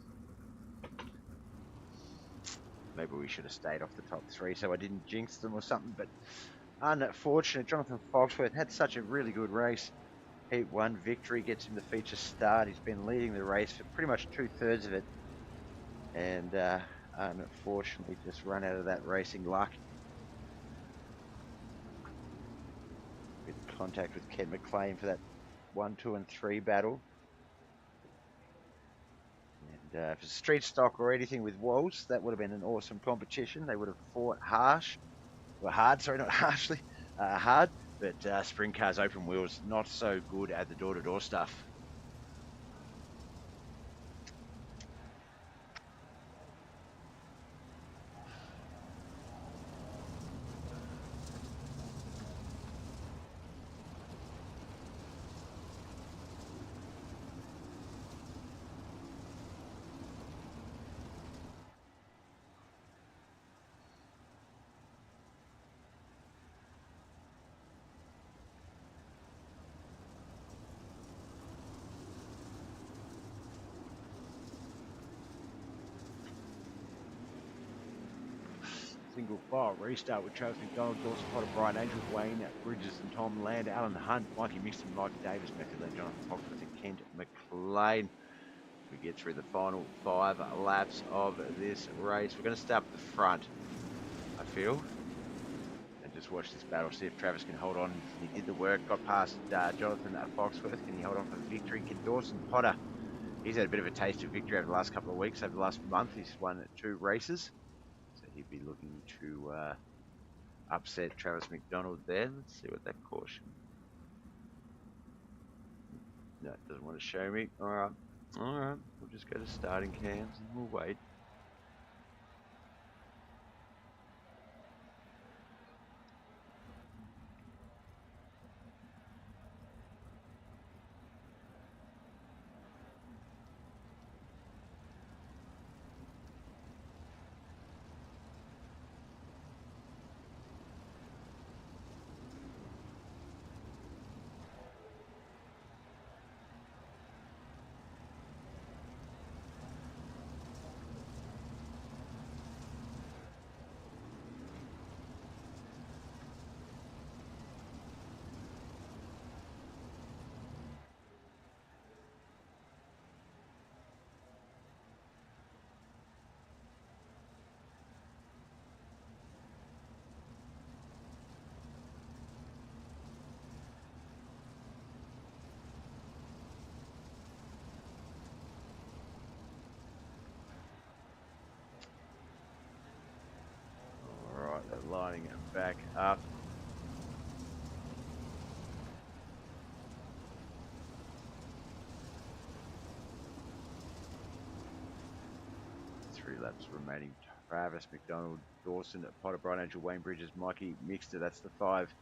Maybe we should have stayed off the top 3 so I didn't jinx them or something, but unfortunate. Jonathan Foxworth had such a really good race. Heat 1 victory gets him the feature start. He's been leading the race for pretty much 2/3 of it. And unfortunately just run out of that racing luck. With contact with Ken McLean for that 1, 2 and 3 battle. And if it's street stock or anything with Walls, that would have been an awesome competition. They would have fought hard, not harshly, hard. But sprint cars, open wheels, not so good at the door-to-door stuff. Single file restart with Travis McDonald, Dawson Potter, Brian Angel, Wayne Bridges and Tom Land, Alan Hunt, Mikey Mixon, Mike Davis, Matthew Lee, Jonathan Foxworth and Kent McLean. We get through the final 5 laps of this race. We're going to start at the front, I feel, and just watch this battle, see if Travis can hold on. He did the work, got past Jonathan Foxworth. Can he hold on for victory? Can Dawson Potter? He's had a bit of a taste of victory over the last couple of weeks. Over the last month, he's won 2 races. So he'd be looking to upset Travis McDonald there. Let's see what that caution. No, it doesn't want to show me. Alright. Alright. We'll just go to starting cams and we'll wait. Lining it back up. Three laps remaining. Travis McDonald, Dawson, Potter, Brian Angel, Wayne Bridges, Mikey Mixter. That's the 5.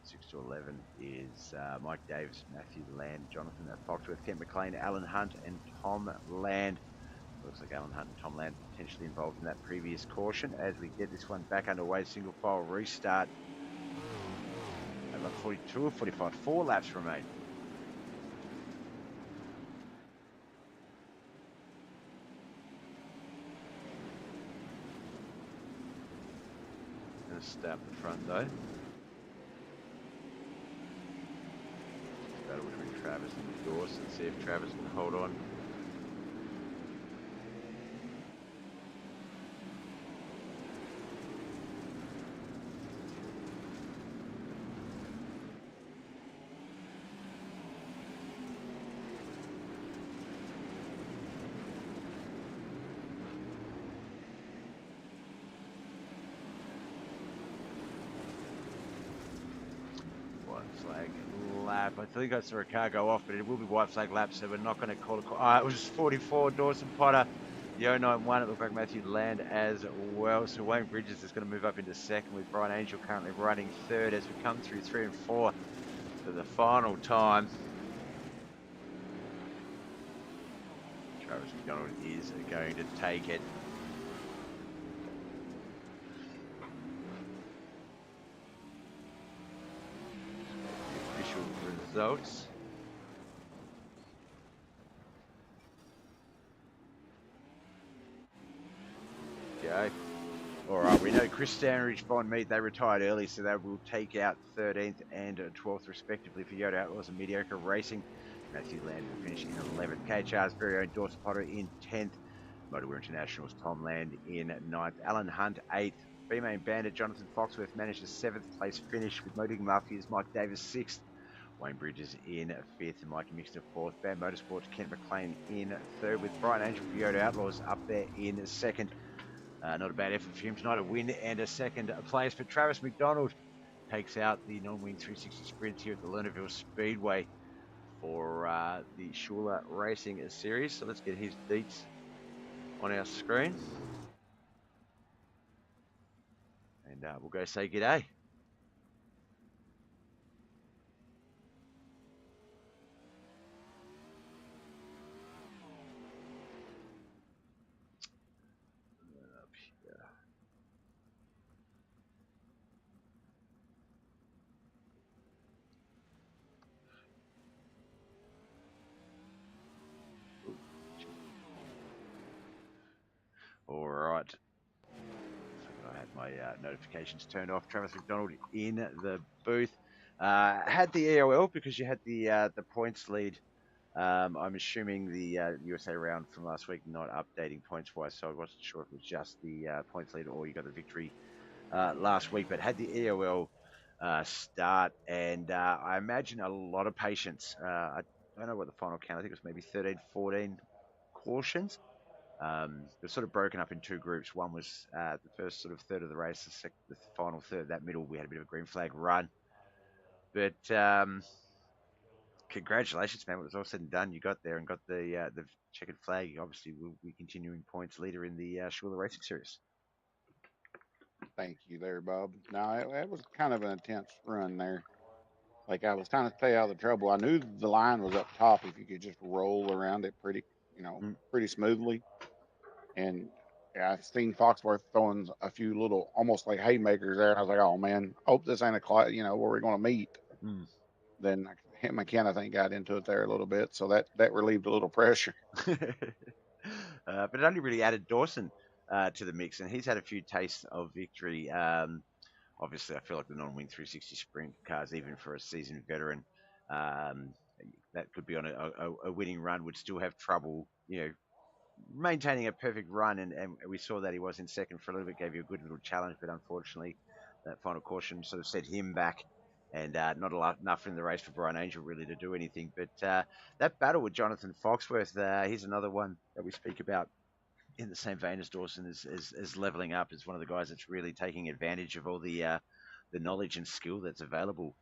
6 to 11 is Mike Davis, Matthew Land, Jonathan Foxworth, Kent McLean, Alan Hunt, and Tom Land. Looks like Alan Hunt and Tom Land potentially involved in that previous caution. As we get this one back underway, single file restart. About 42 or 45, 4 laps remain. to stay up the front though. Battle between Travis and Dawson. See if Travis can hold on. Flag lap. I think I saw a car go off, but it will be white flag lap, so we're not going to call it. It was 44, Dawson Potter. The 091, it looked like Matthew Land as well. So Wayne Bridges is going to move up into second with Brian Angel currently running third as we come through 3 and 4 for the final time. Travis McDonald is going to take it. Results. Okay. All right, we know Chris Stanridge, Bond Meat, they retired early, so they will take out 13th and 12th respectively for Yoda Outlaws and Mediocre Racing. Matthew Land will finish in 11th. KHR's very own Dawson Potter in 10th. Motorwear International's Tom Land in 9th. Alan Hunt 8th. B-Main Bandit Jonathan Foxworth managed a 7th place finish with Motoring Mafia's Mike Davis 6th. Wayne Bridges in 5th and Mikey Mixter 4th. Band Motorsports Kent McLean in 3rd with Brian Angel for Yoda Outlaws up there in 2nd. Not a bad effort for him tonight, a win and a 2nd place. But Travis McDonald takes out the non-wing 360 sprint here at the Lernerville Speedway for the SHULER Racing Series. So let's get his deets on our screen. And we'll go say g'day. All right. I had my notifications turned off. Travis McDonald in the booth. Had the EOL because you had the points lead. I'm assuming the USA round from last week not updating points wise, so I wasn't sure if it was just the points lead or you got the victory last week. But had the EOL start, and I imagine a lot of patience. I don't know what the final count. I think it was maybe 13, 14 cautions. They're sort of broken up in 2 groups. One was the first sort of third of the race, the final third, that middle, we had a bit of a green flag run. But congratulations, man. It was all said and done. You got there and got the checkered flag. Obviously, we'll be continuing points leader in the SHULER Racing Series. Thank you there, Bob. No, it was kind of an intense run there. Like I was trying to stay out of the trouble. I knew the line was up top if you could just roll around it pretty, pretty smoothly. And yeah, I've seen Foxworth throwing a few little, almost like haymakers there. And I was like, oh man, hope this ain't a class, where we're going to meet. Then him and Ken, I think, got into it there a little bit. So that relieved a little pressure. But it only really added Dawson to the mix, and he's had a few tastes of victory. Obviously, I feel like the non-wing 360 sprint cars, even for a seasoned veteran, that could be on a winning run, would still have trouble, maintaining a perfect run. And we saw that he was in second for a little bit, gave you a good little challenge, but unfortunately, that final caution sort of set him back. And not enough in the race for Brian Angel really to do anything. But that battle with Jonathan Foxworth, he's another one that we speak about in the same vein as Dawson, is leveling up, as one of the guys that's really taking advantage of all the knowledge and skill that's available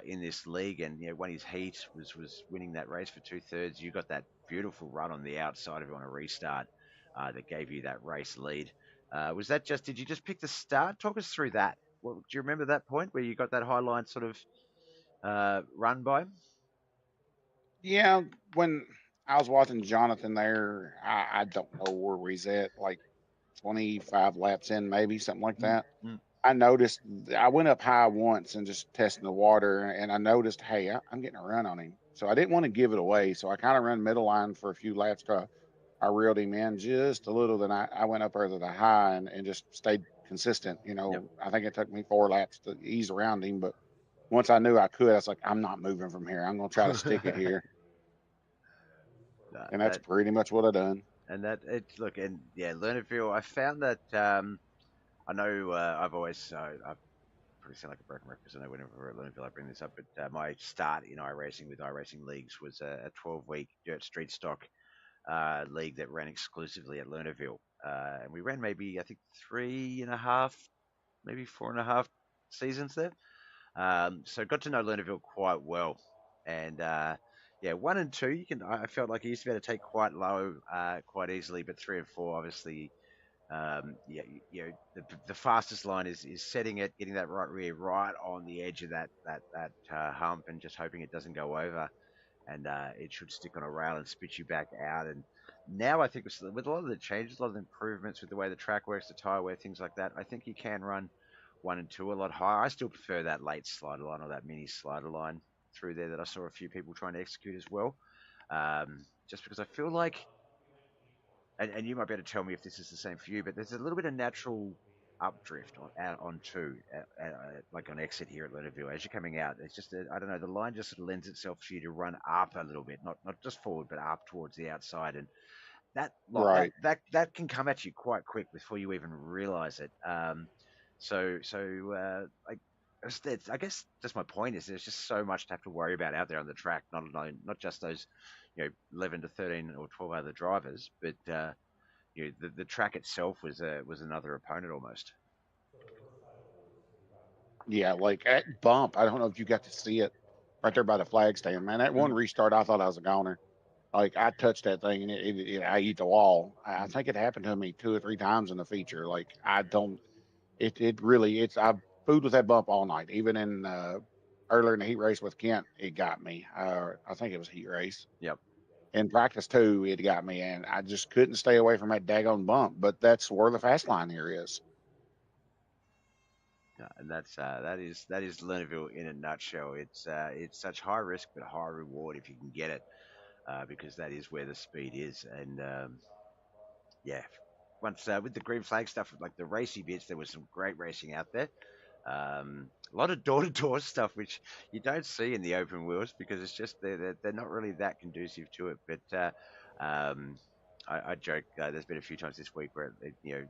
in this league. And when his heat was winning that race for 2/3, you got that beautiful run on the outside of it on a restart that gave you that race lead. Was that did you just pick the start? Talk us through that. Do you remember that point where you got that high line sort of run by him? Yeah, when I was watching Jonathan there, I don't know where he's at, like 25 laps in, maybe something like that. I noticed I went up high once and just testing the water, and I noticed, hey, I'm getting a run on him. So I didn't want to give it away. So I kind of ran middle line for a few laps. I reeled him in just a little. Then I went up there to the high and just stayed consistent. Yep. I think it took me 4 laps to ease around him, but once I knew I could, I was like, I'm not moving from here. I'm gonna try to stick it here, and that's That pretty much what I done. and that it's look and yeah, Lernerville. I found that I know I've probably sound like a broken record because I know whenever we're at Lernerville I bring this up, but my start in iRacing with iRacing leagues was a 12-week dirt street stock league that ran exclusively at Lernerville, and we ran maybe I think 3.5, maybe 4.5 seasons there. So got to know Lernerville quite well, and yeah, 1 and 2 you can. I felt like I used to be able to take quite low, quite easily, but 3 and 4 obviously. Yeah, the fastest line is setting it, getting that right rear right on the edge of that hump, and just hoping it doesn't go over, and it should stick on a rail and spit you back out. And now I think with a lot of the changes, a lot of the improvements with the way the track works, the tire wear, things like that, I think you can run 1 and 2 a lot higher. I still prefer that late slider line or that mini slider line through there that I saw a few people trying to execute as well. Just because I feel like, and you might be able to tell me if this is the same for you, but there's a little bit of natural updrift out on two, like on exit here at Lernerville. As you're coming out, it's just, I don't know, the line just sort of lends itself for you to run up a little bit, not just forward, but up towards the outside. And Right. that can come at you quite quick before you even realize it. Like, I guess just my point is there's just so much to have to worry about out there on the track. Not just those, 11 to 13 or 12 other drivers, but the track itself was another opponent almost. Yeah, like at bump. I don't know if you got to see it right there by the flag stand, man. That one restart, I thought I was a goner. Like I touched that thing and I eat the wall. I think it happened to me 2 or 3 times in the feature. Like I don't. It really. I've food with that bump all night. Even in earlier in the heat race with Kent, it got me. I think it was heat race. Yep. In practice too, it got me, and I just couldn't stay away from that daggone bump. But that's where the fast line here is. Yeah, and that is Lernerville in a nutshell. It's such high risk but high reward if you can get it, because that is where the speed is. And yeah, once with the green flag stuff, like the racy bits, there was some great racing out there. A lot of door-to-door stuff, which you don't see in the open wheels because it's just they're not really that conducive to it. But I joke. There's been a few times this week where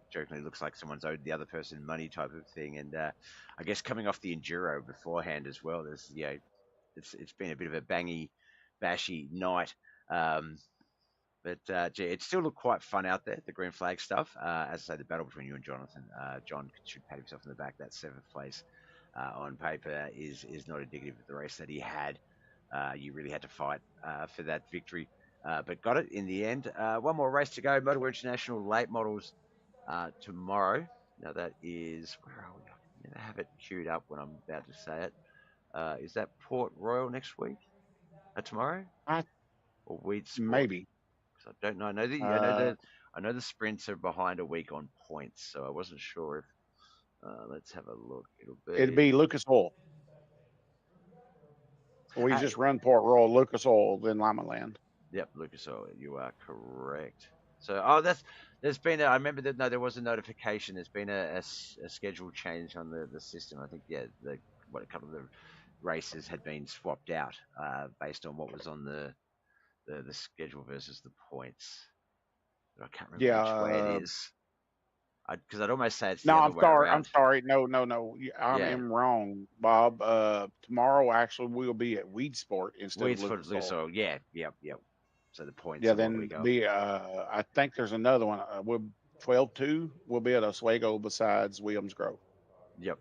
jokingly looks like someone's owed the other person money type of thing. And I guess coming off the enduro beforehand as well, there's it's been a bit of a bangy, bashy night. Um, but gee, it still looked quite fun out there, the green flag stuff. As I say, the battle between you and Jonathan, John should pat himself on the back. That 7th place on paper is not indicative of the race that he had. You really had to fight for that victory, but got it in the end. One more race to go. Motor International late models tomorrow. Now that is, where are we? I never have it queued up when I'm about to say it. Is that Port Royal next week? Tomorrow? I Or Weed Sport? maybe. I don't know. Uh, I know the sprints are behind a week on points, so I wasn't sure if. Let's have a look. It'll it'd be. be Lucas Oil. We Uh, just run Port Royal, Lucas Oil, then Lima Land. yep, Lucas Oil. You are correct. So, there's been. I remember that. No, there was a notification. There's been a schedule change on the system. I think a couple of the races had been swapped out based on what was on the schedule versus the points. But I can't remember Yeah. which way it is. Because I'd almost say it's the No, other I'm way sorry. I'm around. sorry. No. I Yeah, am wrong, Bob. Tomorrow actually we'll be at Weed Sport instead of Weeds for Lucas Oil. Oil. Yeah, yep. So the points Yeah, are what we then go. be I think there's another one. We'll 12-2. We'll be at Oswego besides Williams Grove. Yep.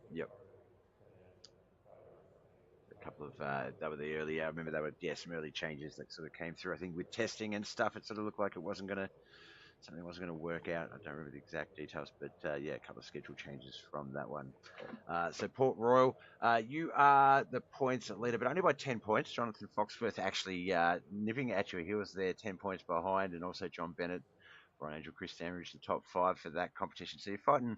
A couple of that were the early. I remember there were some early changes that sort of came through. I think with testing and stuff, it sort of looked like something wasn't gonna work out. I don't remember the exact details, but yeah, a couple of schedule changes from that one. So Port Royal, you are the points leader, but only by 10 points. Jonathan Foxworth actually nipping at your heels there, 10 points behind, and also John Bennett, Brian Angel, Chris Sandridge, the top 5 for that competition. So you're fighting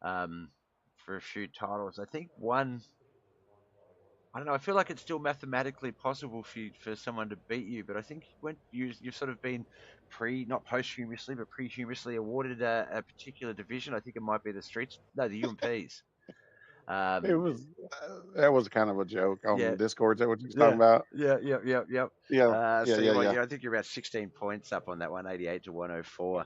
for a few titles. I think one I don't know. I feel like it's still mathematically possible for someone to beat you, but I think when you've sort of been not posthumously, but prehumously awarded a particular division. I think it might be the streets, no, the UMPs. It was that was kind of a joke Yeah, on Discord. Is that what you're talking yeah, about? yeah. Yeah, yeah, So yeah, well, yeah. yeah, I think you're about 16 points up on that one, 88 to 104.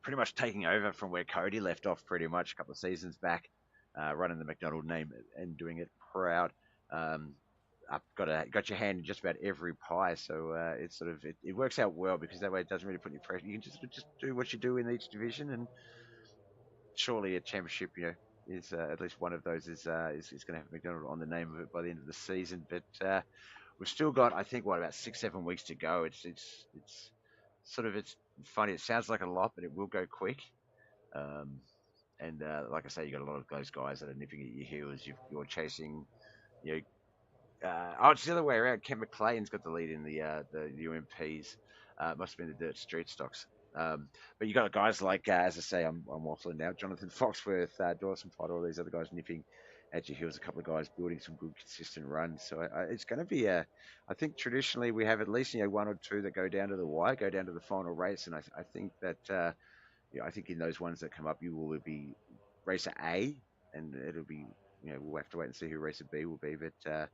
Pretty much taking over from where Cody left off pretty much a couple of seasons back, running the McDonald name and doing it proud. I've got your hand in just about every pie, so it's sort of it works out well because that way it doesn't really put any pressure. You can just do what you do in each division, and surely a championship, is at least one of those is going to have McDonald on the name of it by the end of the season. But we've still got, I think, about 6-7 weeks to go. It's sort of it's funny. It sounds like a lot, but it will go quick. Um, and like I say, you got a lot of those guys that are nipping at your heels. You're chasing, you know. It's the other way around. Ken McLean's got the lead in the UMPs. Must have been the Dirt Street Stocks. But you got guys like, as I say, I'm waffling now. Jonathan Foxworth, Dawson Potter, all these other guys nipping at your heels. A couple of guys building some good, consistent runs. So it's going to be I think traditionally we have at least one or two that go down to the wire, go down to the final race, and I think that I think in those ones that come up, you will be racer A, and it'll be we'll have to wait and see who racer B will be, but.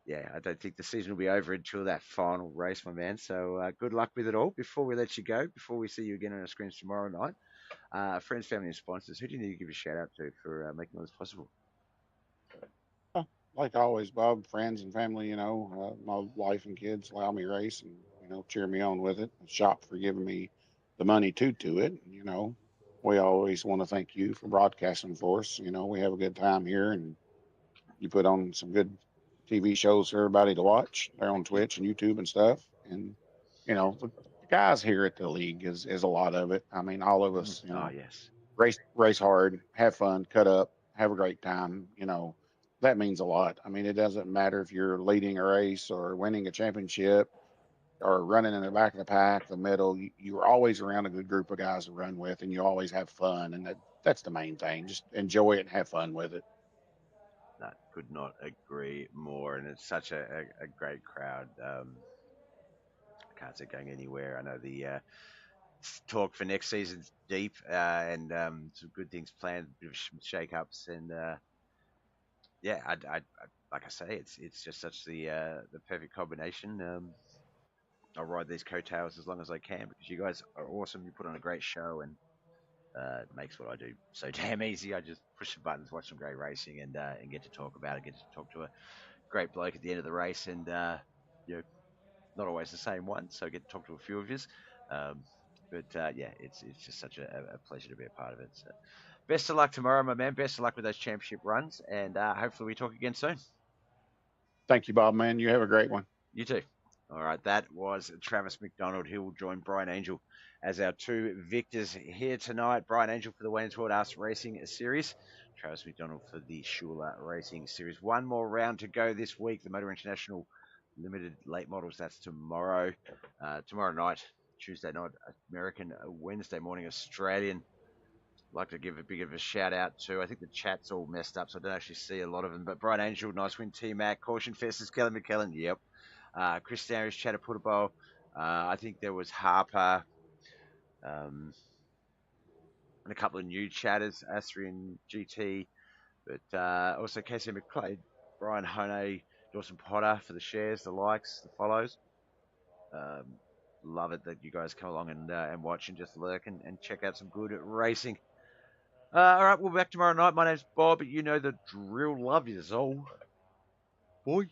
Yeah, I don't think the season will be over until that final race, my man. So good luck with it all. Before we let you go, before we see you again on our screens tomorrow night, friends, family, and sponsors, who do you need to give a shout out to for making all this possible? Like always, Bob, friends and family, my wife and kids allow me to race and, cheer me on with it. The shop for giving me the money to do it. We always want to thank you for broadcasting for us. We have a good time here and you put on some good TV shows for everybody to watch. They're on Twitch and YouTube and stuff. And, the guys here at the league is a lot of it. I mean, all of us, Oh, yes. race hard, have fun, cut up, have a great time. That means a lot. I mean, it doesn't matter if you're leading a race or winning a championship or running in the back of the pack, the middle. You're always around a good group of guys to run with, and you always have fun. And that's the main thing. Just enjoy it and have fun with it. That could not agree more. And it's such a great crowd. I can't see it going anywhere. I know the talk for next season's deep and some good things planned, a bit of shake-ups, and yeah, like I say, it's just such the perfect combination. I'll ride these coattails as long as I can because you guys are awesome. You put on a great show, and it makes what I do so damn easy. I just push some buttons, watch some great racing, and get to talk about it. Get to talk to a great bloke at the end of the race, and not always the same one, so I get to talk to a few of you. Yeah, it's just such a pleasure to be a part of it. So, best of luck tomorrow, my man. Best of luck with those championship runs, and hopefully we talk again soon. Thank you, Bob, man. You have a great one. You too. All right, that was Travis McDonald. He will join Brian Angel as our two victors here tonight. Brian Angel for the Wayne's World Arts Racing Series. Travis McDonald for the SHULER Racing Series. One more round to go this week. The Motor International Limited Late Models. That's tomorrow. Tomorrow night, Tuesday night, American, Wednesday morning, Australian. I'd like to give a big of a shout out to, I think the chat's all messed up, so I don't actually see a lot of them. But Brian Angel, nice win, T-Mac. Caution Festers, Kelly McKellen, yep. Chris Darius, Chatter Puttabo. I think there was Harper. And a couple of new chatters, Asrian GT. But also Casey McClade, Brian Hone, Dawson Potter for the shares, the likes, the follows. Love it that you guys come along and watch and just lurk and check out some good racing. All right, we'll be back tomorrow night. My name's Bob. You know the drill. Love you all. Boy.